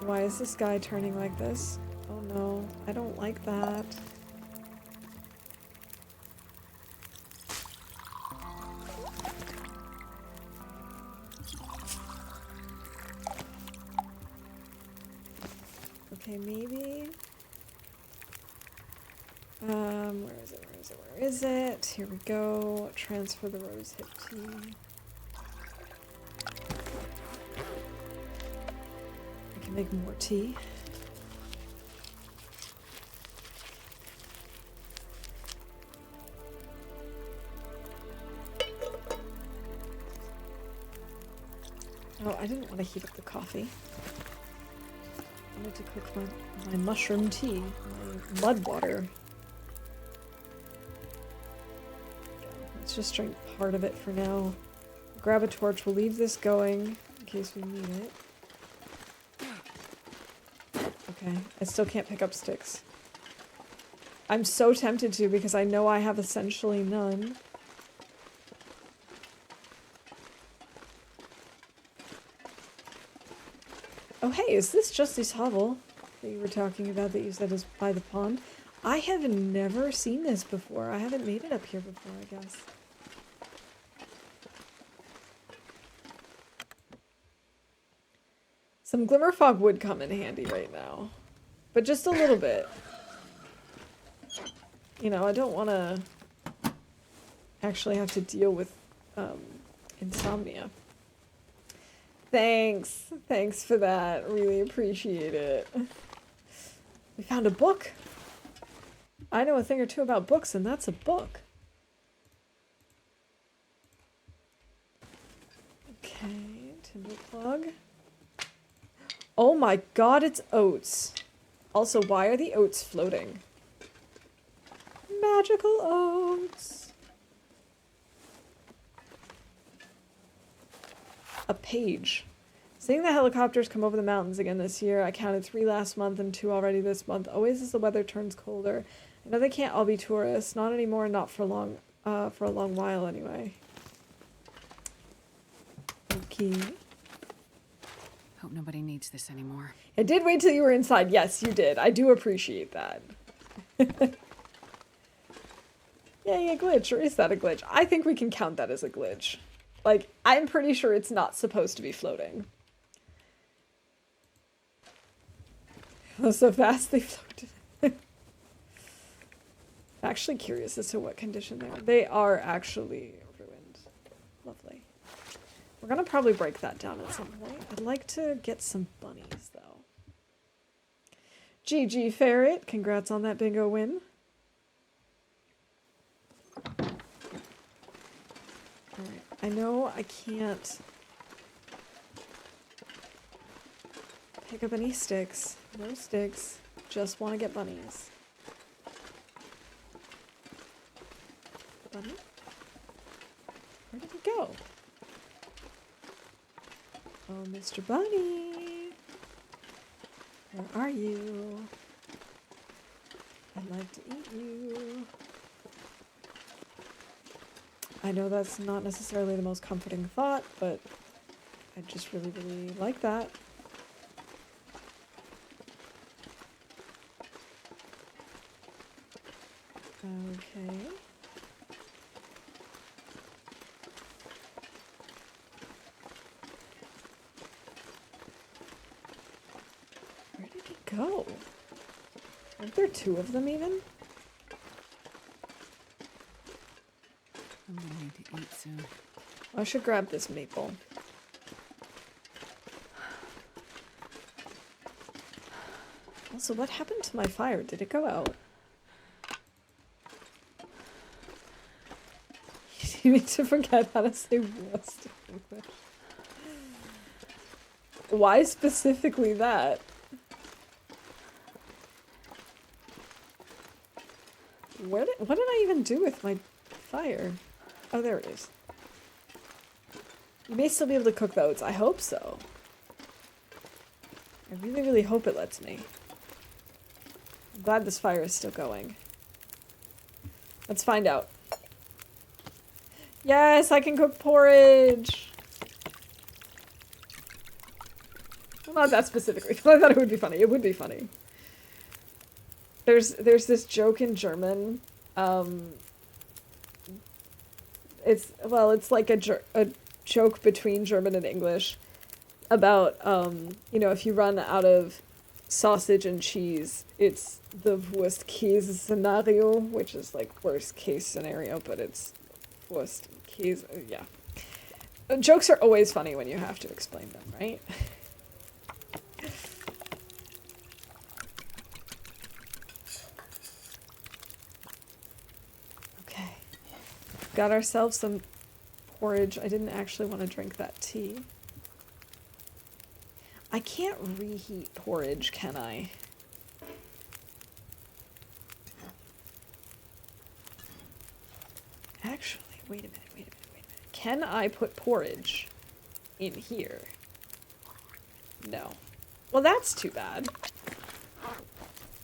Why is this guy turning like this? Oh no, I don't like that. Okay, maybe. Where is it? Where is it? Where is it? Here we go. Transfer the rose hip tea. I can make more tea. Oh, I didn't want to heat up the coffee. I wanted to cook my mushroom tea, my mud water. Let's just drink part of it for now. Grab a torch, we'll leave this going in case we need it. Okay, I still can't pick up sticks. I'm so tempted to because I know I have essentially none. Oh hey, is this Justy's hovel that you were talking about that you said is by the pond? I have never seen this before. I haven't made it up here before, I guess. Some glimmer fog would come in handy right now. But just a little bit. You know, I don't want to actually have to deal with insomnia. Thanks. Thanks for that. Really appreciate it. We found a book. I know a thing or two about books, and that's a book. Okay, timber plug. Oh my god, it's oats. Also, why are the oats floating? Magical oats. A page. Seeing the helicopters come over the mountains again this year. I counted 3 last month and 2 already this month. Always as the weather turns colder. I know they can't all be tourists. Not anymore, not for long, for a long while anyway. Okay. Hope nobody needs this anymore. I did wait till you were inside. Yes, you did. I do appreciate that. Yay, a glitch. Or is that a glitch? I think we can count that as a glitch. Like, I'm pretty sure it's not supposed to be floating. So fast they floated. Actually curious as to what condition they are. They are actually ruined. Lovely. We're gonna probably break that down at some point. I'd like to get some bunnies, though. GG Ferret, congrats on that bingo win. Alright, I know I can't pick up any sticks. No sticks. Just want to get bunnies. Bunny? Where did he go? Oh, Mr. Bunny. Where are you? I'd like to eat you. I know that's not necessarily the most comforting thought, but I just really, really like that. Okay. Where did he go? Aren't there 2 of them even? I'm gonna need to eat soon. I should grab this maple. Also, what happened to my fire? Did it go out? You need to forget how to say rust in English. Why specifically that? What did I even do with my fire? Oh, there it is. You may still be able to cook the oats. I hope so. I really, really hope it lets me. I'm glad this fire is still going. Let's find out. Yes, I can cook porridge! Well, not that specifically, but I thought it would be funny. It would be funny. There's this joke in German. It's like a joke between German and English about, you know, if you run out of sausage and cheese, it's the worst case scenario, which is like worst case scenario, but it's worst case, yeah. Jokes are always funny when you have to explain them, right? Okay. Got ourselves some porridge. I didn't actually want to drink that tea. I can't reheat porridge, can I? Actually, wait a minute. Can I put porridge in here? No. Well, that's too bad.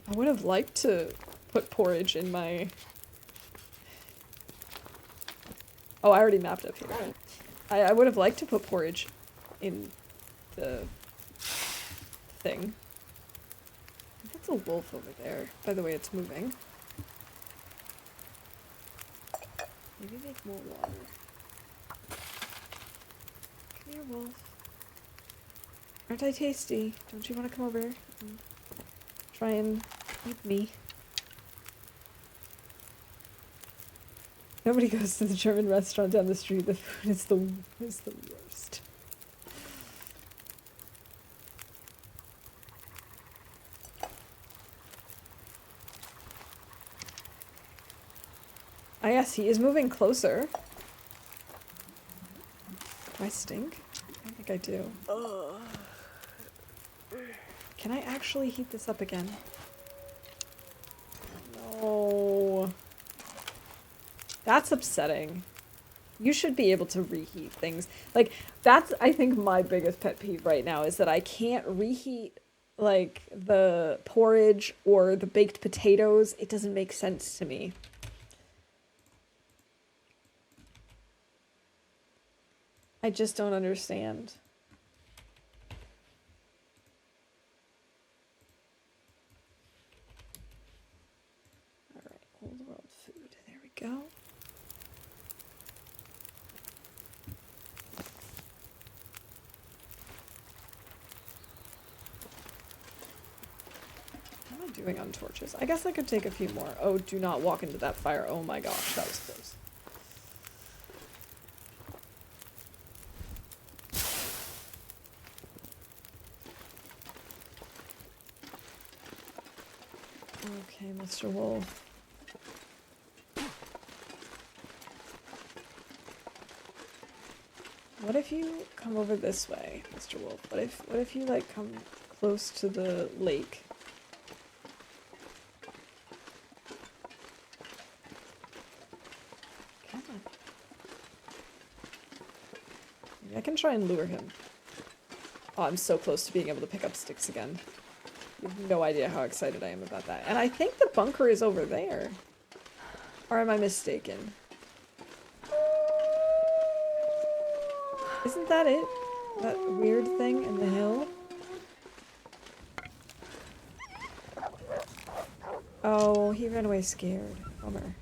I would have liked to put porridge in my... Oh, I already mapped up here. I would have liked to put porridge in the thing. I think It's a wolf over there. By the way, it's moving. Maybe make more water. Come here, wolf. Aren't I tasty? Don't you want to come over and try and eat me? Nobody goes to the German restaurant down the street. The food is the worst. Ah, yes, he is moving closer. Do I stink? I don't think I do. Can I actually heat this up again? No. That's upsetting. You should be able to reheat things. Like, that's, I think, my biggest pet peeve right now is that I can't reheat, like, the porridge or the baked potatoes. It doesn't make sense to me. I just don't understand. Alright, old world food. There we go. How am I doing on torches? I guess I could take a few more. Oh, do not walk into that fire. Oh my gosh, that was close. Okay, Mr. Wolf. What if you come over this way, Mr. Wolf? What if you like come close to the lake? Come on. Maybe I can try and lure him. Oh, I'm so close to being able to pick up sticks again. You have no idea how excited I am about that. And I think the bunker is over there. Or am I mistaken? Isn't that it? That weird thing in the hill? Oh, he ran away scared. Bummer.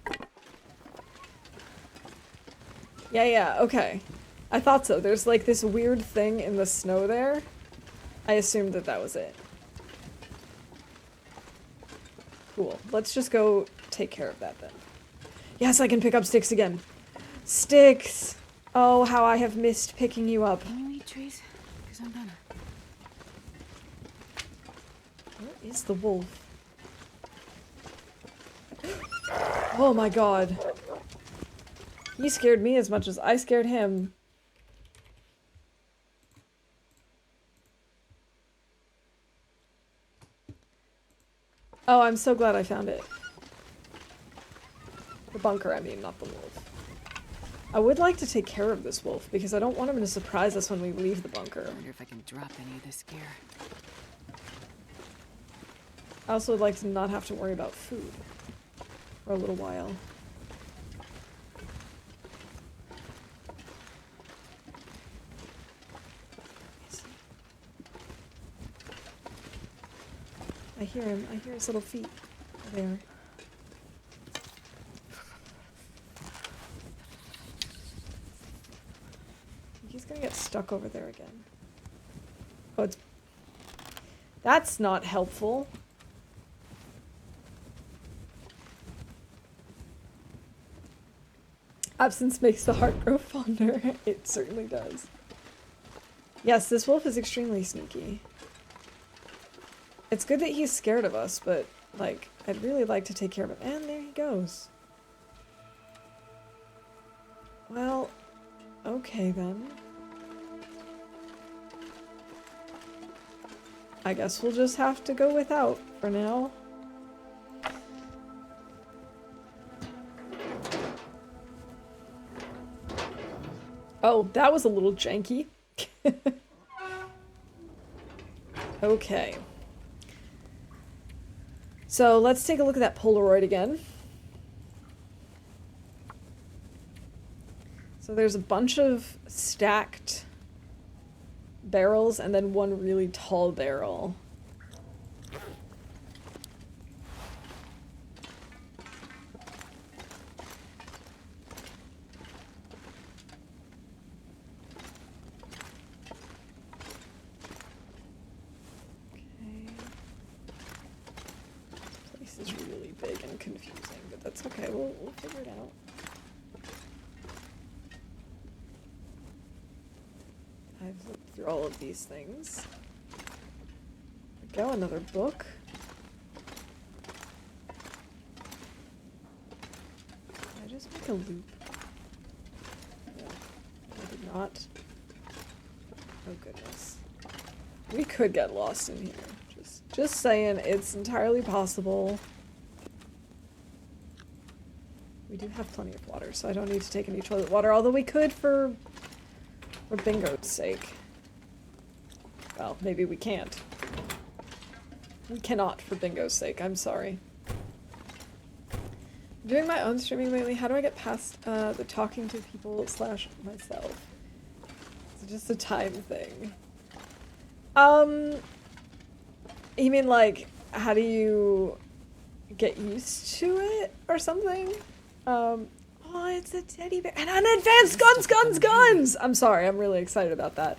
Yeah, okay. I thought so. There's like this weird thing in the snow there. I assumed that that was it. Cool. Let's just go take care of that then. Yes, I can pick up sticks again. Sticks! Oh, how I have missed picking you up. Can you eat trees? Because I'm gonna. Where is the wolf? Oh my god. He scared me as much as I scared him. Oh, I'm so glad I found it. The bunker, I mean, not the wolf. I would like to take care of this wolf, because I don't want him to surprise us when we leave the bunker. I wonder if I can drop any of this gear. I also would like to not have to worry about food for a little while. I hear him. I hear his little feet. There. He's gonna get stuck over there again. Oh, it's... That's not helpful. Absence makes the heart grow fonder. It certainly does. Yes, this wolf is extremely sneaky. It's good that he's scared of us, but, like, I'd really like to take care of him. And there he goes. Well, okay then. I guess we'll just have to go without for now. Oh, that was a little janky. Okay. So let's take a look at that Polaroid again. So there's a bunch of stacked barrels and then one really tall barrel. It's okay, we'll figure it out. I've looked through all of these things. There we go, another book. Did I just make a loop? No, I did not. Oh goodness. We could get lost in here. Just saying, it's entirely possible. We do have plenty of water, so I don't need to take any toilet water, although we could for bingo's sake. Well, maybe we can't. We cannot for bingo's sake, I'm sorry. I'm doing my own streaming lately. How do I get past the talking to people / myself? It's just a time thing. You mean like, how do you get used to it or something? Oh, it's a teddy bear and an advanced guns! I'm sorry, I'm really excited about that.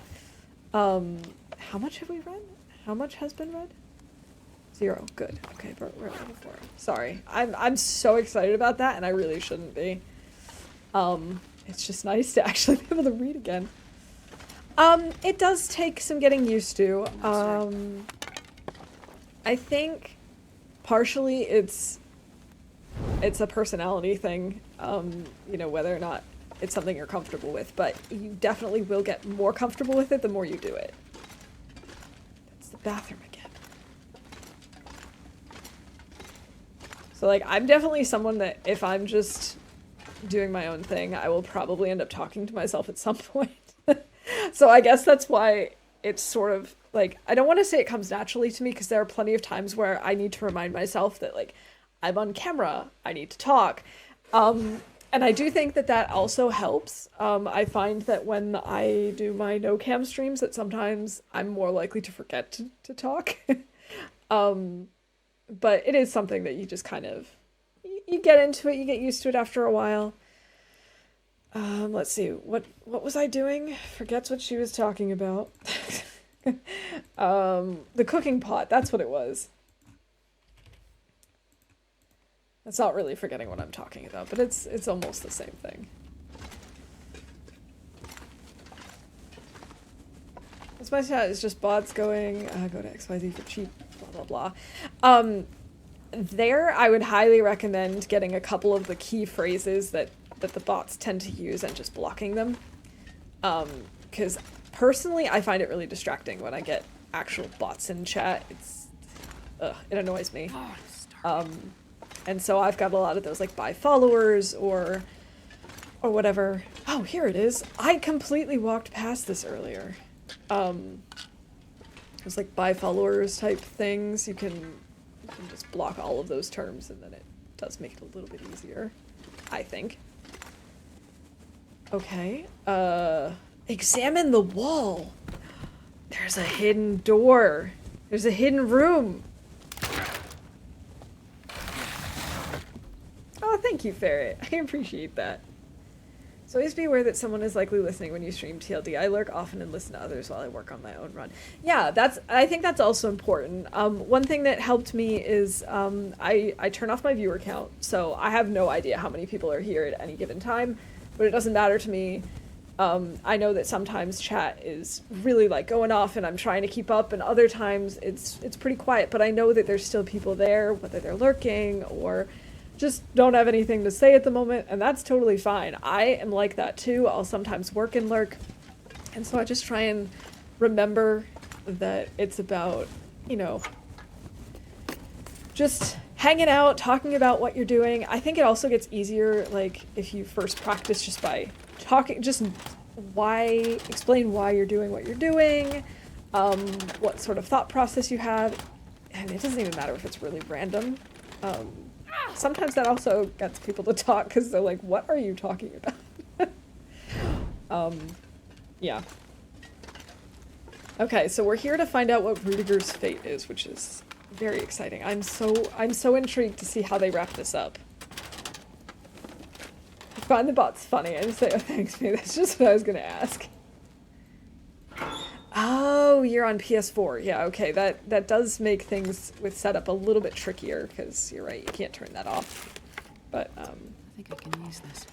How much have we read? How much has been read? 0. Good. Okay, we're at level 4. Sorry. I'm so excited about that, and I really shouldn't be. It's just nice to actually be able to read again. It does take some getting used to. I think partially it's a personality thing, you know, whether or not it's something you're comfortable with, but you definitely will get more comfortable with it the more you do it. That's the bathroom again. So, like, I'm definitely someone that if I'm just doing my own thing, I will probably end up talking to myself at some point. So I guess that's why it's sort of, like, I don't want to say it comes naturally to me, because there are plenty of times where I need to remind myself that, like, I'm on camera, I need to talk. And I do think that that also helps. I find that when I do my no-cam streams, that sometimes I'm more likely to forget to talk. But it is something that you just kind of, you get into it, you get used to it after a while. Let's see, what was I doing? Forgets what she was talking about. The cooking pot, that's what it was. That's not really forgetting what I'm talking about, but it's almost the same thing. This my chat is just bots going, go to XYZ for cheap, blah blah blah. There, I would highly recommend getting a couple of the key phrases that the bots tend to use and just blocking them. Because personally, I find it really distracting when I get actual bots in chat. It annoys me. And so I've got a lot of those, like, buy followers or whatever. Oh, here it is. I completely walked past this earlier. It's like buy followers type things. You can just block all of those terms, and then it does make it a little bit easier, I think. Okay. Examine the wall. There's a hidden door. There's a hidden room. Oh, thank you, Ferret. I appreciate that. So always be aware that someone is likely listening when you stream TLD. I lurk often and listen to others while I work on my own run. Yeah, I think that's also important. One thing that helped me is I turn off my viewer count, so I have no idea how many people are here at any given time, but it doesn't matter to me. I know that sometimes chat is really, like, going off and I'm trying to keep up, and other times it's pretty quiet, but I know that there's still people there, whether they're lurking or just don't have anything to say at the moment, and that's totally fine. I am like that too. I'll sometimes work and lurk, and so I just try and remember that it's about, you know, just hanging out, talking about what you're doing. I think it also gets easier, like, if you first practice just by talking, just explain why you're doing what you're doing, what sort of thought process you have, and it doesn't even matter if it's really random. Sometimes that also gets people to talk because they're like, what are you talking about? Yeah. Okay, so we're here to find out what Rudiger's fate is, which is very exciting. I'm so intrigued to see how they wrap this up. I find the bots funny. I just say, oh, thanks, me. That's just what I was gonna ask. Oh, you're on PS4. Yeah, okay. That does make things with setup a little bit trickier, because you're right, you can't turn that off. But, I think I can use this.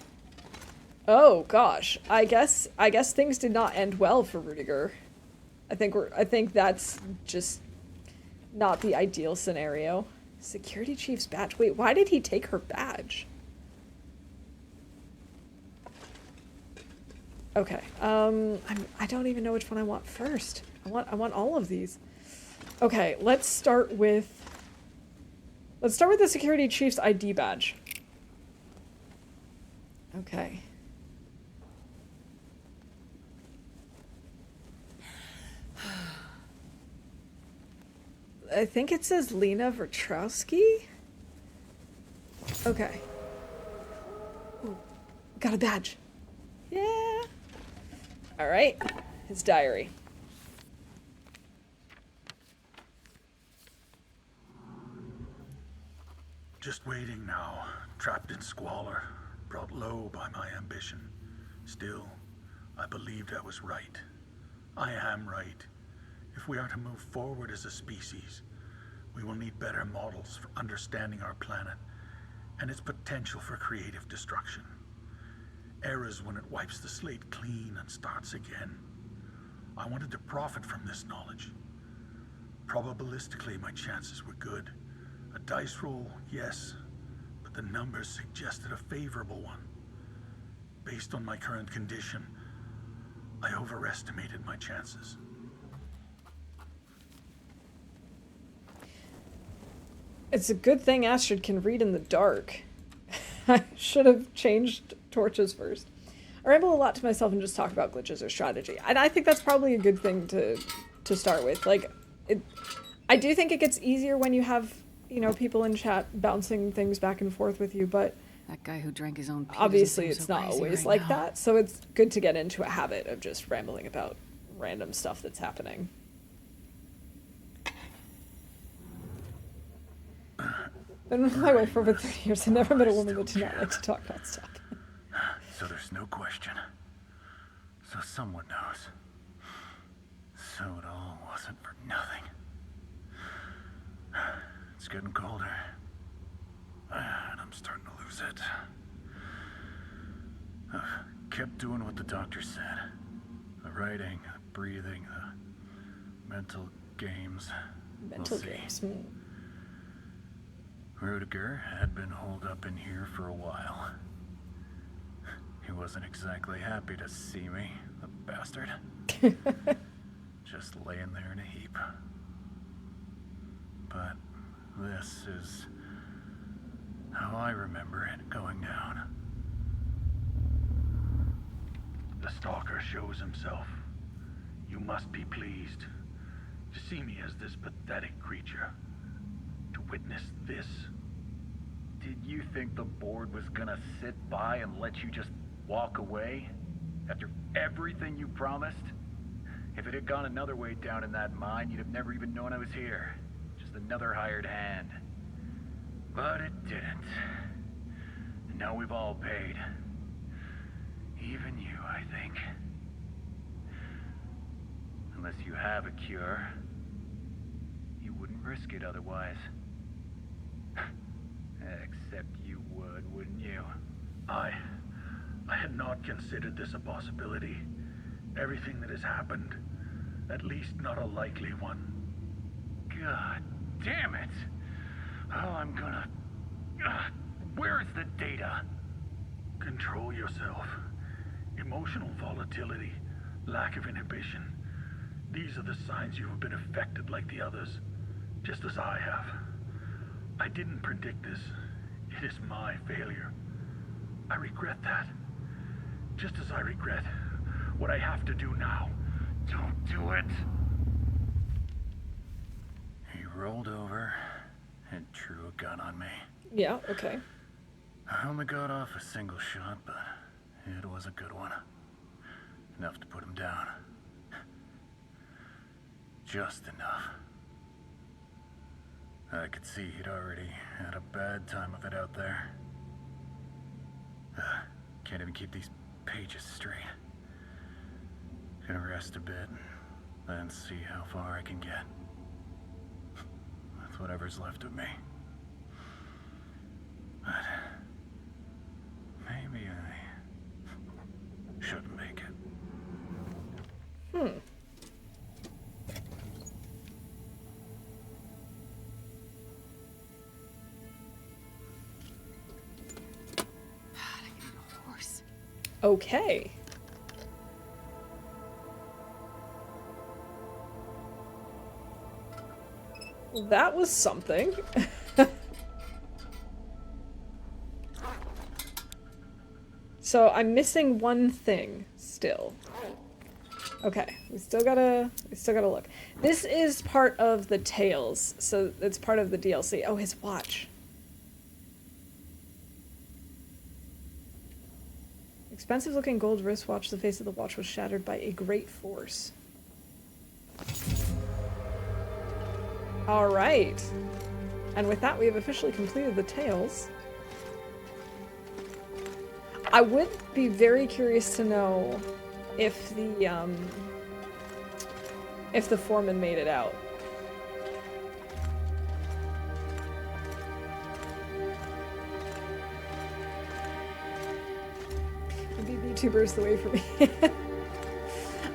oh gosh, I guess things did not end well for Rudiger. I think that's just not the ideal scenario. Security chief's badge. Wait, why did he take her badge? Okay. I don't even know which one I want first. I want all of these. Okay, let's start with the security chief's ID badge. Okay. I think it says Lena Vertrowski. Okay. Ooh, got a badge. Yeah. All right. His diary. Just waiting now, trapped in squalor, brought low by my ambition. Still, I believed I was right. I am right. If we are to move forward as a species, we will need better models for understanding our planet and its potential for creative destruction. Eras when it wipes the slate clean and starts again. I wanted to profit from this knowledge. Probabilistically, my chances were good. A dice roll, yes, but the numbers suggested a favorable one. Based on my current condition, I overestimated my chances. It's a good thing Astrid can read in the dark. I should have changed torches first. I ramble a lot to myself and just talk about glitches or strategy. And I think that's probably a good thing to start with. Like, I do think it gets easier when you have, you know, people in chat bouncing things back and forth with you, but That guy who drank his own pee obviously doesn't it's seem so not crazy always right like now. that. So it's good to get into a habit of just rambling about random stuff that's happening. Been with my wife for over 30 years. I never met a woman that did not like to talk nonstop. So there's no question. So someone knows. So it all wasn't for nothing. It's getting colder. And I'm starting to lose it. Kept doing what the doctor said. The writing, the breathing, the mental games. Mental We'll see. games. Rudiger had been holed up in here for a while. He wasn't exactly happy to see me, the bastard. Just laying there in a heap. But this is how I remember it going down. The stalker shows himself. You must be pleased to see me as this pathetic creature. To witness this. Did you think the board was gonna sit by and let you just walk away? After everything you promised? If it had gone another way down in that mine, you'd have never even known I was here. Just another hired hand. But it didn't. And now we've all paid. Even you, I think. Unless you have a cure. You wouldn't risk it otherwise. Except you would, wouldn't you? I had not considered this a possibility. Everything that has happened, at least not a likely one. God damn it! Oh, I'm gonna... where is the data? Control yourself. Emotional volatility, lack of inhibition. These are the signs you have been affected like the others, just as I have. I didn't predict this. It is my failure. I regret that. Just as I regret what I have to do now. Don't do it! He rolled over and drew a gun on me. Yeah, okay. I only got off a single shot, but it was a good one. Enough to put him down. Just enough. I could see he'd already had a bad time of it out there. Can't even keep these pages straight. Gonna rest a bit, then see how far I can get. With whatever's left of me. But Okay. Well, that was something. So I'm missing one thing still. Okay, we still gotta look. This is part of the Tales, so it's part of the DLC. Oh, his watch. Expensive looking gold wristwatch. The face of the watch was shattered by a great force. Alright. And with that, we have officially completed the Tales. I would be very curious to know if the foreman made it out. Maybe VTuber's the way for me.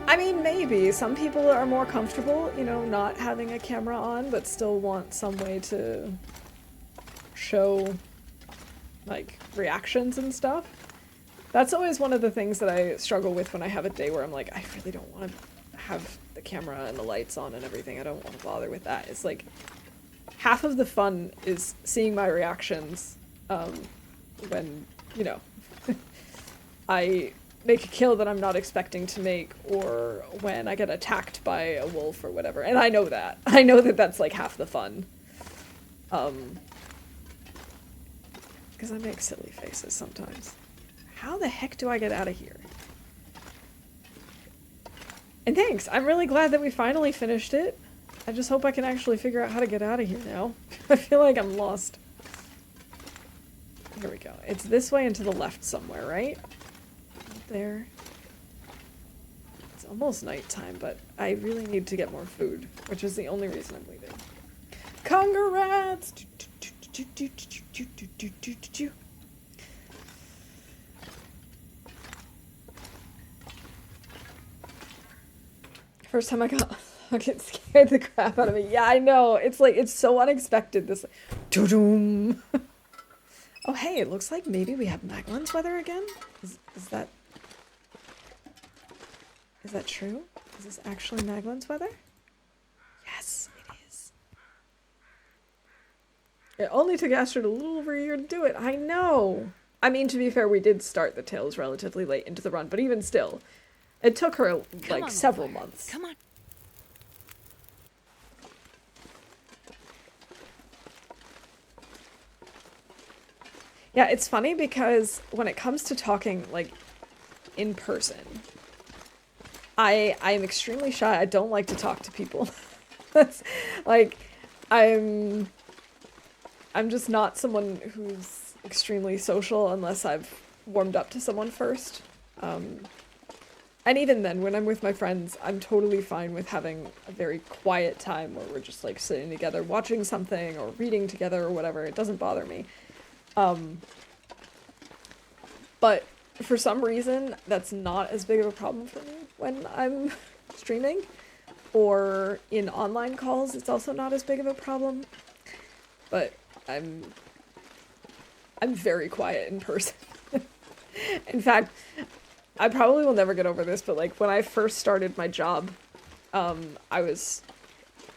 I mean, maybe. Some people are more comfortable, you know, not having a camera on, but still want some way to show, like, reactions and stuff. That's always one of the things that I struggle with when I have a day where I'm like, I really don't want to have the camera and the lights on and everything. I don't want to bother with that. It's like, half of the fun is seeing my reactions when, you know, I make a kill that I'm not expecting to make, or when I get attacked by a wolf or whatever. And I know that. I know that that's like half the fun. Because I make silly faces sometimes. How the heck do I get out of here? And thanks, I'm really glad that we finally finished it. I just hope I can actually figure out how to get out of here now. I feel like I'm lost. Here we go. It's this way and to the left somewhere, right? Right there. It's almost nighttime, but I really need to get more food, which is the only reason I'm leaving. Congrats! First time I got fucking scared the crap out of me. Yeah, I know. It's like, it's so unexpected. This, doo-doom. Oh, hey, it looks like maybe we have Maglin's weather again? Is that true? Is this actually Maglin's weather? Yes, it is. It only took Astrid a little over a year to do it. I know. I mean, to be fair, we did start the Tales relatively late into the run, but even still, it took her, like, several months. Come on. Yeah, it's funny because when it comes to talking, like, in person, I'm extremely shy. I don't like to talk to people. That's, like, I'm just not someone who's extremely social unless I've warmed up to someone first. And even then, when I'm with my friends, I'm totally fine with having a very quiet time where we're just, like, sitting together, watching something or reading together or whatever. It doesn't bother me. But for some reason, that's not as big of a problem for me when I'm streaming. Or in online calls, it's also not as big of a problem. But I'm very quiet in person. In fact, I probably will never get over this, but, like, when I first started my job, I was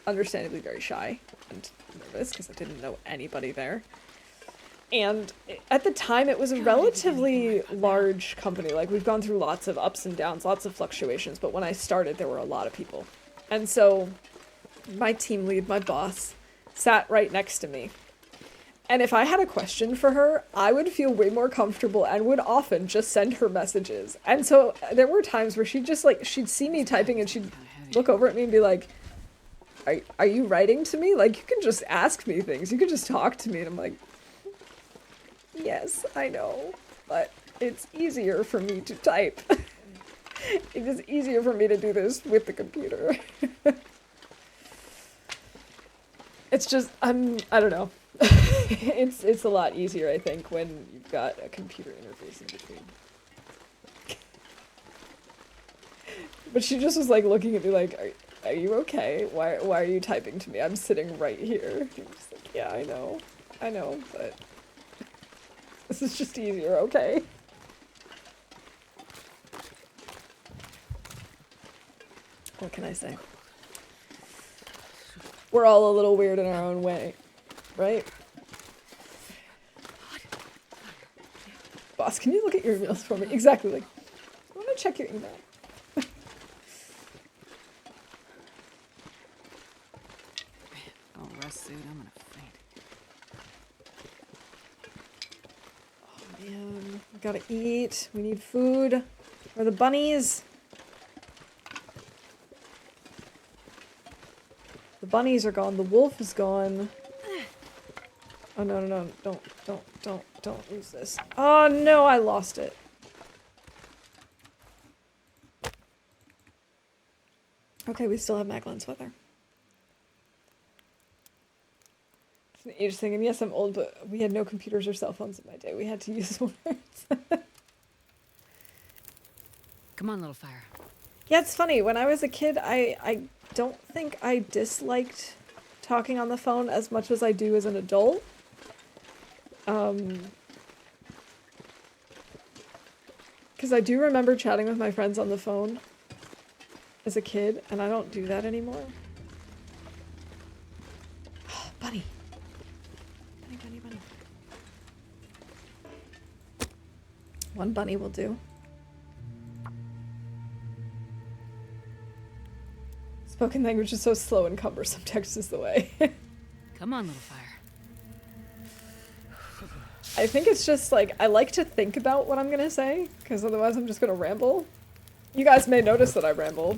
understandably very shy and nervous because I didn't know anybody there. And at the time, it was a relatively large company. Like, we've gone through lots of ups and downs, lots of fluctuations, but when I started, there were a lot of people. And so, my team lead, my boss, sat right next to me. And if I had a question for her, I would feel way more comfortable and would often just send her messages. And so, there were times where she'd just, like, she'd see me typing and she'd look over at me and be like, are you writing to me? Like, you can just ask me things. You can just talk to me. And I'm like, yes, I know, but it's easier for me to type. It is easier for me to do this with the computer. It's just, I don't know. It's a lot easier, I think, when you've got a computer interface in between. But she just was, like, looking at me like, are you okay? Why are you typing to me? I'm sitting right here. I'm just like, yeah, I know, but this is just easier, okay? What can I say? We're all a little weird in our own way, right? Boss, can you look at your emails for me? Exactly, like, I want to check your email. Oh, rest suit, I'm gonna faint. Oh man, we gotta eat. We need food. Where are the bunnies? The bunnies are gone. The wolf is gone. Oh no, no, no, don't lose this. Oh no, I lost it. Okay, we still have Magdalene's weather. It's an age thing, and yes, I'm old, but we had no computers or cell phones in my day. We had to use words. Come on, little fire. Yeah, it's funny. When I was a kid, I don't think I disliked talking on the phone as much as I do as an adult. Because I do remember chatting with my friends on the phone as a kid, and I don't do that anymore. Oh, bunny. Bunny, bunny, bunny. One bunny will do. Spoken language is so slow and cumbersome. Text is the way. Come on, little fire. I think it's just like, I like to think about what I'm gonna say, because otherwise I'm just gonna ramble. You guys may notice that I ramble.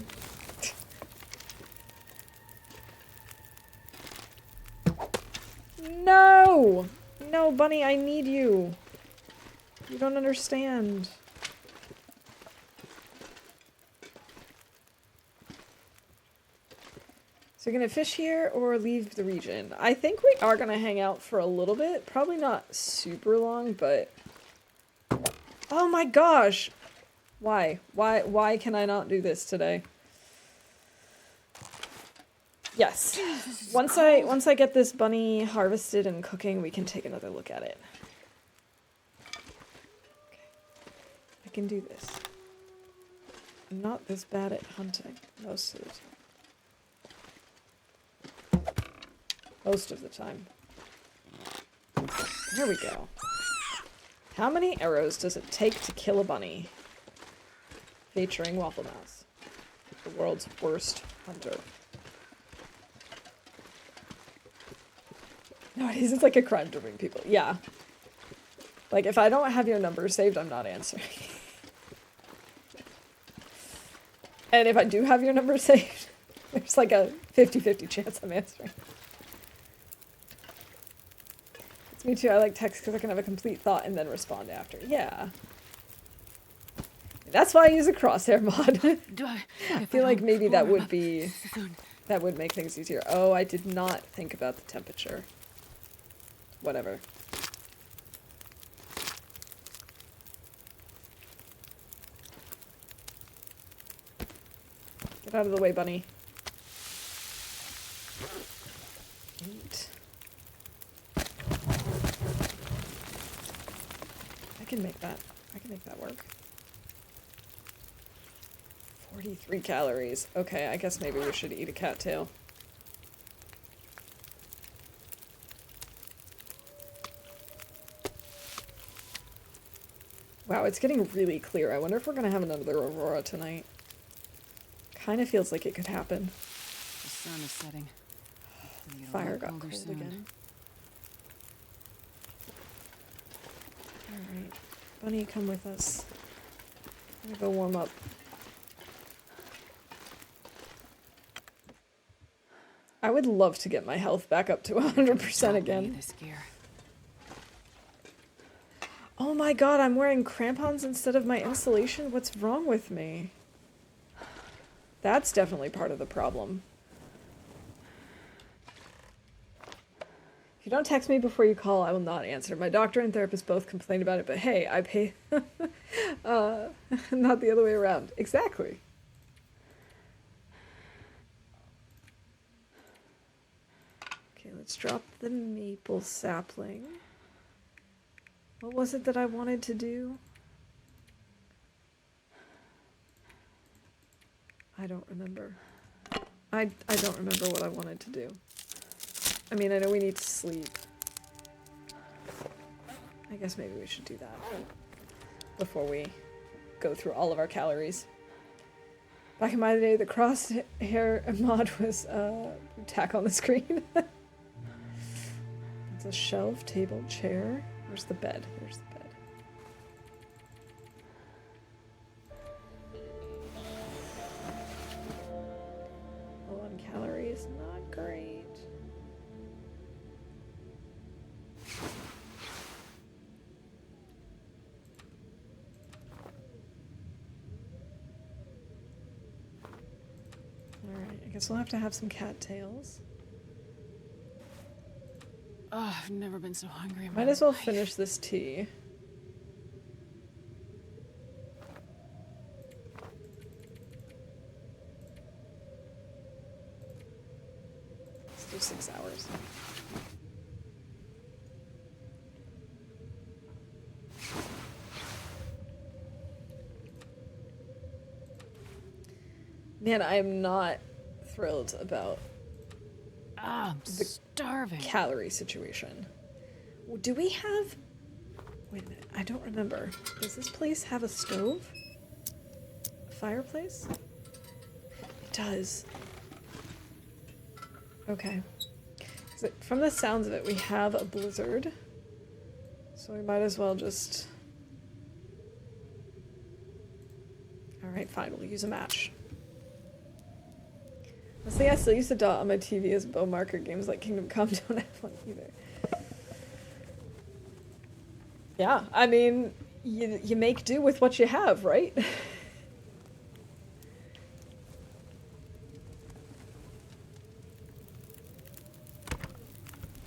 No! No, bunny, I need you. You don't understand. So you're gonna fish here or leave the region? I think we are gonna hang out for a little bit. Probably not super long, but... Oh my gosh! Why? Why can I not do this today? Yes. Once I get this bunny harvested and cooking, we can take another look at it. Okay. I can do this. I'm not this bad at hunting most of the time. Most of the time. There we go. How many arrows does it take to kill a bunny? Featuring Waffle Mouse, the world's worst hunter. Nowadays it's like a crime to ring people. Yeah. Like, if I don't have your number saved, I'm not answering. And if I do have your number saved, there's like a 50-50 chance I'm answering. It's me too, I like text because I can have a complete thought and then respond after. Yeah. That's why I use a crosshair mod. I feel like maybe that would be... That would make things easier. Oh, I did not think about the temperature. Whatever. Get out of the way, bunny. 8. I can make that work. 43 calories. Okay, I guess maybe we should eat a cattail. Wow, it's getting really clear. I wonder if we're gonna have another aurora tonight. Kind of feels like it could happen. The sun is setting. Fire got cold again. Alright. Bunny, come with us. I'm gonna go warm up. I would love to get my health back up to 100% again. This gear. Oh my god, I'm wearing crampons instead of my insulation? What's wrong with me? That's definitely part of the problem. If you don't text me before you call, I will not answer. My doctor and therapist both complain about it, but hey, I pay... not the other way around. Exactly. Okay, let's drop the maple sapling. What was it that I wanted to do? I don't remember. I don't remember what I wanted to do. I mean, I know we need to sleep. I guess maybe we should do that before we go through all of our calories. Back in my day, the crosshair mod was tack on the screen. It's a shelf, table, chair. Where's the bed? There's the bed. Low on calories, not great. Alright, I guess we'll have to have some cattails. Oh, I've never been so hungry in my Might as well life. finish this tea. Let's do 6 hours. Man, I am not thrilled about Ah, I'm The starving. calorie situation. Do we have... Wait a minute, I don't remember. Does this place have a stove? A fireplace? It does. Okay. From the sounds of it, we have a blizzard. So we might as well just... Alright, fine, we'll use a match. Honestly, I still use the dot on my TV as bow marker. Games like Kingdom Come don't have one either. Yeah, I mean, you make do with what you have, right?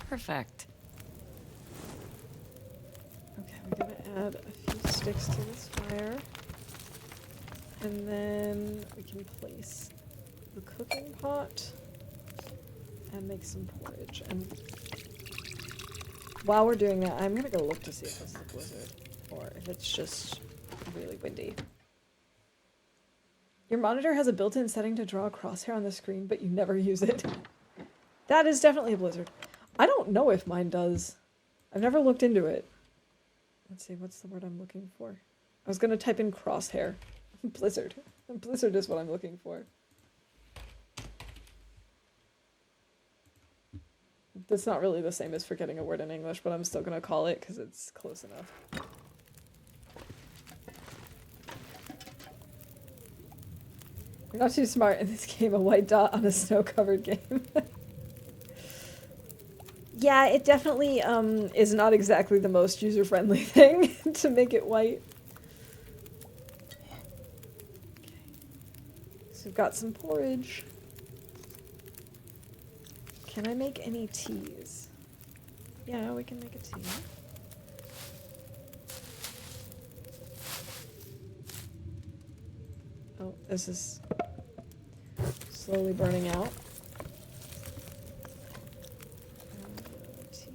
Perfect. Okay, we're gonna add a few sticks to this fire. And then we can place the cooking pot and make some porridge. And while we're doing that, I'm gonna go look to see if this is a blizzard or if it's just really windy. Your monitor has a built-in setting to draw a crosshair on the screen, but you never use it. That is definitely a blizzard. I don't know if mine does. I've never looked into it. Let's see, what's the word I'm looking for? I was gonna type in crosshair. Blizzard. Blizzard is what I'm looking for. That's not really the same as forgetting a word in English, but I'm still gonna call it because it's close enough. You're not too smart in this game, a white dot on a snow-covered game. Yeah, it definitely is not exactly the most user-friendly thing to make it white. Okay. So we've got some porridge. Can I make any teas? Yeah, we can make a tea. Oh, this is slowly burning out. Tea.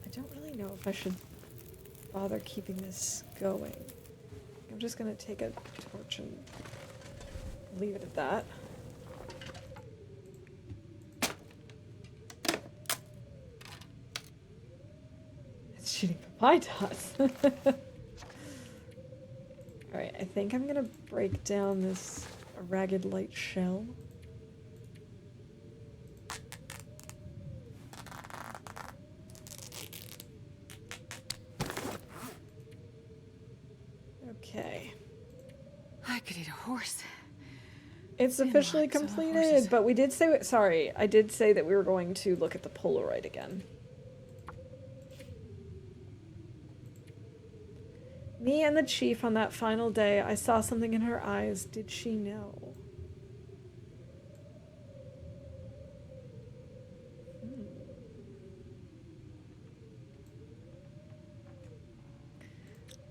I don't really know if I should bother keeping this going. I'm just gonna take a torch and leave it at that. It's shooting pie dots. Alright, I think I'm gonna break down this ragged light shell. Okay. I could eat a horse. It's Same officially like, so completed, horses. but we did say, sorry, I did say that we were going to look at the Polaroid again. Me and the chief on that final day, I saw something in her eyes. Did she know?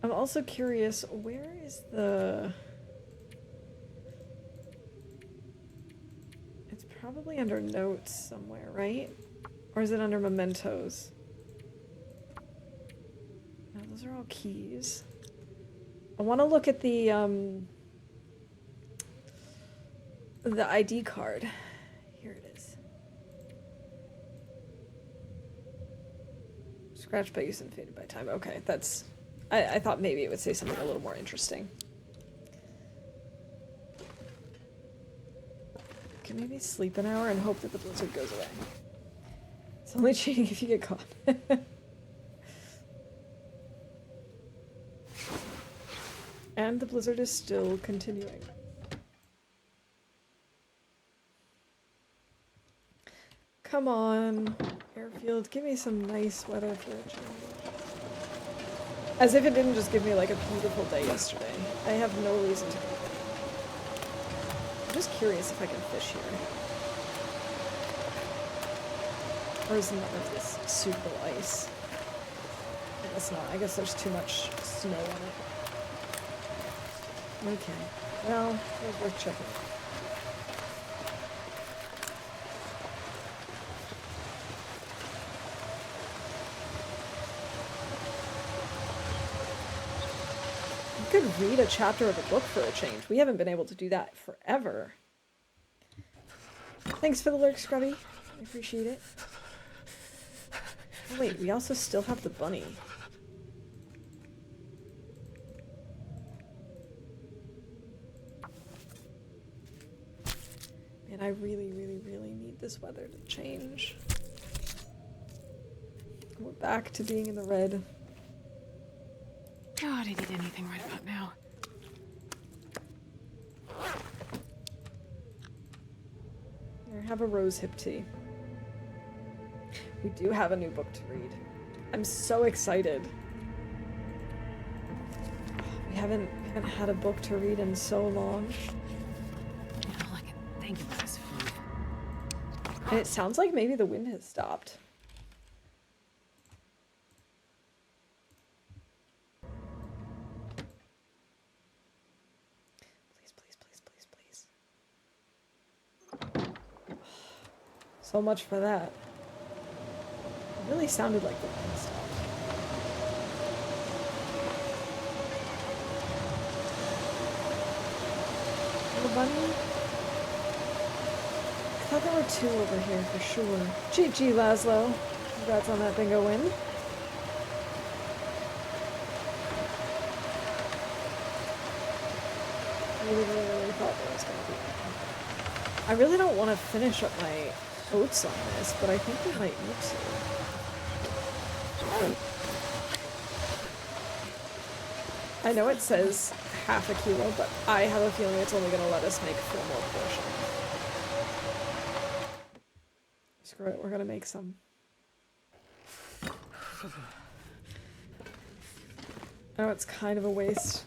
I'm also curious, where is the... It's probably under notes somewhere, right? Or is it under mementos? Those are all keys. I want to look at the ID card. Here it is. Scratched by use and faded by time. Okay, that's... I thought maybe it would say something a little more interesting. Can maybe sleep an hour and hope that the blizzard goes away. It's only cheating if you get caught. And the blizzard is still continuing. Come on, airfield, give me some nice weather for a change. As if it didn't just give me like a beautiful day yesterday. I have no reason to complain. I'm just curious if I can fish here. Or is none of this suitable ice? I guess not. I guess there's too much snow on it. Okay. Well, it was worth checking. You could read a chapter of a book for a change. We haven't been able to do that forever. Thanks for the lurk, Scrubby. I appreciate it. Oh, wait, we also still have the bunny. Man, I really, really, really need this weather to change. We're back to being in the red. God, I need anything right about now. Here, have a rose hip tea. We do have a new book to read. I'm so excited. We haven't had a book to read in so long. All I can think about is food. And it sounds like maybe the wind has stopped. Please, please, please, please, please. So much for that. It really sounded like the wind stopped. Little bunny? I thought there were two over here for sure. GG, Laszlo. Congrats on that bingo win. I really thought there was going to be one. I really don't want to finish up my oats on this, but I think we might need to. I know it says half a kilo, but I have a feeling it's only going to let us make 4 more portions. Screw it, we're going to make some. Oh, it's kind of a waste.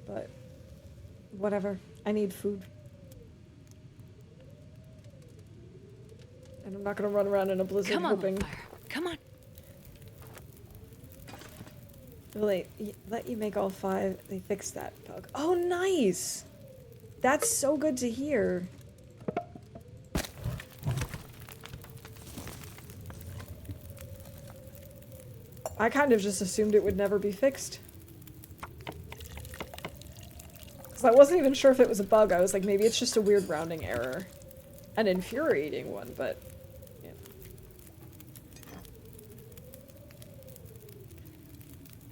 But whatever. I need food. And I'm not going to run around in a blizzard hoping... Loper. Come on. Will let you make all 5? They fixed that bug. Oh, nice! That's so good to hear. I kind of just assumed it would never be fixed. Because I wasn't even sure if it was a bug. I was like, maybe it's just a weird rounding error. An infuriating one, but...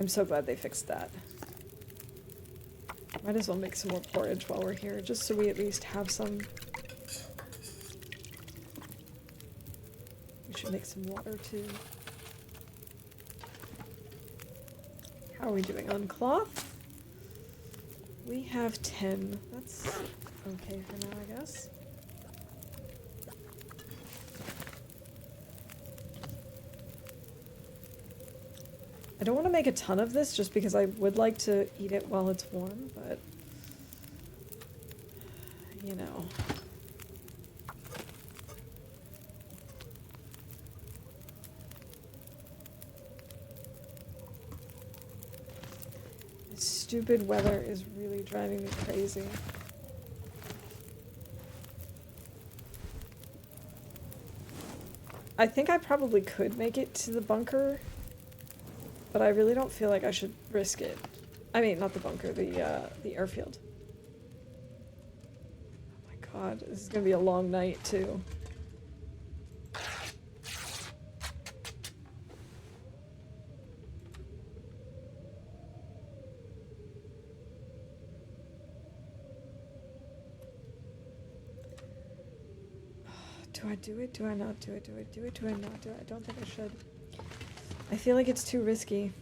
I'm so glad they fixed that. Might as well make some more porridge while we're here, just so we at least have some. We should make some water too. How are we doing on cloth? We have 10. That's okay for now, I guess. I don't want to make a ton of this just because I would like to eat it while it's warm, but you know. This stupid weather is really driving me crazy. I think I probably could make it to the bunker, but I really don't feel like I should risk it. I mean, not the bunker, the airfield. Oh my god, this is gonna be a long night, too. Do I do it? Do I not do it? Do I do it? Do I not do it? I don't think I should. I feel like it's too risky.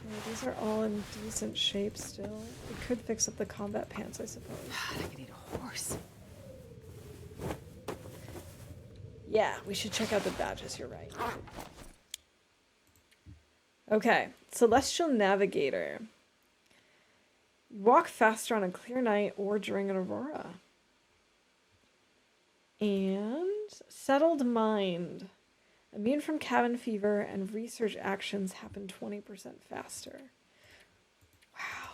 Okay, these are all in decent shape still. We could fix up the combat pants, I suppose. I could eat a horse. Yeah, we should check out the badges, you're right. Okay, Celestial Navigator. Walk faster on a clear night or during an aurora. And Settled Mind. Immune from cabin fever and research actions happen 20% faster. Wow.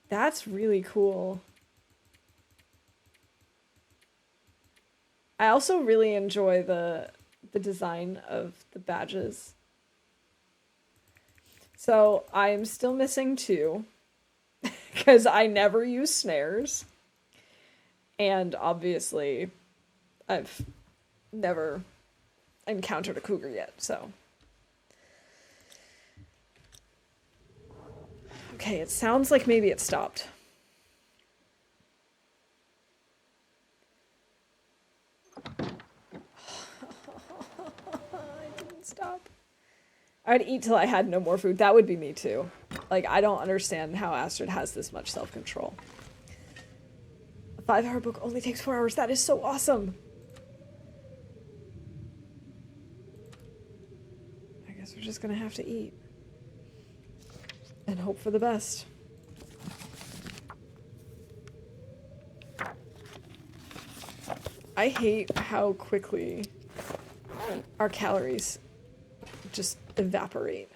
That's really cool. I also really enjoy the design of the badges. So I'm still missing 2. Because I never use snares. And obviously, I've never encountered a cougar yet, so. Okay, it sounds like maybe it stopped. It didn't stop. I'd eat till I had no more food. That would be me too. Like, I don't understand how Astrid has this much self-control. A 5-hour book only takes 4 hours. That is so awesome. I guess we're just gonna have to eat. And hope for the best. I hate how quickly our calories just evaporate.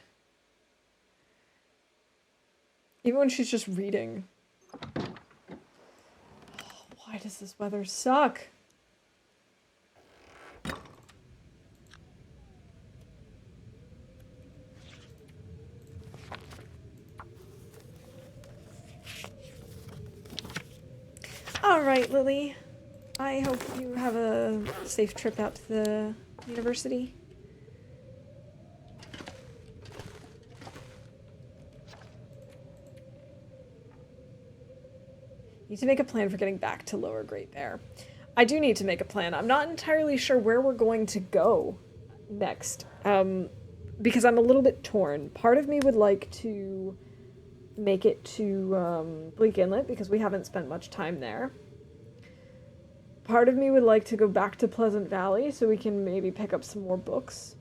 Even when she's just reading. Oh, why does this weather suck? All right, Lily. I hope you have a safe trip out to the university. Need to make a plan for getting back to Lower Great Bear. I do need to make a plan. I'm not entirely sure where we're going to go next, because I'm a little bit torn. Part of me would like to make it to Bleak Inlet because we haven't spent much time there. Part of me would like to go back to Pleasant Valley so we can maybe pick up some more books.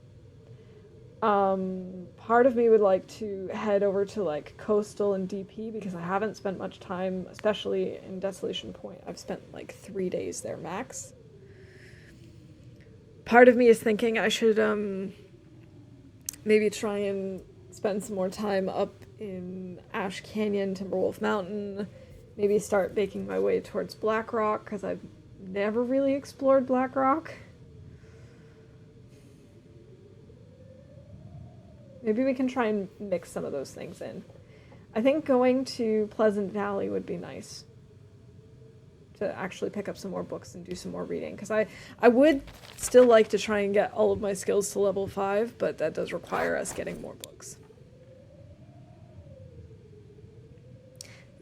Part of me would like to head over to like Coastal and DP because I haven't spent much time, especially in Desolation Point. I've spent like 3 days there max. Part of me is thinking I should maybe try and spend some more time up in Ash Canyon, Timberwolf Mountain, maybe start making my way towards Black Rock because I've never really explored Black Rock. Maybe we can try and mix some of those things in. I think going to Pleasant Valley would be nice to actually pick up some more books and do some more reading. Because I would still like to try and get all of my skills to level 5, but that does require us getting more books.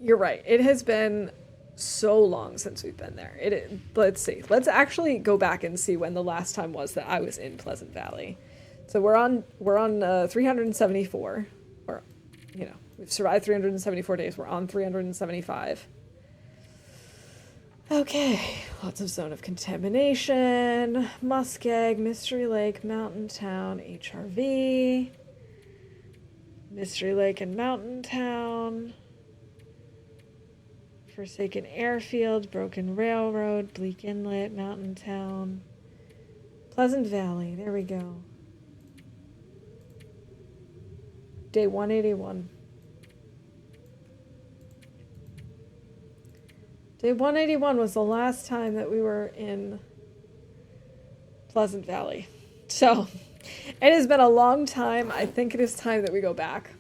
You're right. It has been so long since we've been there. Let's see. Let's actually go back and see when the last time was that I was in Pleasant Valley. So we're on 374, or, you know, we've survived 374 days. We're on 375. Okay, lots of Zone of Contamination, Muskeg, Mystery Lake, Mountain Town, HRV, Mystery Lake and Mountain Town, Forsaken Airfield, Broken Railroad, Bleak Inlet, Mountain Town, Pleasant Valley, there we go. Day 181. Day 181 was the last time that we were in Pleasant Valley. So, it has been a long time. I think it is time that we go back.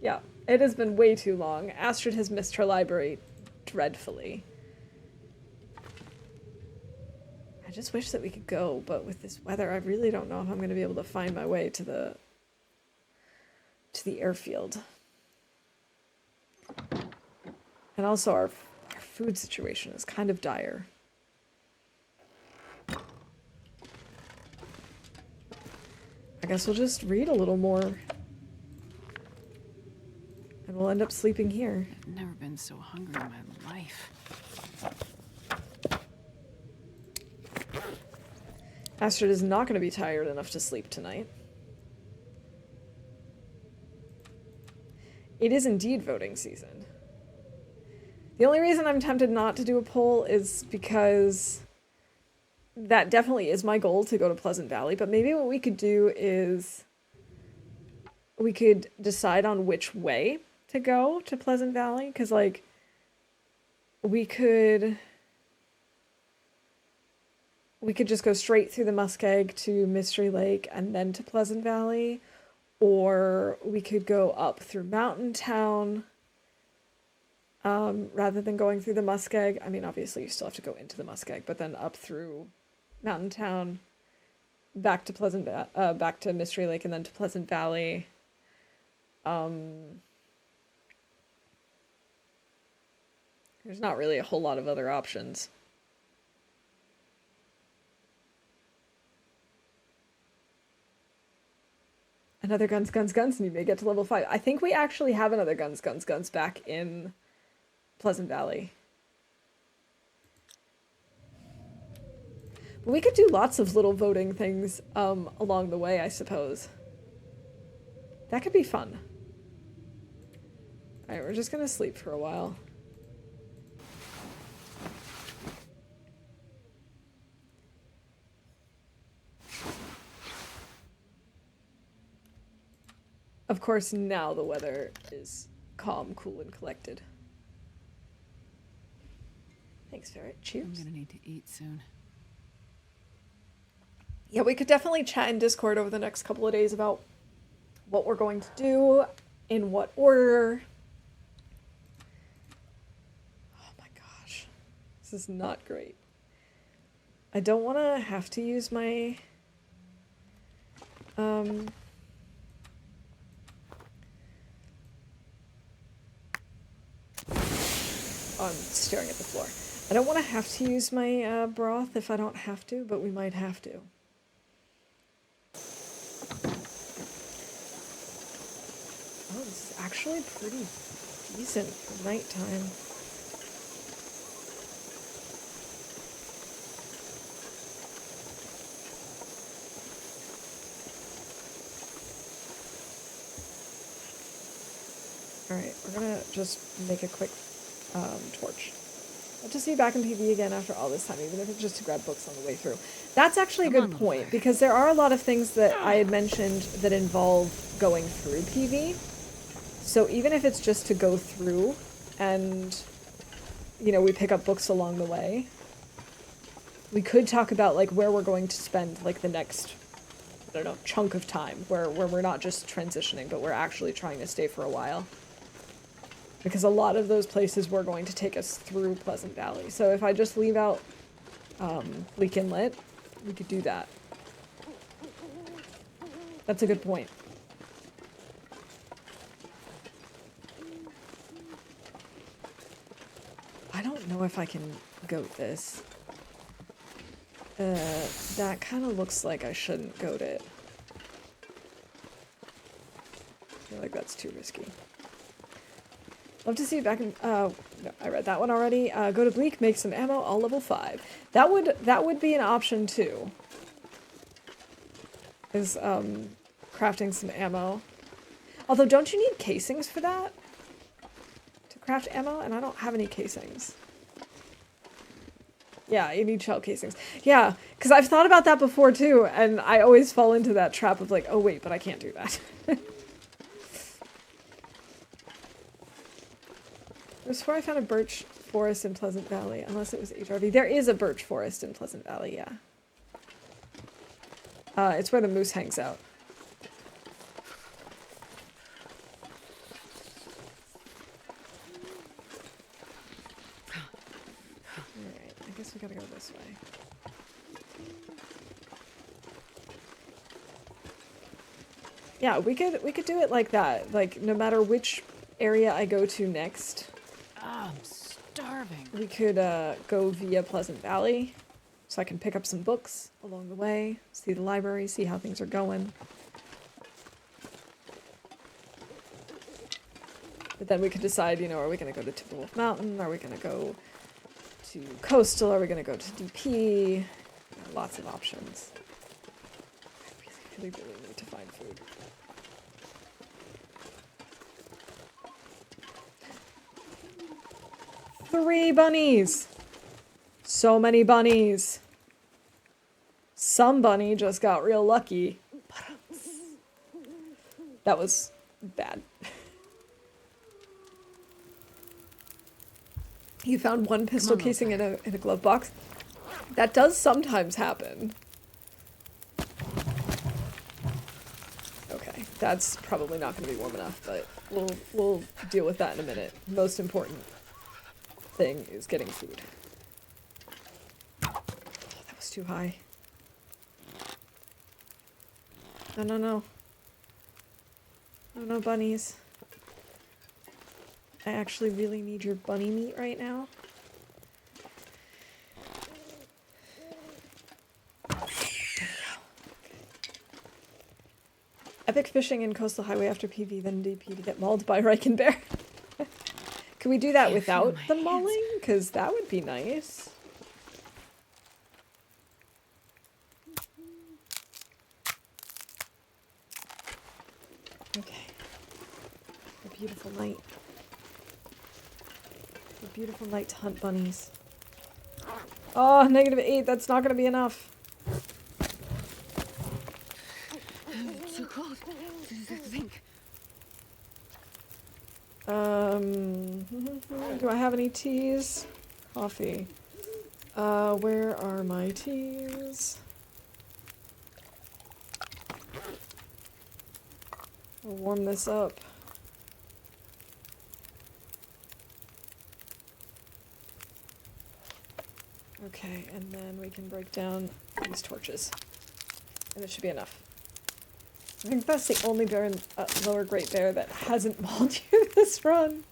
Yeah, it has been way too long. Astrid has missed her library dreadfully. I just wish that we could go, but with this weather, I really don't know if I'm going to be able to find my way to the airfield. And also our food situation is kind of dire. I guess we'll just read a little more. And we'll end up sleeping here. I've never been so hungry in my life. Astrid is not going to be tired enough to sleep tonight. It is indeed voting season. The only reason I'm tempted not to do a poll is because that definitely is my goal, to go to Pleasant Valley, but maybe what we could do is we could decide on which way to go to Pleasant Valley, because, like, we could just go straight through the Muskeg to Mystery Lake and then to Pleasant Valley, or we could go up through Mountain Town rather than going through the Muskeg. I mean, obviously you still have to go into the Muskeg, but then up through Mountain Town, back to back to Mystery Lake, and then to Pleasant Valley. There's not really a whole lot of other options. Another guns, and you may get to level 5. I think we actually have another guns back in Pleasant Valley. But we could do lots of little voting things along the way, I suppose. That could be fun. Alright, we're just gonna sleep for a while. Of course, now the weather is calm, cool, and collected. Thanks, Ferret. Cheers. I'm gonna need to eat soon. Yeah, we could definitely chat in Discord over the next couple of days about what we're going to do, in what order. Oh my gosh. This is not great. I don't want to have to use my... Oh, I'm staring at the floor. I don't want to have to use my broth if I don't have to, but we might have to. Oh, this is actually pretty decent for nighttime. Alright, we're gonna just make a quick torch. I'll just be back in PV again after all this time, even if it's just to grab books on the way through. That's actually a good point, because there are a lot of things that I had mentioned that involve going through PV. So even if it's just to go through and, you know, we pick up books along the way, we could talk about, like, where we're going to spend, like, the next, I don't know, chunk of time, where we're not just transitioning, but we're actually trying to stay for a while. Because a lot of those places were going to take us through Pleasant Valley. So if I just leave out Bleak Inlet, we could do that. That's a good point. I don't know if I can goat this. That kind of looks like I shouldn't goat it. I feel like that's too risky. Love to see it back in, no, I read that one already. Go to Bleak, make some ammo, all level 5. That would be an option too. Is, crafting some ammo. Although, don't you need casings for that? To craft ammo? And I don't have any casings. Yeah, you need shell casings. Yeah, because I've thought about that before too, and I always fall into that trap of like, oh wait, but I can't do that. Before I found a birch forest in Pleasant Valley, unless it was HRV. There is a birch forest in Pleasant Valley, yeah. It's where the moose hangs out. Alright, I guess we gotta go this way. Yeah, we could do it like that. Like, no matter which area I go to next, Oh, I'm starving. we could go via Pleasant Valley, so I can pick up some books along the way, see the library, see how things are going. But then we could decide, you know, are we going to go to Timberwolf Mountain? Are we going to go to Coastal? Are we going to go to DP? Lots of options. I really need to find food. Three bunnies! So many bunnies. Some bunny just got real lucky. That was bad. You found one pistol casing in a glove box? That does sometimes happen. Okay, that's probably not going to be warm enough, but we'll deal with that in a minute. Most important thing is getting food. Oh, that was too high. No, no, no. No, no, bunnies. I actually really need your bunny meat right now. Epic fishing in Coastal Highway after PV, then DP to get mauled by Riken Bear. Can we do that without the mauling? Because that would be nice. Okay. A beautiful night. A beautiful night to hunt bunnies. Oh, -8. That's not going to be enough. It's too cold. Think. Do I have any teas? Coffee. Where are my teas? We'll warm this up. Okay, and then we can break down these torches. And it should be enough. I think that's the only bear in Lower Great Bear that hasn't mauled you this run.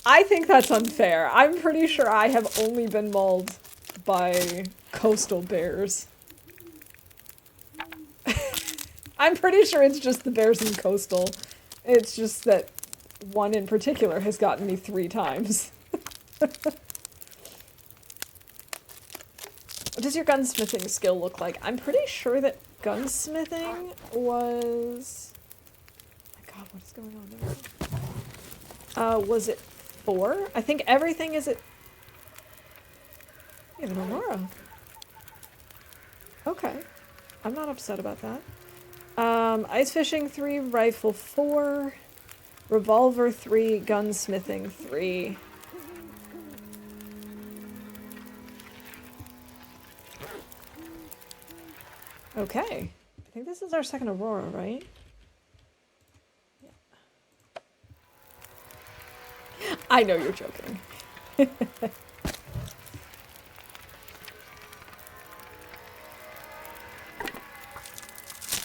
I think that's unfair. I'm pretty sure I have only been mauled by coastal bears. I'm pretty sure it's just the bears in Coastal. It's just that one in particular has gotten me 3 times. What does your gunsmithing skill look like? I'm pretty sure that gunsmithing was... Oh my god, what is going on there? Was it 4? I think everything is at... You have an Aurora. Okay. I'm not upset about that. Ice fishing 3, rifle 4, revolver 3, gunsmithing 3. Okay. I think this is our second Aurora, right? Yeah. I know you're joking.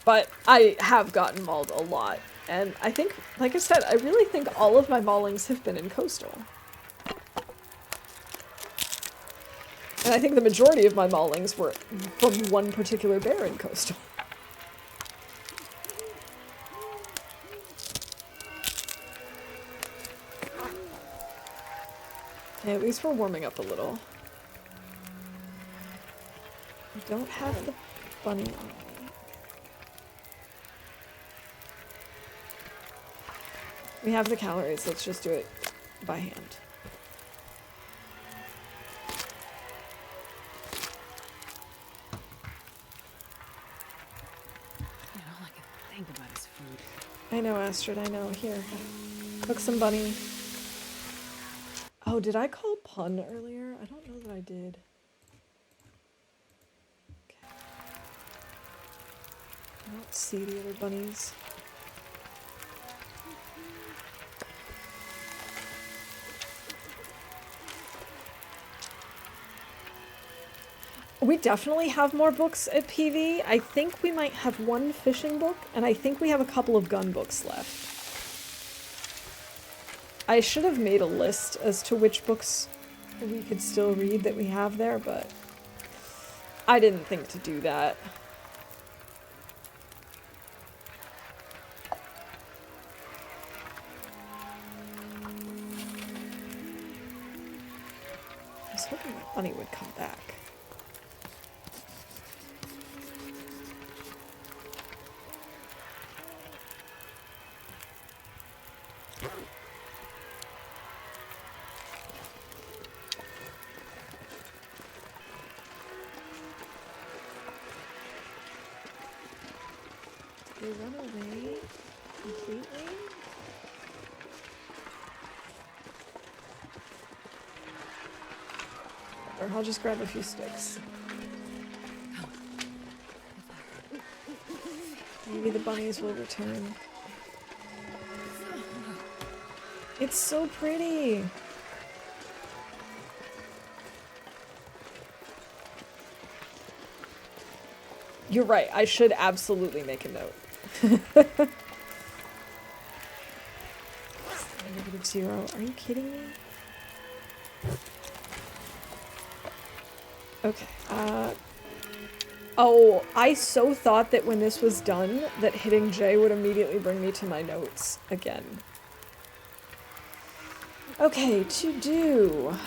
But I have gotten mauled a lot. And I think, like I said, I really think all of my maulings have been in Coastal. And I think the majority of my maulings were from one particular bear in Coastal. Okay, at least we're warming up a little. I don't have the bunny on me. We have the calories, let's just do it by hand. All I can think about is food. I know, Astrid, I know. Here, cook some bunny. Oh, did I call pun earlier? I don't know that I did. Okay. I don't see the other bunnies. We definitely have more books at PV. I think we might have one fishing book, and I think we have a couple of gun books left. I should have made a list as to which books we could still read that we have there, but I didn't think to do that. I was hoping that bunny would come back. They run away completely? Or I'll just grab a few sticks. Maybe the bunnies will return. It's so pretty! You're right, I should absolutely make a note. -0. Are you kidding me? Okay, oh, I so thought that when this was done, that hitting J would immediately bring me to my notes again. Okay, to do.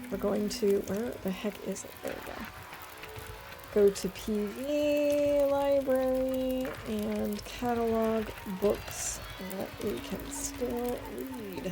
We're going to, where the heck is it? There we go. Go to PV, library, and catalog books that we can still read.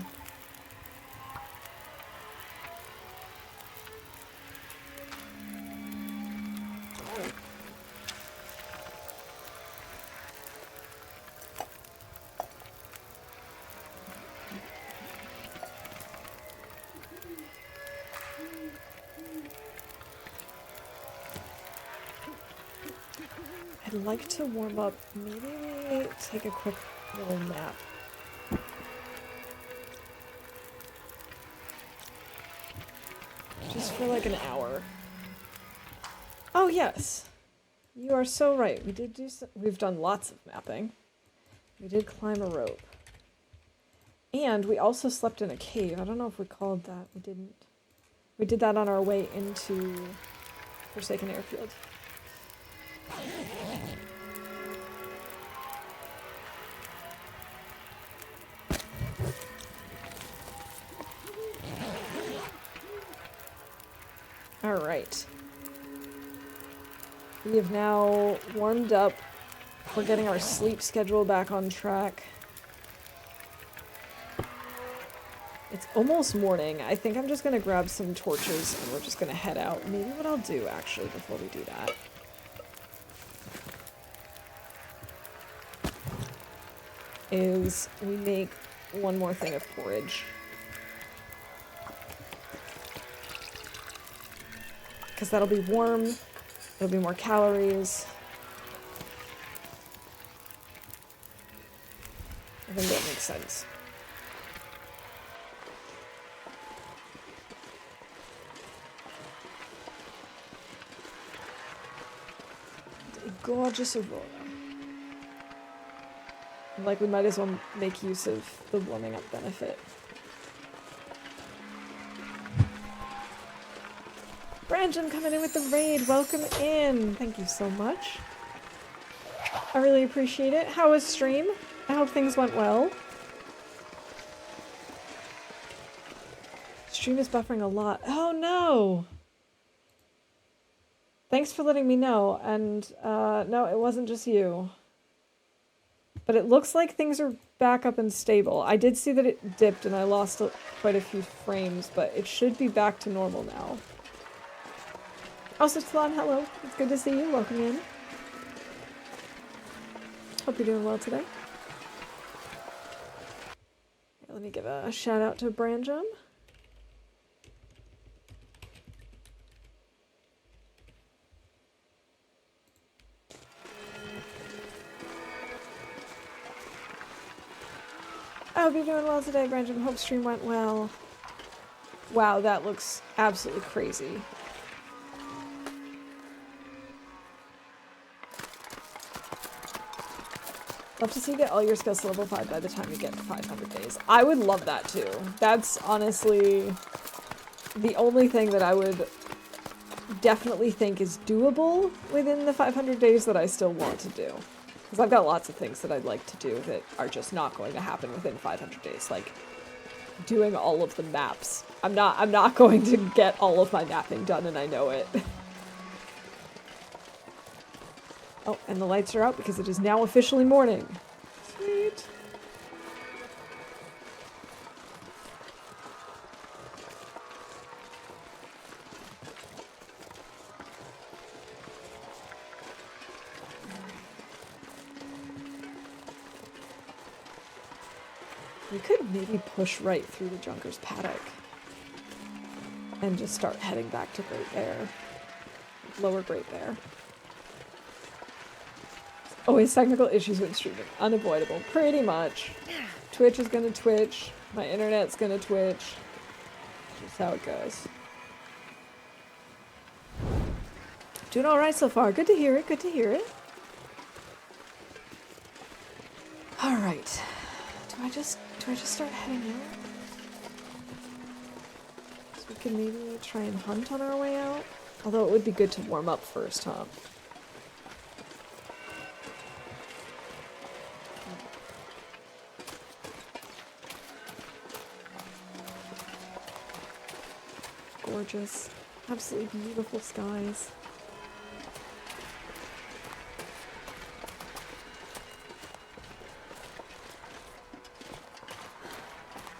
I'd like to warm up. Maybe we take a quick little nap. Just for like an hour. Oh yes! You are so right. We did do we've done lots of mapping. We did climb a rope. And we also slept in a cave. I don't know if we called that. We didn't. We did that on our way into Forsaken Airfield. Alright. We have now warmed up. We're getting our sleep schedule back on track. It's almost morning. I think I'm just gonna grab some torches and we're just gonna head out. Maybe what I'll do actually before we do that is we make one more thing of porridge. Because that'll be warm, it'll be more calories. I think that makes sense. A gorgeous aurora. Like, we might as well make use of the warming up benefit. Brandon coming in with the raid. Welcome in. Thank you so much. I really appreciate it. How was stream? I hope things went well. Stream is buffering a lot. Oh no! Thanks for letting me know. And no, it wasn't just you. But it looks like things are back up and stable. I did see that it dipped and I lost quite a few frames, but it should be back to normal now. Also, Talon, hello. It's good to see you. Welcome in. Hope you're doing well today. let me give a shout out to Branjum. I hope you're doing well today, Branjum. Hope stream went well. Wow, that looks absolutely crazy. Love to see you get all your skills to level 5 by the time you get to 500 days. I would love that too. That's honestly the only thing that I would definitely think is doable within the 500 days that I still want to do. Because I've got lots of things that I'd like to do that are just not going to happen within 500 days. Like doing all of the maps. I'm not going to get all of my mapping done, and I know it. Oh, and the lights are out because it is now officially morning. Sweet. We could maybe push right through the Junker's Paddock and just start heading back to Great Bear. Lower Great Bear. Always technical issues with streaming. Unavoidable. Pretty much. Twitch is gonna twitch. My internet's gonna twitch. Just how it goes. Doing alright so far. Good to hear it. Good to hear it. Alright. Do I just start heading out? So we can maybe try and hunt on our way out? Although it would be good to warm up first, huh? Gorgeous. Absolutely beautiful skies.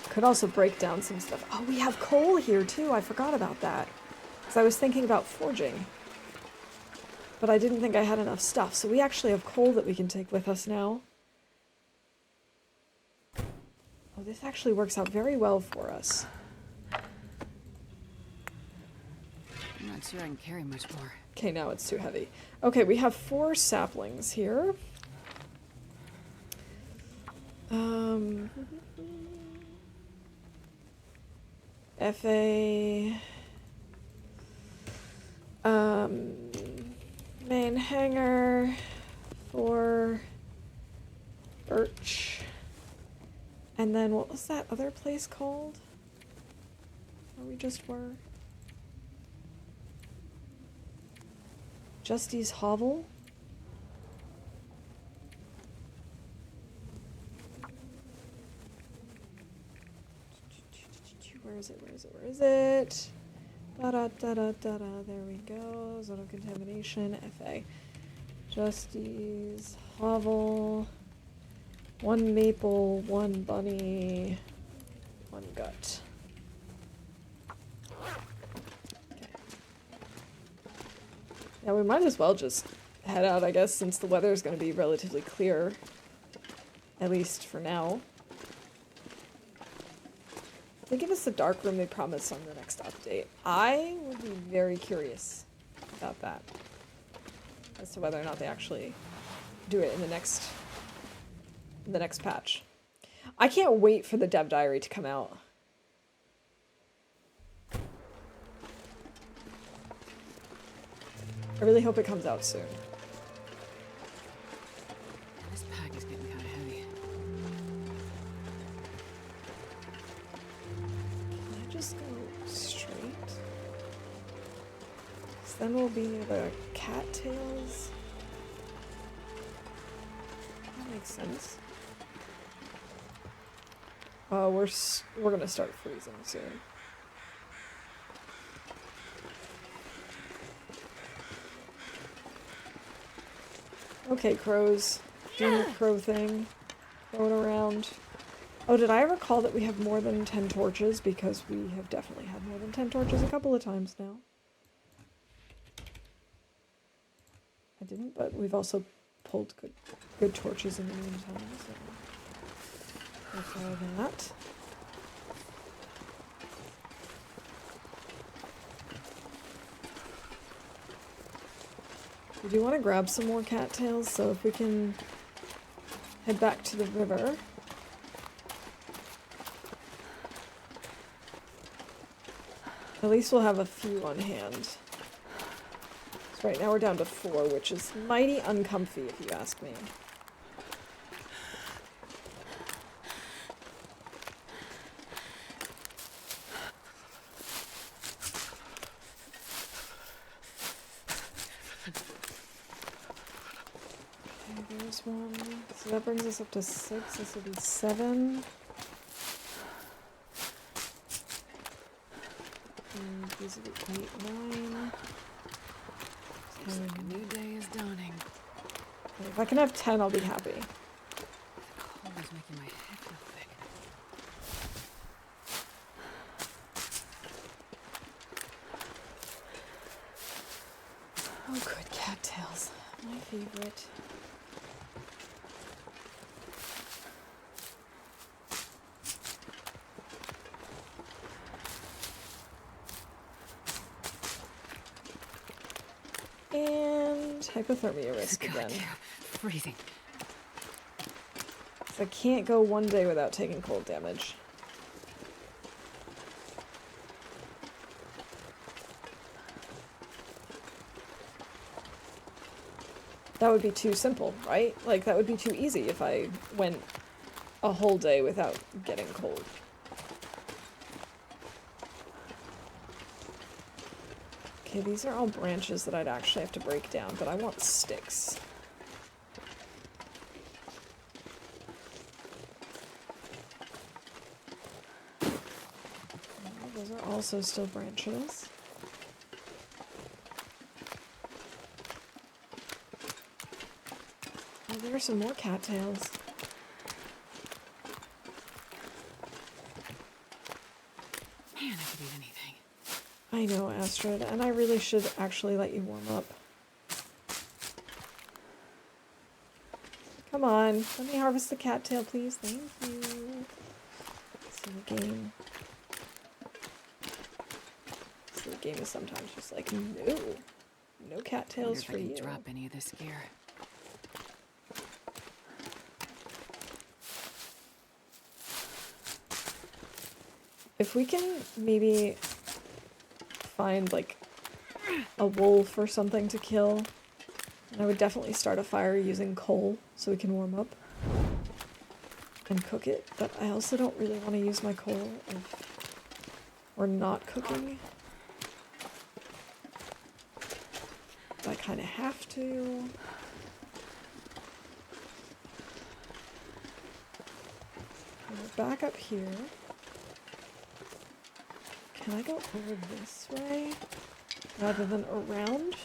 Could also break down some stuff. Oh, we have coal here too. I forgot about that. Because I was thinking about forging. But I didn't think I had enough stuff. So we actually have coal that we can take with us now. Oh, this actually works out very well for us. I'm not sure I can carry much more. Okay, now it's too heavy. Okay, we have 4 saplings here. FA. Main hangar. 4. Birch. And then what was that other place called? Where we just were? Justy's Hovel? Where is it? Where is it? Where is it? Da-da-da-da-da-da. There we go. Zone of contamination. FA. Justy's Hovel. 1 maple, 1 bunny, 1 gut. Okay. Yeah, we might as well just head out, I guess, since the weather is going to be relatively clear. At least for now. They give us the dark room they promised on the next update. I would be very curious about that. As to whether or not they actually do it in the next patch. I can't wait for the dev diary to come out. I really hope it comes out soon. This pack is getting kind of heavy. Can I just go straight? So then we'll be near the cattails. That makes sense. We're gonna start freezing soon. Okay, crows. Doing the crow thing. Going around. Oh, did I ever call that we have more than 10 torches? Because we have definitely had more than 10 torches a couple of times now. I didn't, but we've also pulled good torches in the meantime. So. Go for that. We do want to grab some more cattails, so if we can head back to the river. At least we'll have a few on hand. So right now we're down to 4, which is mighty uncomfy if you ask me. Okay, there's one. So that brings us up to 6. This will be 7. And these will be 8, 9. Looks like a new day is dawning. Okay, if I can have 10, I'll be happy. The cold is making my head feel thick. Oh, good cattails. My favorite. And hypothermia risk again. Goddamn, freezing. So I can't go one day without taking cold damage. That would be too simple, right? Like, that would be too easy if I went a whole day without getting cold. Okay, these are all branches that I'd actually have to break down, but I want sticks. Those are also still branches. Oh, there are some more cattails. Man, I could eat anything. I know, Astrid, and I really should actually let you warm up. Come on, let me harvest the cattail, please. Thank you. Silly game. Silly game is sometimes just like, no. No cattails for you. Drop any of this gear. If we can maybe find like a wolf or something to kill, I would definitely start a fire using coal so we can warm up and cook it, but I also don't really want to use my coal if we're not cooking. But I kind of have to. And we're back up here. Can I go over this way rather than around?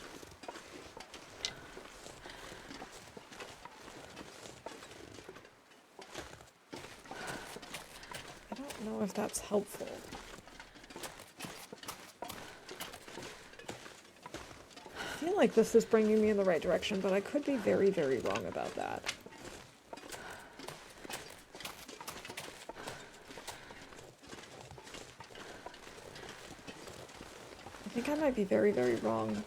I don't know if that's helpful. I feel like this is bringing me in the right direction, but I could be very, very wrong about that. I think I might be very, very wrong.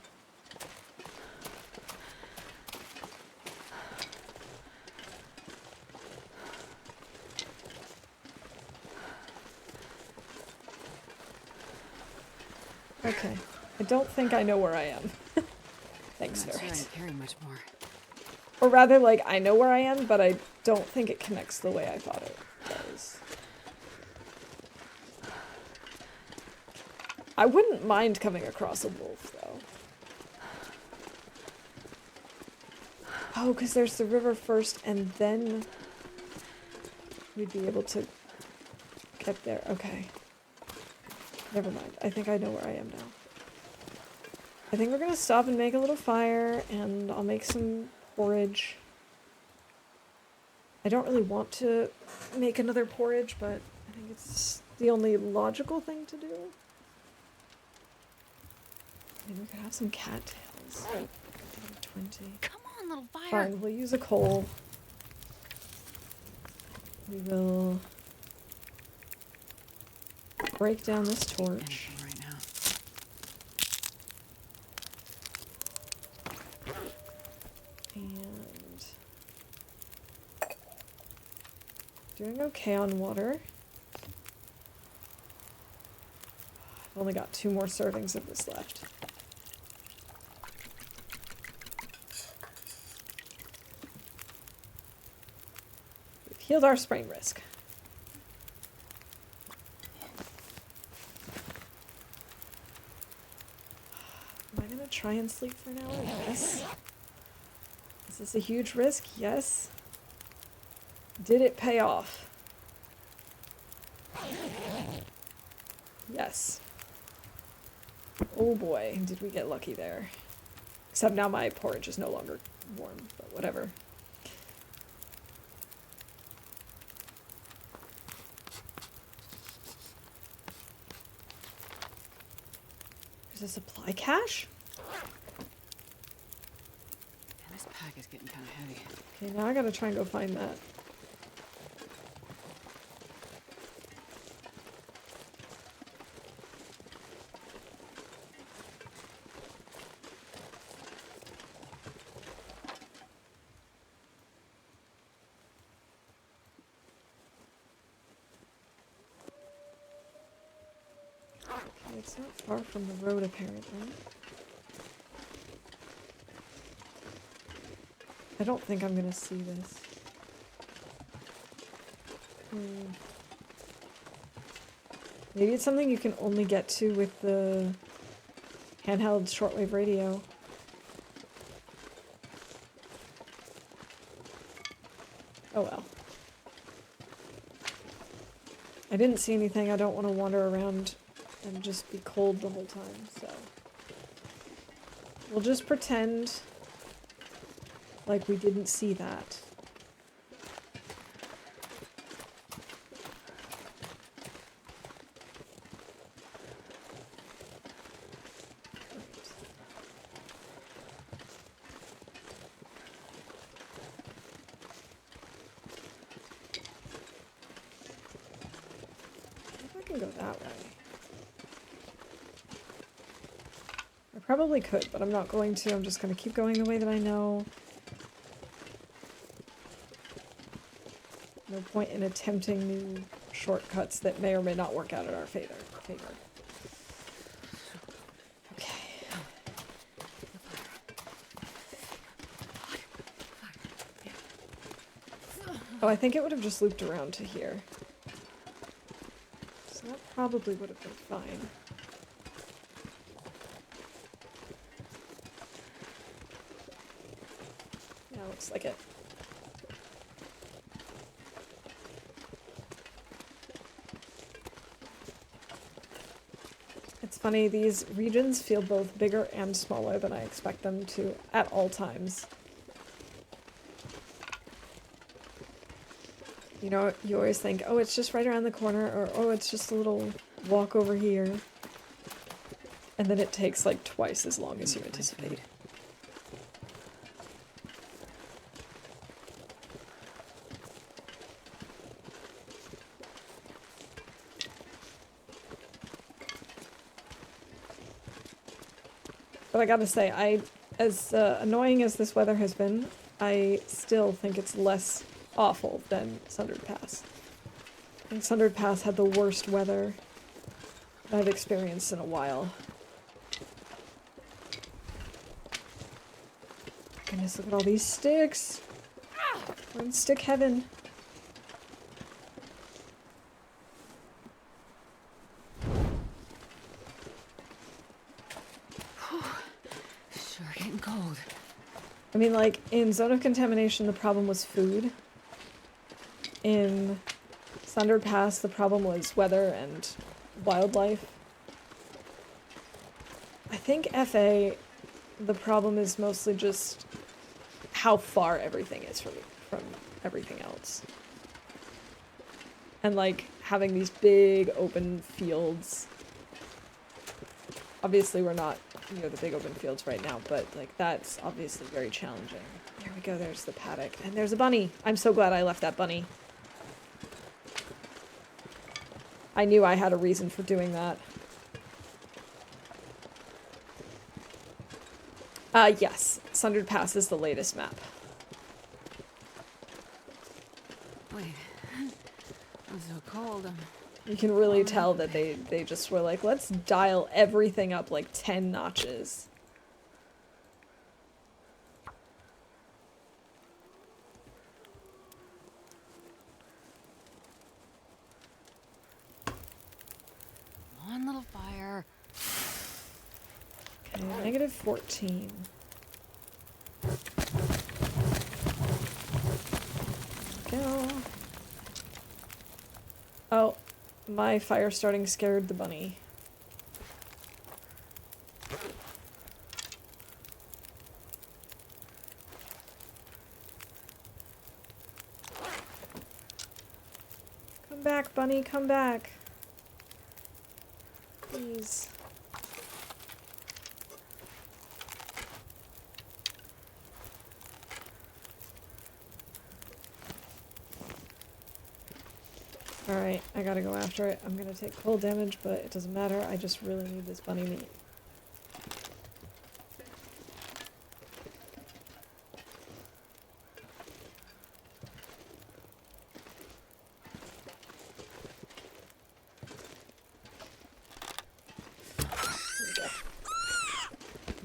Okay. I don't think I know where I am. Thanks, I'm not sure I Ferret. can carry much more. Or rather, like, I know where I am, but I don't think it connects the way I thought it does. I wouldn't mind coming across a wolf, though. Oh, because there's the river first, and then we'd be able to get there. Okay. Never mind. I think I know where I am now. I think we're gonna stop and make a little fire, and I'll make some porridge. I don't really want to make another porridge, but I think it's the only logical thing to do. Maybe we could have some cattails. 20. Come on, little fire. Fine, we'll use a coal. We will break down this torch. Anything right now. Doing okay on water. I've only got 2 more servings of this left. We've healed our sprain risk. Am I gonna try and sleep for an hour? Yes. Is this a huge risk? Yes. Did it pay off? Yes. Oh boy, did we get lucky there. Except now my porridge is no longer warm, but whatever. There's a supply cache? And this pack is getting kind of heavy. Okay, now I gotta try and go find that. Okay, it's not far from the road apparently. I don't think I'm gonna see this. Maybe it's something you can only get to with the handheld shortwave radio. Oh well. I didn't see anything. I don't want to wander around and just be cold the whole time, so we'll just pretend like we didn't see that. I can go that way. I probably could, but I'm not going to. I'm just going to keep going the way that I know. No point in attempting new shortcuts that may or may not work out in our favor. Okay. Oh, I think it would have just looped around to here. So that probably would have been fine. Yeah, looks like it. It's funny, these regions feel both bigger and smaller than I expect them to at all times. You know, you always think, oh, it's just right around the corner, or oh, it's just a little walk over here. And then it takes like twice as long as you anticipate. But I gotta say, as annoying as this weather has been, I still think it's less awful than Sundered Pass. I think Sundered Pass had the worst weather that I've experienced in a while. Goodness, look at all these sticks! We're in stick heaven. Sure getting cold. I mean, like, in Zone of Contamination, the problem was food. In Sundered Pass, the problem was weather and wildlife. I think FA, the problem is mostly just how far everything is from everything else. And, like, having these big open fields. Obviously, we're not near the big open fields right now, but, like, that's obviously very challenging. There we go, there's the paddock. And there's a bunny! I'm so glad I left that bunny. I knew I had a reason for doing that. Yes. Sundered Pass is the latest map. Wait. It's so cold. You can really tell that they just were like, let's dial everything up like 10 notches. One little fire. Okay, -14. Go. Oh, my fire starting scared the bunny. Come back, bunny, come back. Please. Alright, I gotta go after it. I'm gonna take cold damage, but it doesn't matter. I just really need this bunny meat.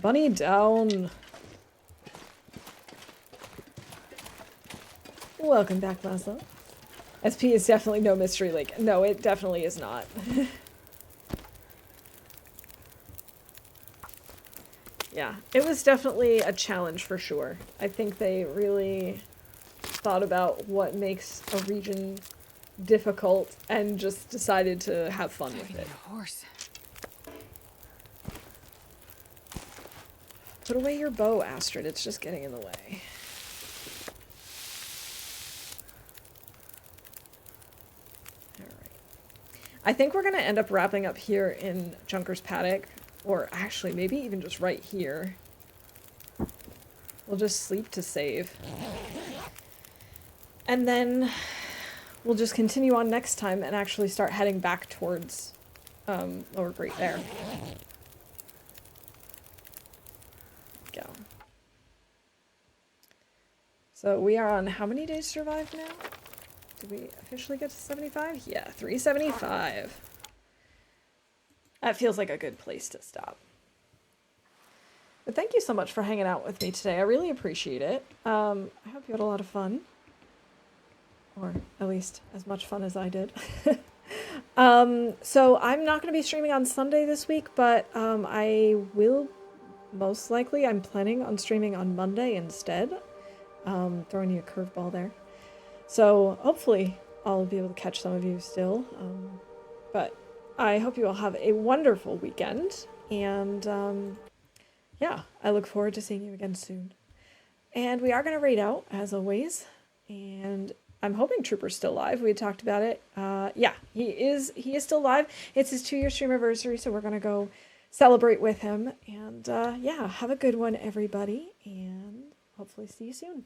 Bunny down. Welcome back, Laszlo. SP is definitely no mystery lake. No, it definitely is not. Yeah, it was definitely a challenge for sure. I think they really thought about what makes a region difficult and just decided to have fun with it. A horse. Put away your bow, Astrid. It's just getting in the way. I think we're going to end up wrapping up here in Junker's Paddock, or actually maybe even just right here. We'll just sleep to save. And then we'll just continue on next time and actually start heading back towards Lower Great Bear. Go. So we are on how many days survived now? Did we officially get to 75? Yeah, 375. That feels like a good place to stop. But thank you so much for hanging out with me today. I really appreciate it. I hope you had a lot of fun. Or at least as much fun as I did. So I'm not going to be streaming on Sunday this week, but I will most likely. I'm planning on streaming on Monday instead. Throwing you a curveball there. So hopefully I'll be able to catch some of you still. But I hope you all have a wonderful weekend. And yeah, I look forward to seeing you again soon. And we are going to raid out, as always. And I'm hoping Trooper's still live. We had talked about it. Yeah, he is still live. It's his 2-year stream anniversary, so we're going to go celebrate with him. And yeah, have a good one, everybody. And hopefully see you soon.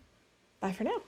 Bye for now.